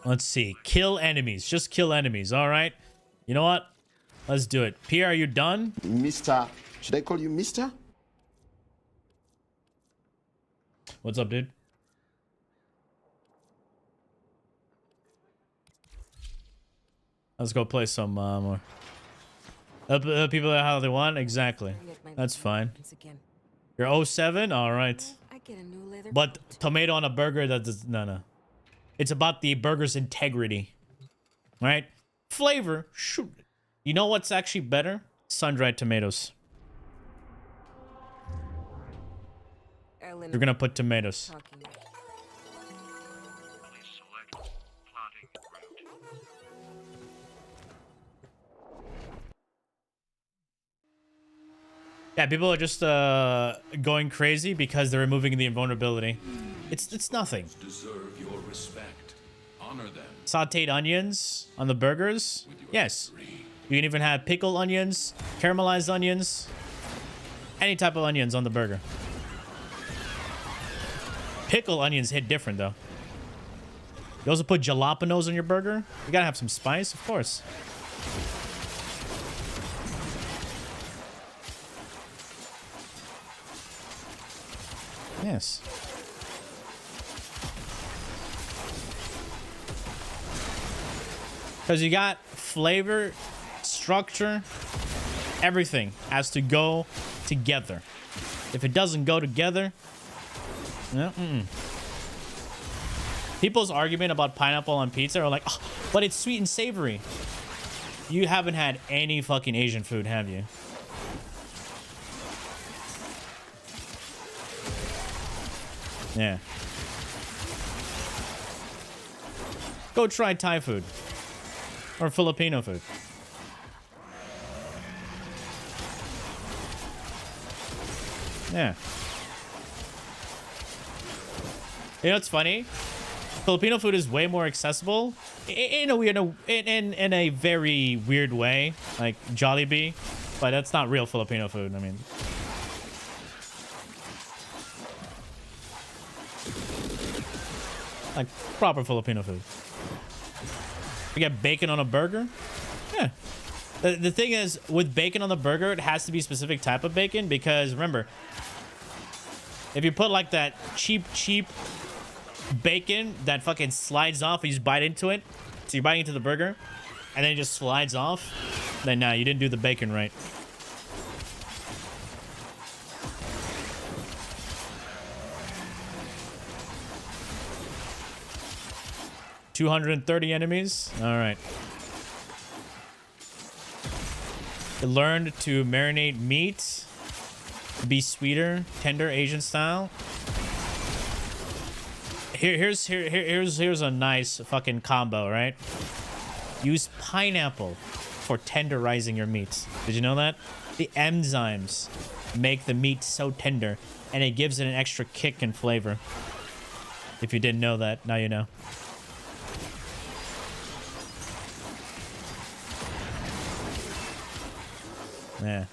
Let's see. Kill enemies. Just kill enemies. All right. You know what? Let's do it. Pierre, are you done? Mr. Should I call you Mr.? What's up, dude? Let's go play some more. People are how they want? Exactly. That's fine. You're 07? All right. But tomato on a burger, that does... No. It's about the burger's integrity. Right? Flavor, shoot. You know what's actually better? Sun-dried tomatoes. You're gonna put tomatoes. Yeah, people are just going crazy because they're removing the invulnerability. It's nothing. Deserve your respect. Honor them. Sauteed onions on the burgers? Yes. You can even have pickled onions, caramelized onions, any type of onions on the burger. Pickled onions hit different though. You also put jalapenos on your burger? You gotta have some spice, of course. Yes. Because you got flavor, structure, everything has to go together. If it doesn't go together, people's argument about pineapple on pizza are like, oh, but it's sweet and savory. You haven't had any fucking Asian food, have you? Yeah. Go try Thai food. Or Filipino food. Yeah. You know what's funny? Filipino food is way more accessible in a very weird way, like Jollibee, but that's not real Filipino food. I mean, like proper Filipino food. You get bacon on a burger? Yeah. The thing is, with bacon on the burger, it has to be a specific type of bacon because remember, if you put like that cheap bacon that fucking slides off, you just bite into it, so you're biting into the burger, and then it just slides off, then nah, you didn't do the bacon right. $230 enemies. All right. You learned to marinate meat, be sweeter, tender Asian style. Here's a nice fucking combo, right? Use pineapple for tenderizing your meat. Did you know that? The enzymes make the meat so tender, and it gives it an extra kick and flavor. If you didn't know that, now you know. Yeah.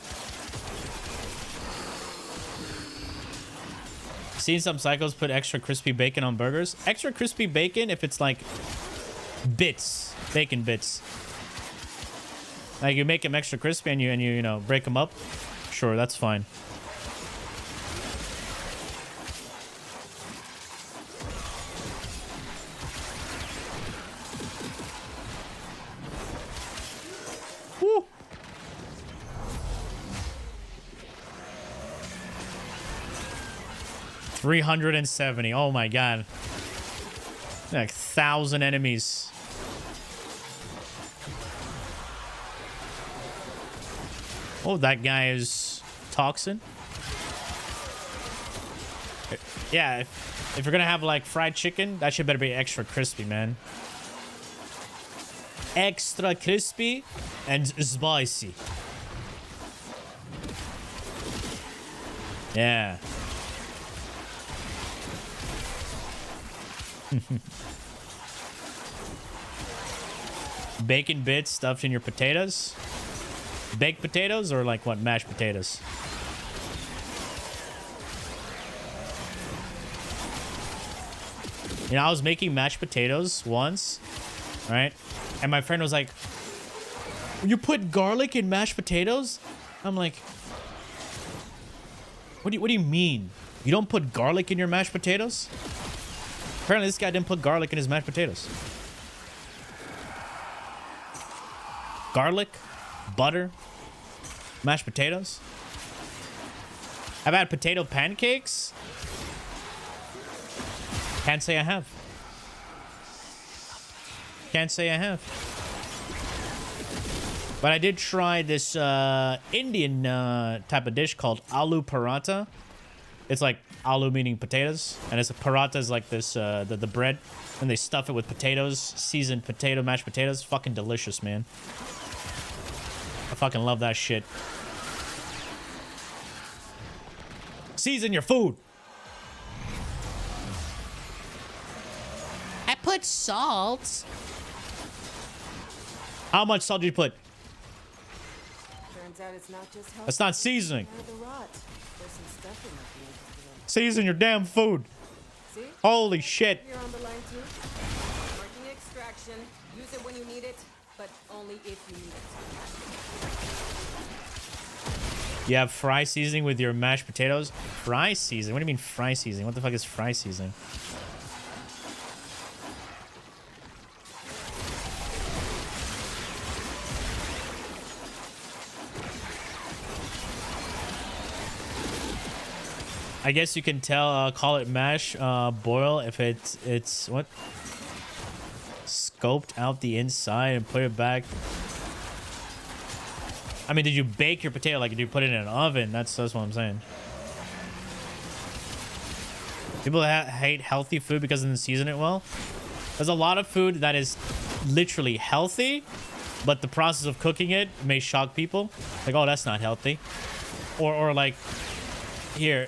Seen some psychos put extra crispy bacon on burgers. Extra crispy bacon if it's like bits, bacon bits. Like you make them extra crispy and you know break them up. Sure, that's fine. Woo. $370. Oh my god. Like 1,000 enemies. Oh, that guy is toxin. Yeah, if you're gonna have like fried chicken, that shit better be extra crispy, man. Extra crispy and spicy. Yeah. Bacon bits stuffed in your potatoes. Baked potatoes or like what, mashed potatoes? You know, I was making mashed potatoes once, right? And my friend was like, "You put garlic in mashed potatoes?" I'm like, what do you mean? You don't put garlic in your mashed potatoes? Apparently this guy didn't put garlic in his mashed potatoes. Garlic, butter, mashed potatoes. I've had potato pancakes. Can't say I have. Can't say I have. But I did try this Indian type of dish called aloo paratha. It's like aloo meaning potatoes, and it's a paratha is like this the bread, and they stuff it with potatoes, seasoned potato mashed potatoes. Fucking delicious, man. I fucking love that shit. Season your food. I put salt. How much salt did you put? Turns out it's not just healthy. That's not seasoning. There's some stuff in that. Season your damn food. See? Holy shit. You're on the line too. Marking extraction. Use it when you need it, but only if you need it. You have fry seasoning with your mashed potatoes? Fry seasoning? What do you mean fry seasoning? What the fuck is fry seasoning? I guess you can tell, call it mash, boil if it's what? Scoped out the inside and put it back. I mean, did you bake your potato? Like, did you put it in an oven? That's what I'm saying. People hate healthy food because they didn't season it well. There's a lot of food that is literally healthy, but the process of cooking it may shock people. Like, oh, that's not healthy. Or like, here,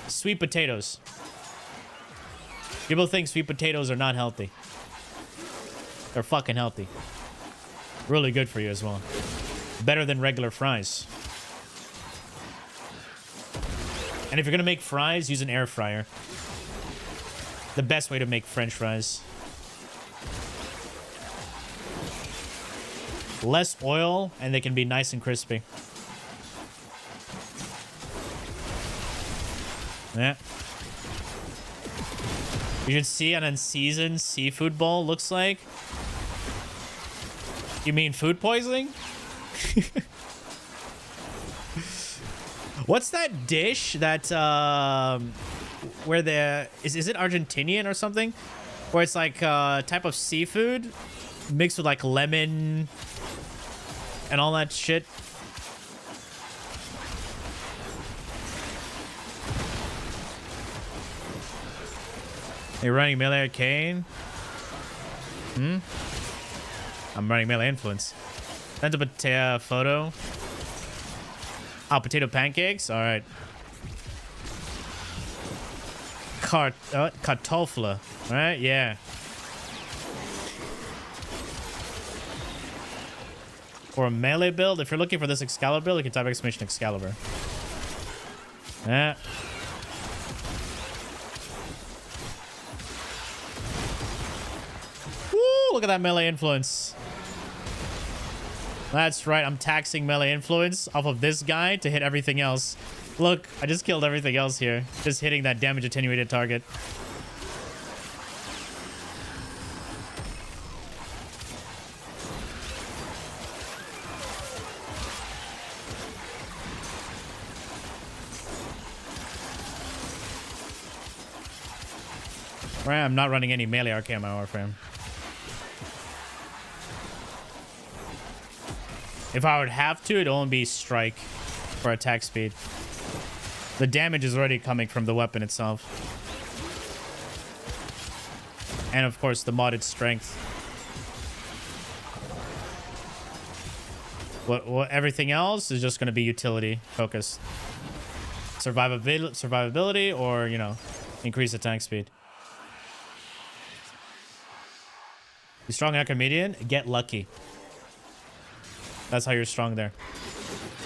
sweet potatoes. People think sweet potatoes are not healthy. They're fucking healthy. Really good for you as well. Better than regular fries. And if you're gonna make fries, use an air fryer. The best way to make French fries. Less oil, and they can be nice and crispy. Yeah. You should see an unseasoned seafood bowl looks like. You mean food poisoning? What's that dish that where the is it Argentinian or something, where it's like a type of seafood mixed with like lemon and all that shit? You're running melee arcane? I'm running melee influence. Send a potato photo. Oh, potato pancakes? Alright. Kartoffel. Alright, yeah. For a melee build, if you're looking for this Excalibur build, you can type exclamation Excalibur. Yeah. Woo, look at that melee influence. That's right, I'm taxing melee influence off of this guy to hit everything else. Look, I just killed everything else here. Just hitting that damage attenuated target. Right, I'm not running any melee arcane on my Warframe. If I would have to, it'd only be strike for attack speed. The damage is already coming from the weapon itself. And of course, the modded strength. What everything else is just going to be utility focused. Survivability or, you know, increase attack speed. You strong Archimedian? Get lucky. That's how you're strong there.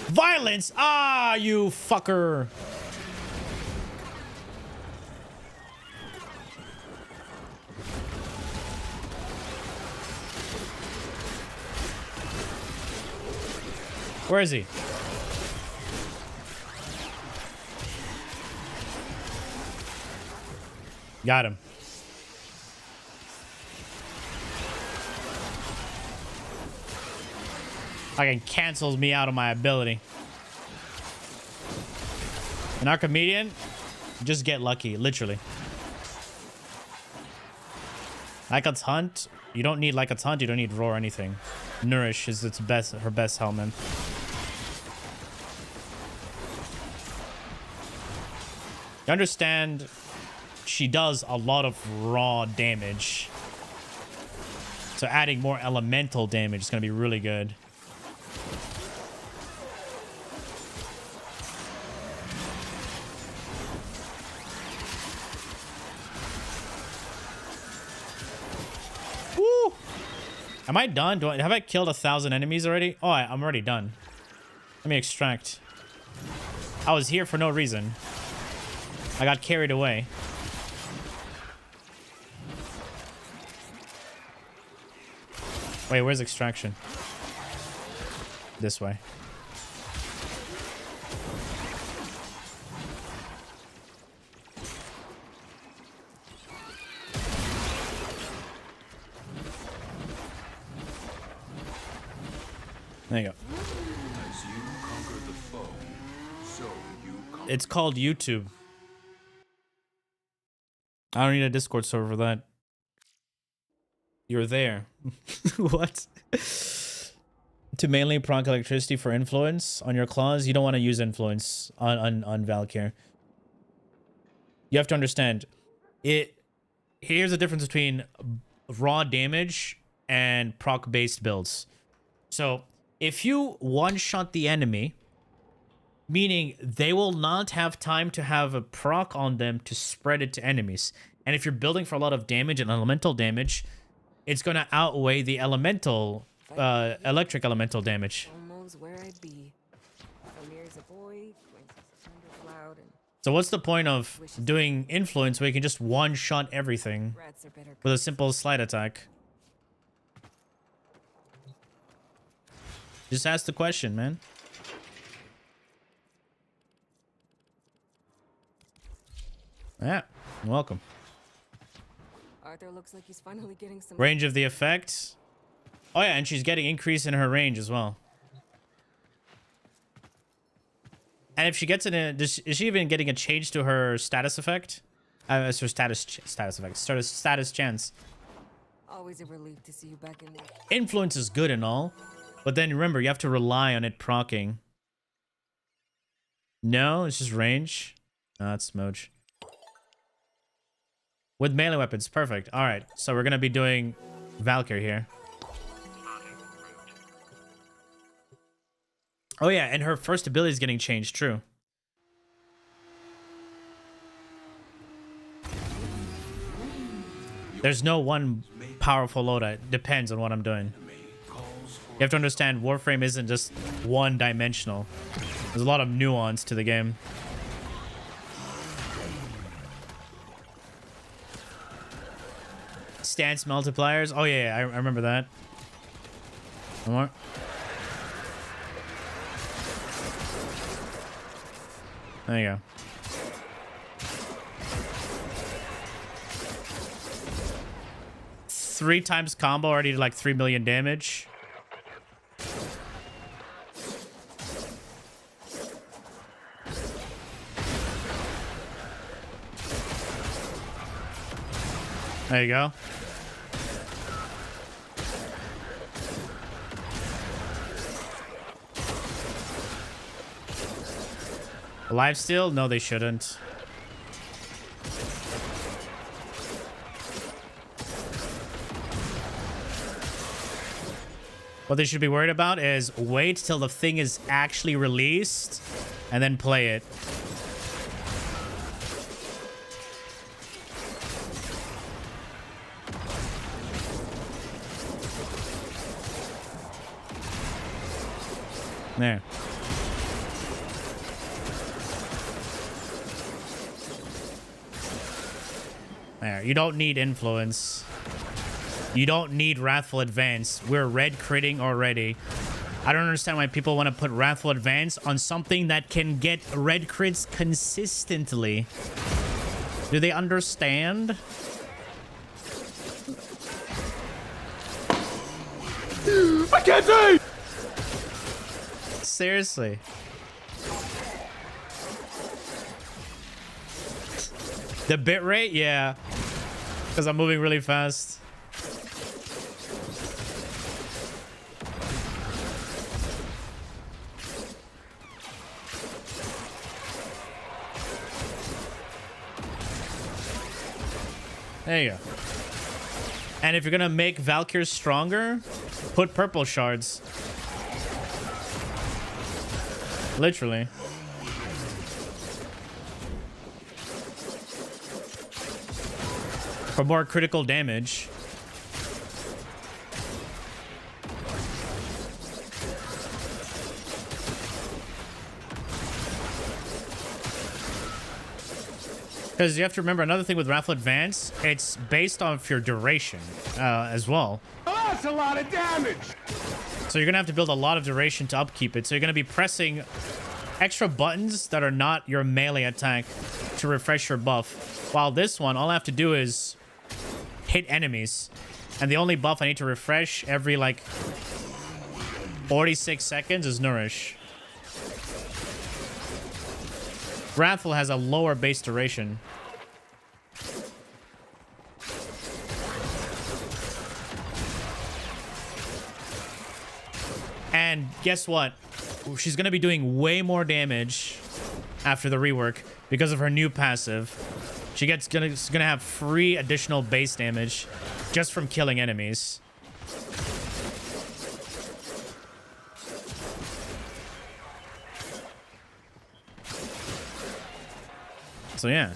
Violence! Ah, you fucker! Where is he? Got him. Fucking cancels me out of my ability. An Archimedian, just get lucky, literally. Lyca's Hunt, you don't need Lyca's Hunt, you don't need Roar or anything. Nourish is its best, her best helmet. You understand, she does a lot of raw damage. So adding more elemental damage is going to be really good. Woo! Am I done? Have I killed 1,000 enemies already? Oh, I'm already done. Let me extract. I was here for no reason. I got carried away. Wait, where's extraction? This way. There you go. As you conquer the foe, so you conquer. It's called YouTube. I don't need a Discord server for that. You're there. What? To mainly proc electricity for influence on your claws, you don't want to use influence on Valkyr. You have to understand it. Here's the difference between raw damage and proc based builds. So if you one-shot the enemy, meaning they will not have time to have a proc on them to spread it to enemies. And if you're building for a lot of damage and elemental damage, it's going to outweigh the elemental, electric elemental damage. So what's the point of doing influence where you can just one-shot everything with a simple slide attack? Just ask the question, man. Yeah, welcome. Arthur looks like he's finally getting some Range of the effect. Oh yeah, and she's getting increase in her range as well. And if she gets it in, is she even getting a change to her status effect? It's her status effect. Status chance. Always a relief to see you back in there. Influence is good and all, but then remember you have to rely on it proccing. No, it's just range. No, that's smooch. With melee weapons, perfect. All right, so we're gonna be doing Valkyr here. Oh yeah, and her first ability is getting changed, true. There's no one powerful loadout. Depends on what I'm doing. You have to understand, Warframe isn't just one-dimensional. There's a lot of nuance to the game. Stance multipliers. Oh yeah, I remember that. One more. There you go. Three times combo already did like 3 million damage. There you go. Lifesteal? No, they shouldn't. What they should be worried about is wait till the thing is actually released and then play it. There. There. You don't need influence. You don't need Wrathful Advance. We're red critting already. I don't understand why people want to put Wrathful Advance on something that can get red crits consistently. Do they understand? I can't see! Seriously. The bitrate? Yeah. Because I'm moving really fast. There you go. And if you're gonna make Valkyrs stronger, put purple shards. Literally. For more critical damage. Because you have to remember another thing with Wrathful Advance, it's based off your duration as well. Oh, that's a lot of damage! So you're going to have to build a lot of duration to upkeep it. So you're going to be pressing extra buttons that are not your melee attack to refresh your buff. While this one, all I have to do is hit enemies. And the only buff I need to refresh every like 46 seconds is Nourish. Wrathful has a lower base duration. And guess what? She's going to be doing way more damage after the rework because of her new passive. She's gonna have free additional base damage just from killing enemies. So yeah.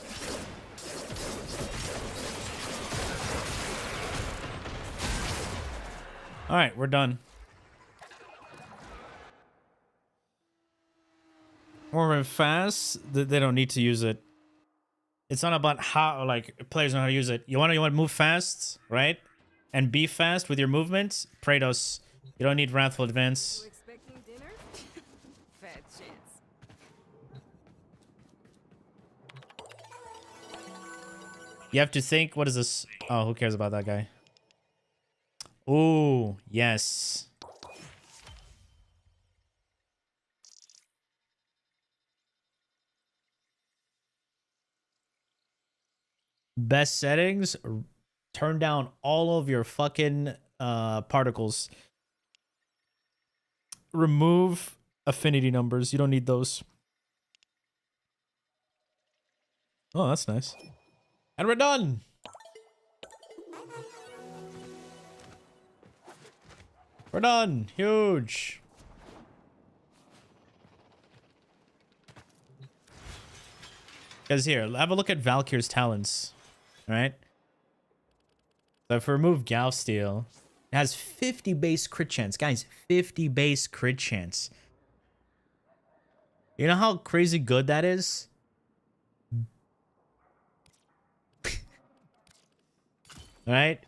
All right, we're done. More fast. They don't need to use it. It's not about how like players know how to use it. You want to move fast, right? And be fast with your movements. Kratos. You don't need Wrathful Advance. Expecting dinner? Fat chance. You have to think, what is this? Oh, who cares about that guy? Ooh, yes. Best settings, turn down all of your fucking particles. Remove affinity numbers. You don't need those. Oh, that's nice. And we're done. We're done. Huge. Because here, have a look at Valkyr's talents. All right. So if we remove Galsteel, it has 50 base crit chance. Guys, 50 base crit chance. You know how crazy good that is? Alright?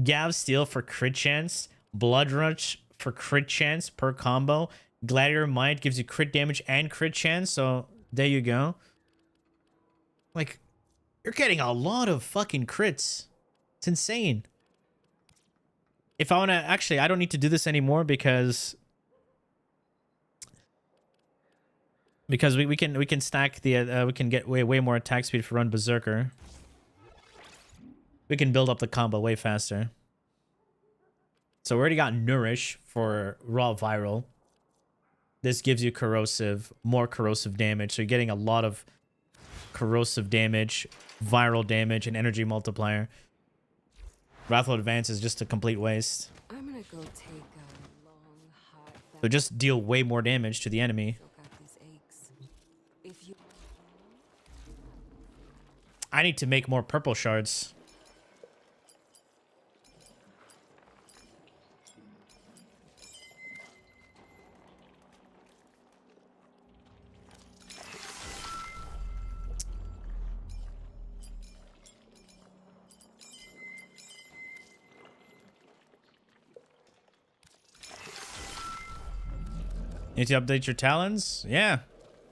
Gav Steel for crit chance. Blood Rush for crit chance per combo. Gladiator Might gives you crit damage and crit chance. So there you go. Like, you're getting a lot of fucking crits. It's insane. If I want to... Actually, I don't need to do this anymore because we can stack the... we can get way more attack speed for Run Berserker. We can build up the combo way faster. So we already got Nourish for Raw Viral. this gives you more corrosive damage. So you're getting a lot of corrosive damage, viral damage, and energy multiplier. Wrathful Advance is just a complete waste. I'm gonna go take a long, hot bath. So just deal way more damage to the enemy. If you I need to make more purple shards. Need to update your talons? Yeah.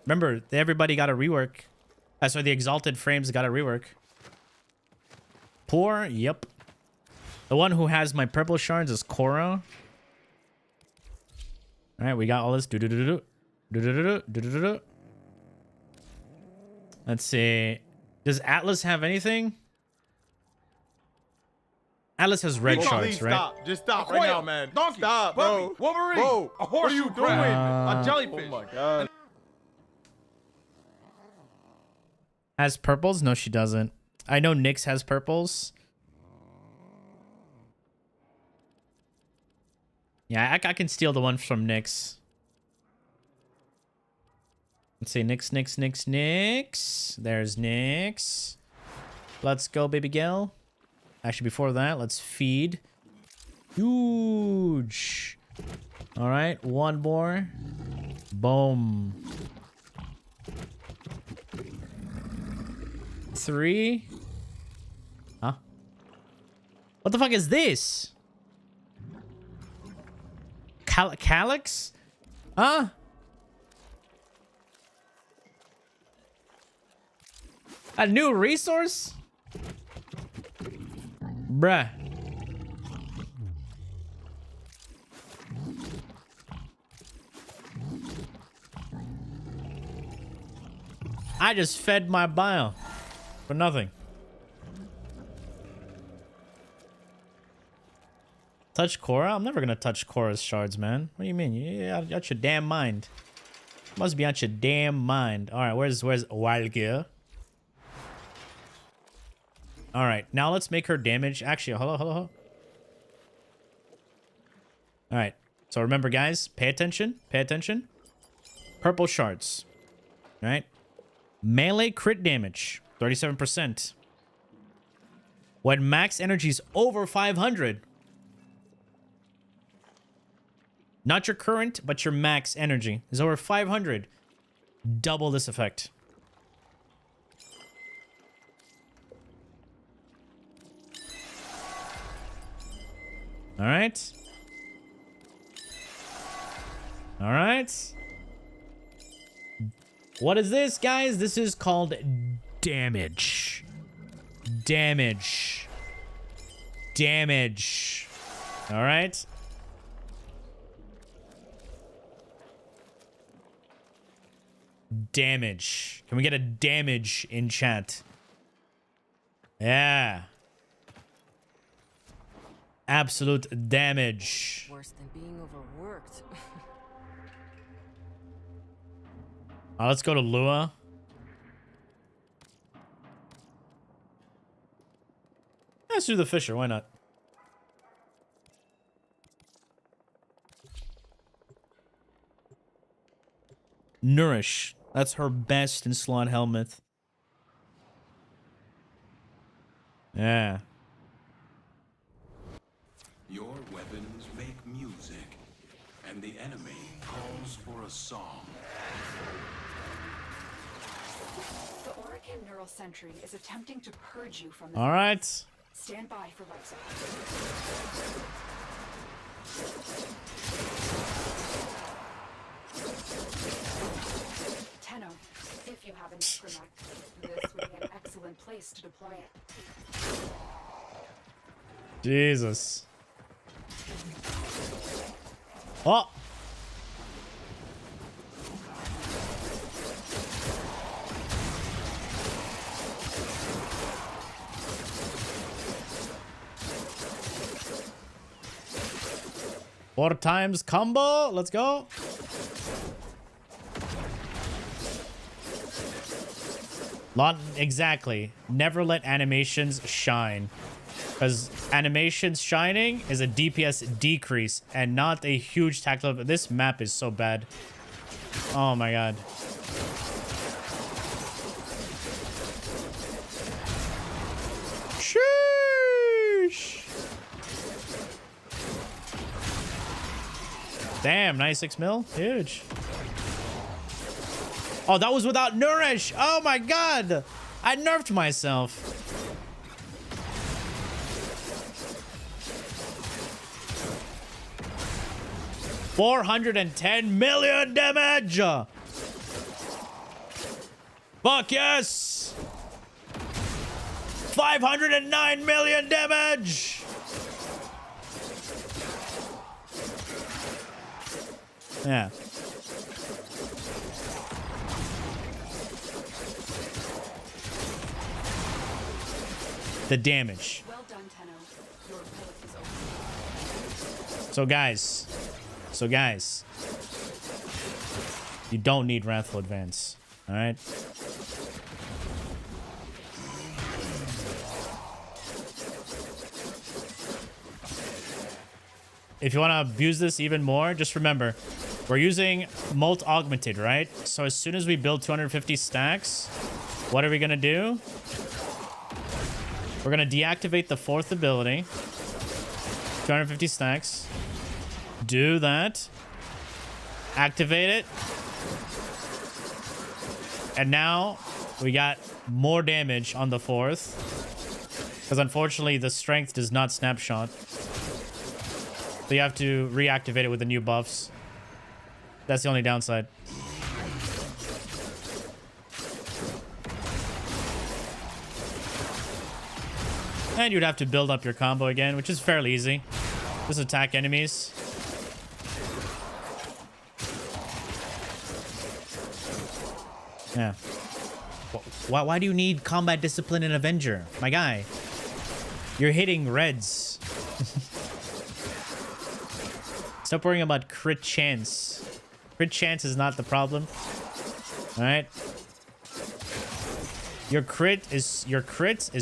Remember, everybody got a rework. That's why the Exalted Frames got a rework. Poor? Yep. The one who has my purple shards is Korra. Alright, we got all this. Let's see. Does Atlas have anything? Atlas has red shards, right? Stop. Just stop right now, man. Donkey, Stop, puppy, bro. Wolverine, Bro, a horse, what are you doing? a jellyfish. Oh my god. Has purples? No, she doesn't. I know Nyx has purples. Yeah, I can steal the one from Nyx. Let's see, Nyx. There's Nyx. Let's go, baby girl. Actually, before that, let's feed. Huge. All right, one more. Boom. 3. Huh? What the fuck is this? Calyx? Huh? A new resource? Bruh. I just fed my bio for nothing. Touch Korra? I'm never gonna touch Korra's shards, man. What do you mean? You're out your damn mind. Must be out your damn mind. Alright, where's Walgia? Alright, now let's make her damage. Actually, hold on. Alright, so remember, guys, pay attention. Purple shards. Alright. Melee crit damage, 37%. When max energy is over 500. Not your current, but your max energy is over 500. Double this effect. All right. What is this, guys? This is called damage. Damage. All right. Damage. Can we get a damage in chat? Yeah. Absolute damage. Worse than being overworked. Let's go to Lua. Let's do the Fisher. Why not? Nourish. That's her best in slot helmet. Yeah. Your weapons make music, and the enemy calls for a song. The Orican Neural Sentry is attempting to purge you from the... All right. Stand by for lights Tenno, if you have an Screamac, this would be an excellent place to deploy it. Jesus. Oh. Four times combo. Let's go. Exactly. Never let animations shine. Because animations shining is a DPS decrease and not a huge tactical. This map is so bad. Oh my god. Sheesh. Damn, 96 mil? Huge. Oh, that was without Nourish. Oh my god. I nerfed myself. $410 million damage. Fuck yes. 509 million damage. Yeah. The damage. Well done, Tenno. Your abilities over. So guys, you don't need Wrathful Advance, all right? If you want to abuse this even more, just remember, we're using Molt Augmented, right? So as soon as we build 250 stacks, what are we going to do? We're going to deactivate the 4th ability. 250 stacks. Do that. Activate it. And now we got more damage on the 4th. Because unfortunately the strength does not snapshot. So you have to reactivate it with the new buffs. That's the only downside. And you'd have to build up your combo again, which is fairly easy. Just attack enemies. Yeah. Why do you need combat discipline in Avenger? My guy. You're hitting reds. Stop worrying about crit chance. Crit chance is not the problem. Alright? Your crit is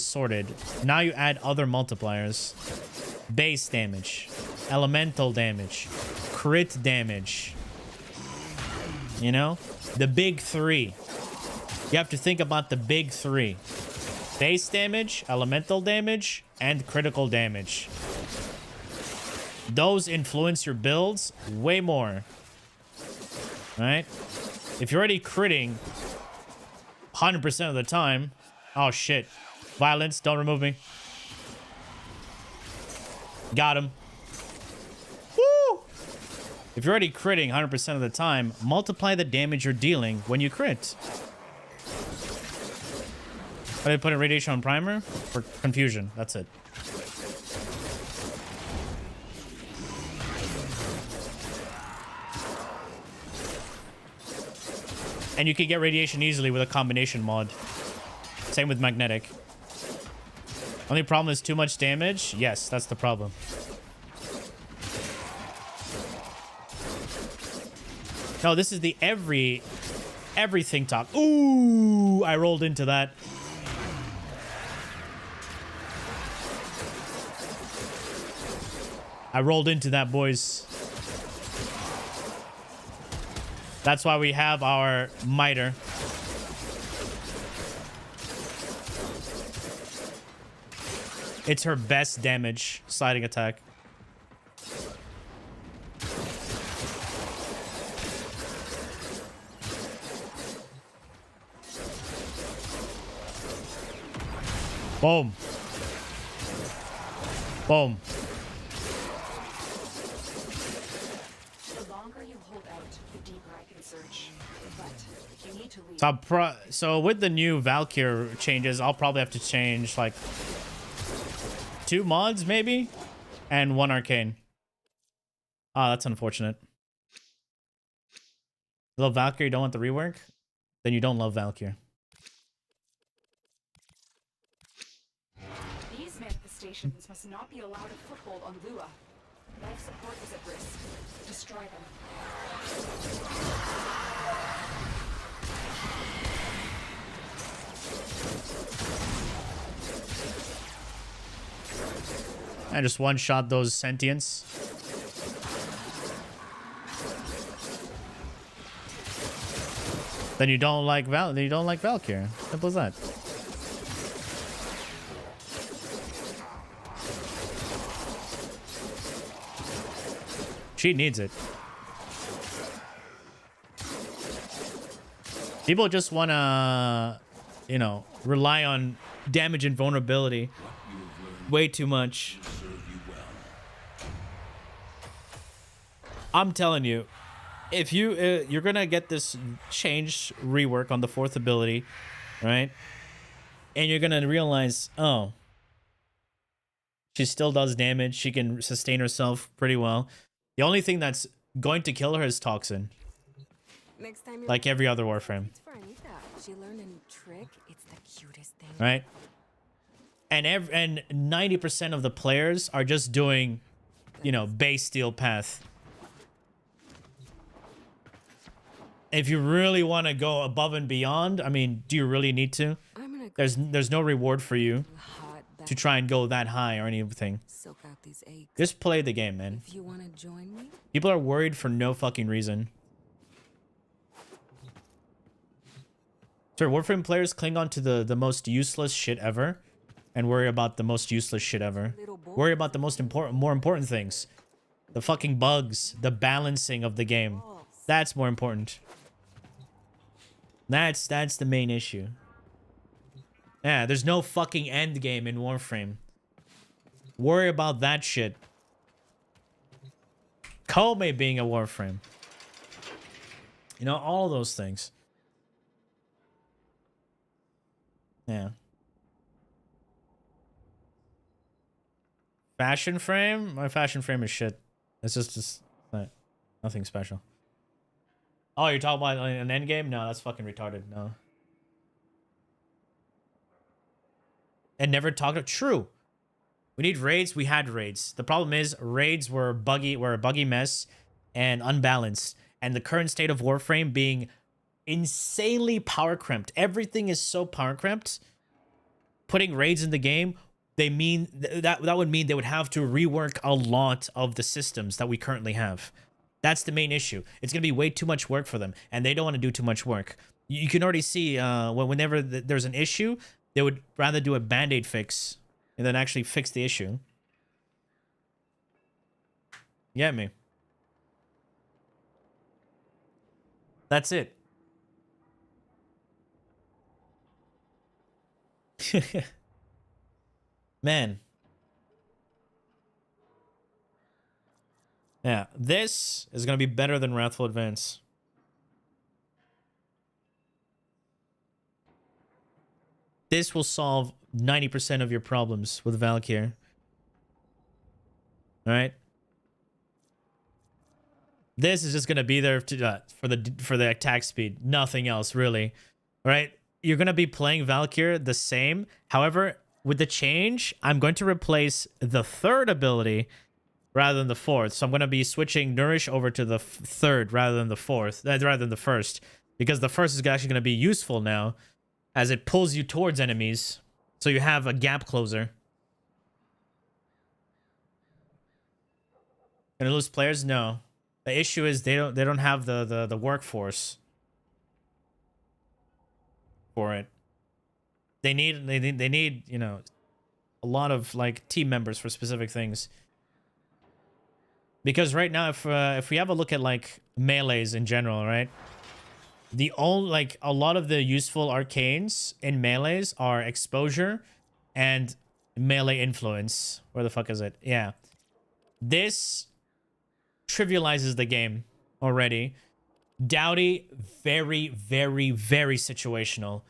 sorted. Now you add other multipliers. Base damage. Elemental damage. Crit damage. You know? The big 3. You have to think about the big 3. Base damage, elemental damage, and critical damage. Those influence your builds way more. Alright? If you're already critting 100% of the time... Oh, shit. Violence, don't remove me. Got him. Woo! If you're already critting 100% of the time, multiply the damage you're dealing when you crit. But I put in radiation on primer for confusion. That's it. And you can get radiation easily with a combination mod. Same with magnetic. Only problem is too much damage. Yes, that's the problem. No, this is the everything talk. Ooh, I rolled into that. I rolled into that, boys. That's why we have our miter. It's her best damage sliding attack. Boom. Boom. The longer you hold out, the deeper I can search. But you need to leave. So with the new Valkyr changes, I'll probably have to change like 2 mods maybe and 1 arcane. Oh, that's unfortunate. You love Valkyr, you don't want the rework? Then you don't love Valkyr. These manifestations must not be allowed a foothold on Lua. Life support is at risk. Destroy them. I just one-shot those sentients. Then you don't like Valkyrie. Simple as that. She needs it. People just want to, you know, rely on damage and vulnerability way too much. I'm telling you, if you're gonna get this change rework on the 4th ability, right? And you're gonna realize, oh, she still does damage. She can sustain herself pretty well. The only thing that's going to kill her is Toxin. Next time Like every other Warframe. It's for Anita. She learned a new trick. It's the cutest thing. Right? And 90% of the players are just doing, you know, base steel path. If you really want to go above and beyond, I mean, do you really need to? There's no reward for you to try and go that high or anything. Soak out these aches. Just play the game, man. If you want to join me, People are worried for no fucking reason. So Warframe players cling on to the most useless shit ever and worry about the most useless shit ever. Worry about the more important things. The fucking bugs, the balancing of the game. That's more important. That's the main issue. Yeah, there's no fucking end game in Warframe. Worry about that shit. Kome being a Warframe. You know, all those things. Yeah. Fashion frame? My fashion frame is shit. It's just nothing special. Oh, you're talking about an end game? No, that's fucking retarded. No. And never talked about. True. We need raids. We had raids. The problem is raids were a buggy mess and unbalanced. And the current state of Warframe being insanely power cramped. Everything is so power cramped. Putting raids in the game, they mean that would mean they would have to rework a lot of the systems that we currently have. That's the main issue. It's going to be way too much work for them, and they don't want to do too much work. You can already see whenever there's an issue, they would rather do a band-aid fix and then actually fix the issue. You get me? That's it. Man. Yeah, this is going to be better than Wrathful Advance. This will solve 90% of your problems with Valkyrie. All right? This is just going to be there to, for the attack speed. Nothing else, really. All right? You're going to be playing Valkyrie the same. However, with the change, I'm going to replace the 3rd ability rather than the 4th. So I'm going to be switching Nourish over to the 3rd rather than the 4th, rather than the 1st. Because the 1st is actually going to be useful now as it pulls you towards enemies. So you have a gap closer. Gonna lose players? No. The issue is they don't have the workforce for it. They need, you know, a lot of like team members for specific things. Because right now, if we have a look at like melees in general, right? A lot of the useful arcanes in melees are exposure and melee influence. Where the fuck is it? Yeah. This trivializes the game already. Dowdy, very, very, very situational.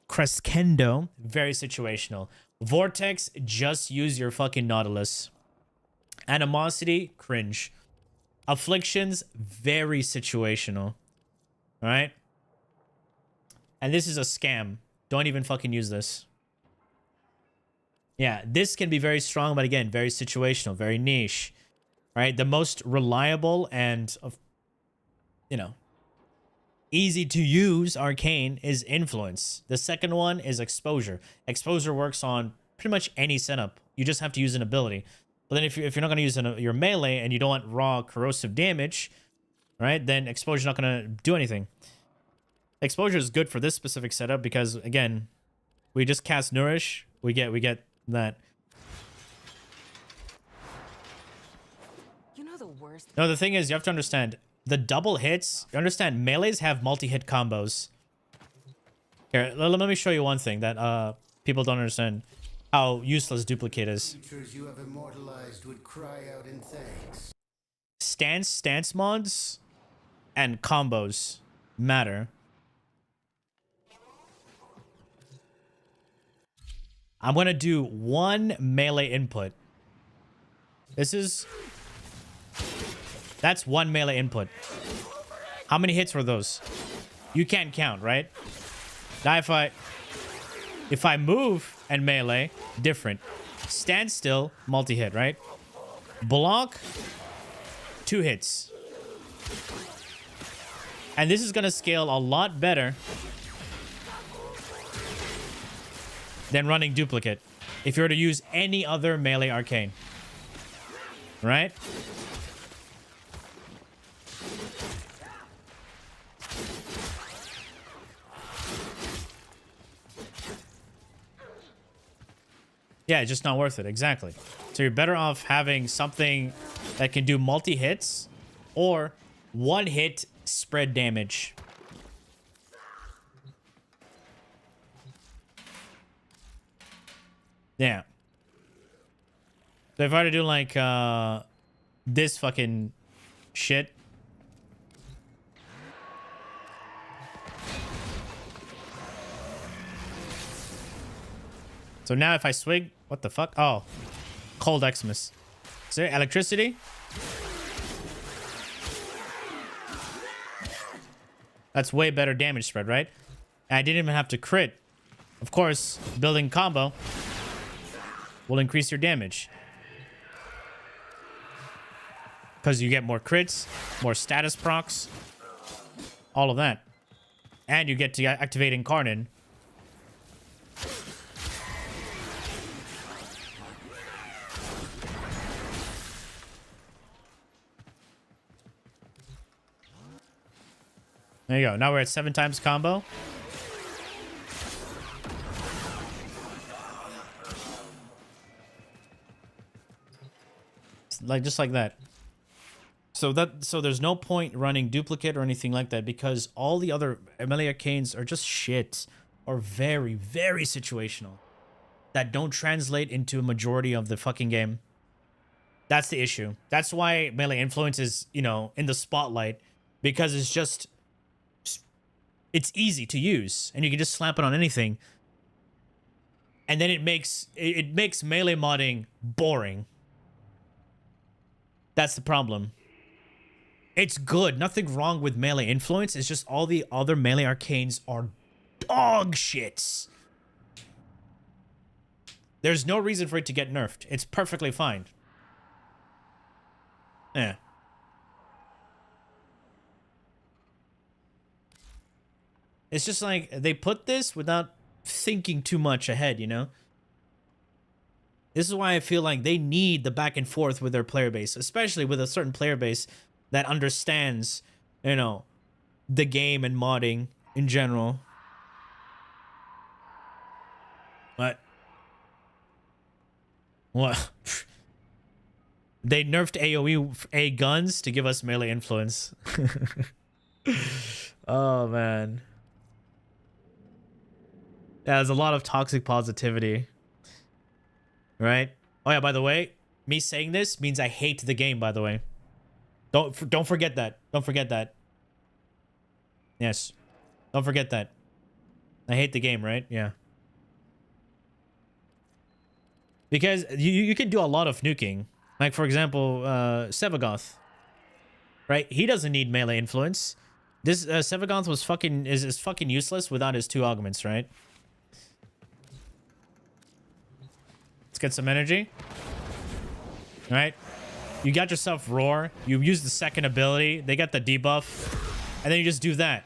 Crescendo, very situational. Vortex, just use your fucking Nautilus. Animosity, cringe. Afflictions, very situational. Alright? And this is a scam. Don't even fucking use this. Yeah, this can be very strong, but again, very situational, very niche. Right? The most reliable and, you know, easy to use arcane is influence. The second one is exposure. Exposure works on pretty much any setup. You just have to use an ability. But then if you're not going to use your melee and you don't want raw corrosive damage, right? Then exposure's not going to do anything. Exposure is good for this specific setup because again, we just cast Nourish, we get that. You know the worst. No, the thing is, you have to understand the double hits. You understand melees have multi-hit combos. Here, let me show you one thing that people don't understand how useless duplicate is. Creatures you have immortalized would cry out in thanks. Stance mods and combos matter. I'm gonna do one melee input. That's one melee input. How many hits were those? You can't count, right? Now if I move and melee, different. Stand still, multi-hit, right? Block, 2 hits. And this is gonna scale a lot better than running duplicate if you were to use any other melee arcane. Right? Yeah, it's just not worth it. Exactly. So you're better off having something that can do multi-hits or one hit spread damage. Yeah. So if I were to do like this fucking shit. So now if I swing, what the fuck? Oh, cold Xmas. Is there electricity? That's way better damage spread, right? And I didn't even have to crit. Of course, building combo will increase your damage. Because you get more crits, more status procs, all of that. And you get to activate Incarnate. There you go. Now we're at 7 times combo. Like just like that. So there's no point running duplicate or anything like that because all the other melee arcanes are just shit or very, very situational that don't translate into a majority of the fucking game. That's the issue. That's why melee influence is, you know, in the spotlight because it's easy to use and you can just slap it on anything. And then it makes melee modding boring. That's the problem. It's good. Nothing wrong with melee influence. It's just all the other melee arcanes are dog shits. There's no reason for it to get nerfed. It's perfectly fine. Yeah. It's just like they put this without thinking too much ahead, you know? This is why I feel like they need the back and forth with their player base, especially with a certain player base that understands, you know, the game and modding in general. What? They nerfed AoE A guns to give us melee influence. Oh, man. Yeah, there's a lot of toxic positivity. Right? Oh, yeah, by the way, me saying this means I hate the game, by the way. Don't forget that. Don't forget that. Yes. Don't forget that. I hate the game, right? Yeah. Because you can do a lot of nuking. Like, for example, Sevagoth. Right? He doesn't need melee influence. This Sevagoth was is fucking useless without his 2 augments, right? Let's get some energy. All right? You got yourself Roar. You use the second ability. They got the debuff. And then you just do that.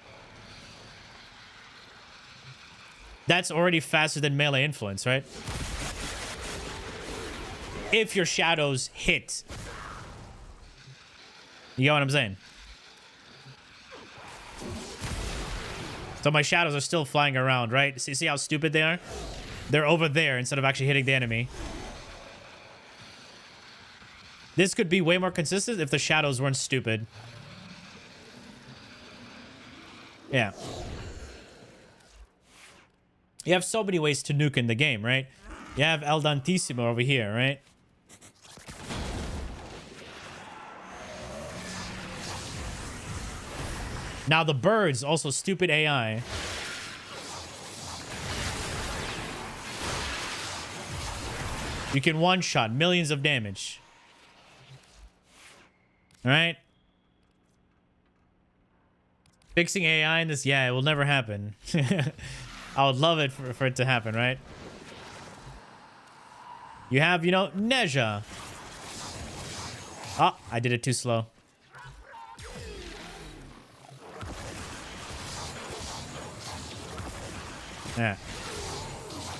That's already faster than melee influence, right? if your shadows hit. You get what I'm saying? So my shadows are still flying around, right? See how stupid they are? They're over there instead of actually hitting the enemy. This could be way more consistent if the shadows weren't stupid. Yeah. You have so many ways to nuke in the game, right? You have El Dantissimo over here, right? Now the birds, also stupid AI. You can one-shot millions of damage. Alright? Fixing AI in this, yeah, it will never happen. I would love it for it to happen, right? You have, you know, Neja. Oh, I did it too slow. Yeah.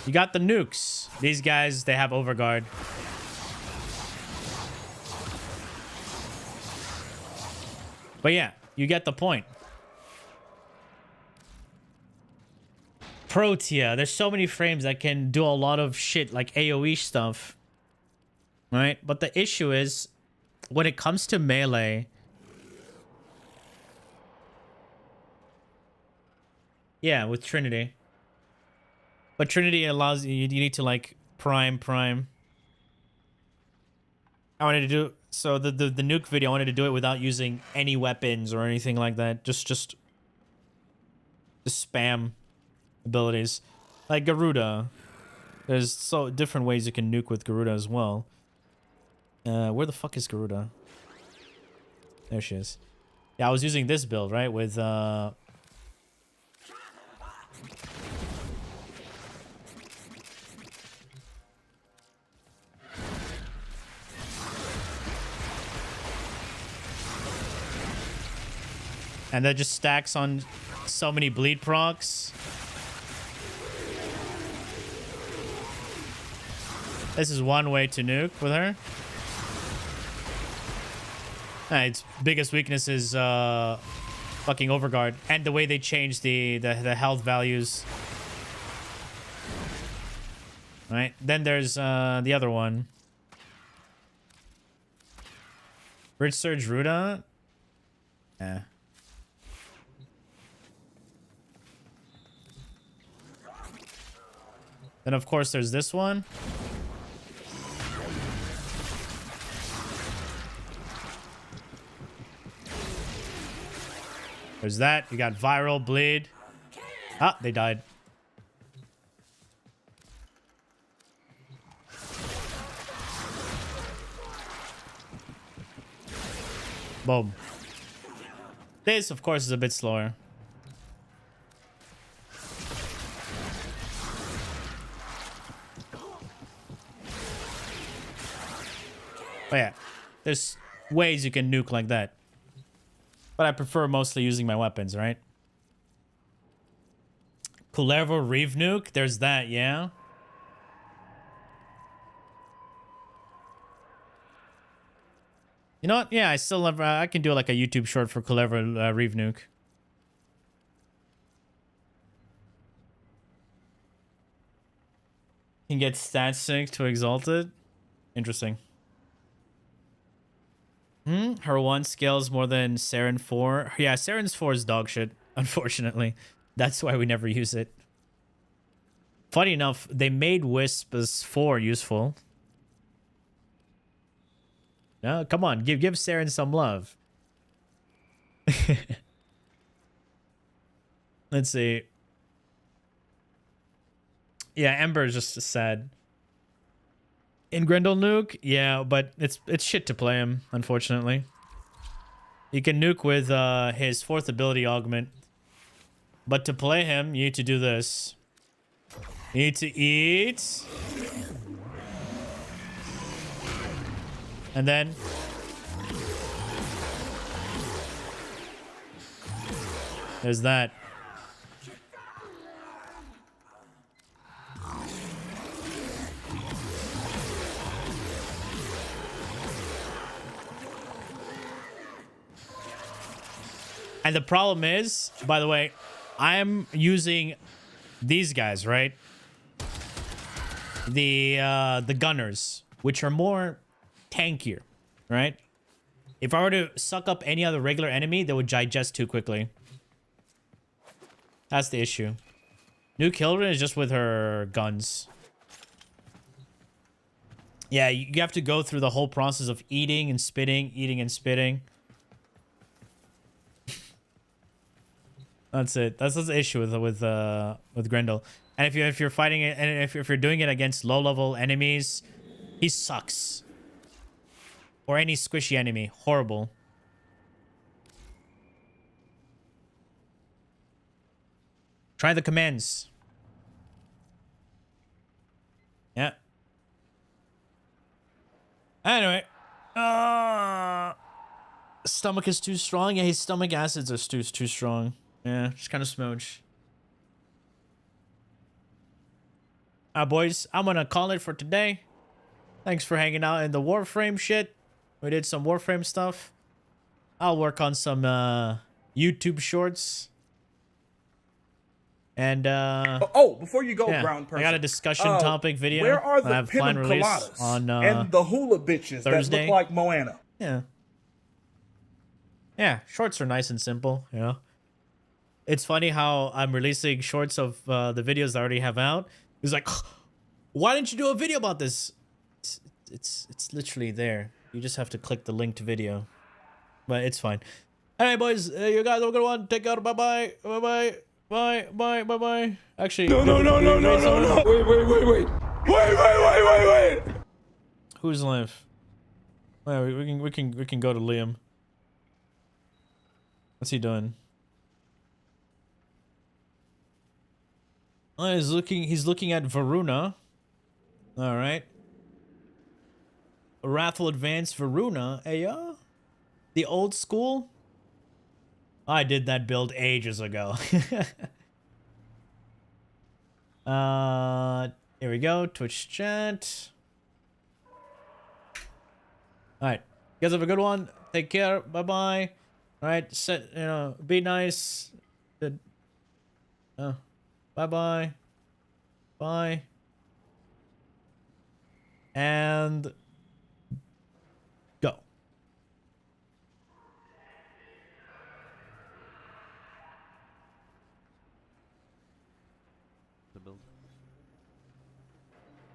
You got the nukes. These guys, they have overguard. But yeah, you get the point. Protea. There's so many frames that can do a lot of shit like AoE stuff. Right? But the issue is, when it comes to melee, yeah, with Trinity. But Trinity allows you need to like prime. I wanted to do so the nuke video. I wanted to do it without using any weapons or anything like that. Just spam abilities like Garuda. There's so different ways you can nuke with Garuda as well. Where the fuck is Garuda? There she is. Yeah, I was using this build, right, with and that just stacks on so many bleed procs. This is one way to nuke with her. Its biggest weakness is fucking overguard and the way they changed the health values. Right? Then there's the other one. Bridge Surge Ruda. Yeah. Then of course there's this one. There's that. You got viral bleed. Ah, they died. Boom. This, of course, is a bit slower. But yeah, there's ways you can nuke like that. But I prefer mostly using my weapons, right? Kullervo Reeve nuke? There's that, yeah? You know what? Yeah, I still have... I can do like a YouTube short for Kullervo Reeve nuke. Can get stat sync to Exalted. Interesting. Her 1 scales more than Saren 4. Yeah, Saren's 4 is dog shit, unfortunately. That's why we never use it. Funny enough, they made Wisp as 4 useful. No, come on, give Saren some love. Let's see. Yeah, Ember is just sad. In Grendel nuke, yeah, but it's shit to play him, unfortunately. You can nuke with his 4th ability augment. But to play him, you need to do this. You need to eat. And then... there's that. And the problem is, by the way, I'm using these guys, right? The gunners, which are more tankier, right? If I were to suck up any other regular enemy, they would digest too quickly. That's the issue. New Killrin is just with her guns. Yeah, you have to go through the whole process of eating and spitting, eating and spitting. That's it. That's the issue with Grendel. And if you're fighting it, and if you're doing it against low level enemies, he sucks. Or any squishy enemy, horrible. Try the commands. Yeah. Anyway, stomach is too strong. Yeah, his stomach acids are too strong. Yeah, just kind of smooch. Boys, I'm gonna call it for today. Thanks for hanging out in the Warframe shit. We did some Warframe stuff. I'll work on some YouTube shorts. And before you go, yeah, brown person, I got a discussion topic video. Where are that I the have planned release coladas on and the hula bitches Thursday. that look like Moana? Yeah. Yeah, shorts are nice and simple, you know. It's funny how I'm releasing shorts of the videos I already have out. It's like, why didn't you do a video about this? It's literally there. You just have to click the linked video. But it's fine. Alright, boys, you guys have a good one. Take care. Bye-bye. Bye-bye. Bye, bye, bye, bye. Actually, No. Wait. Who's live? Well, we can go to Liam. What's he doing? Oh, he's looking at Varuna. All right. Wrathful Advanced Varuna. Hey, the old school. I did that build ages ago. Here we go. Twitch chat. All right. You guys have a good one. Take care. Bye-bye. All right. Be nice. Bye-bye. Bye. And go. The build.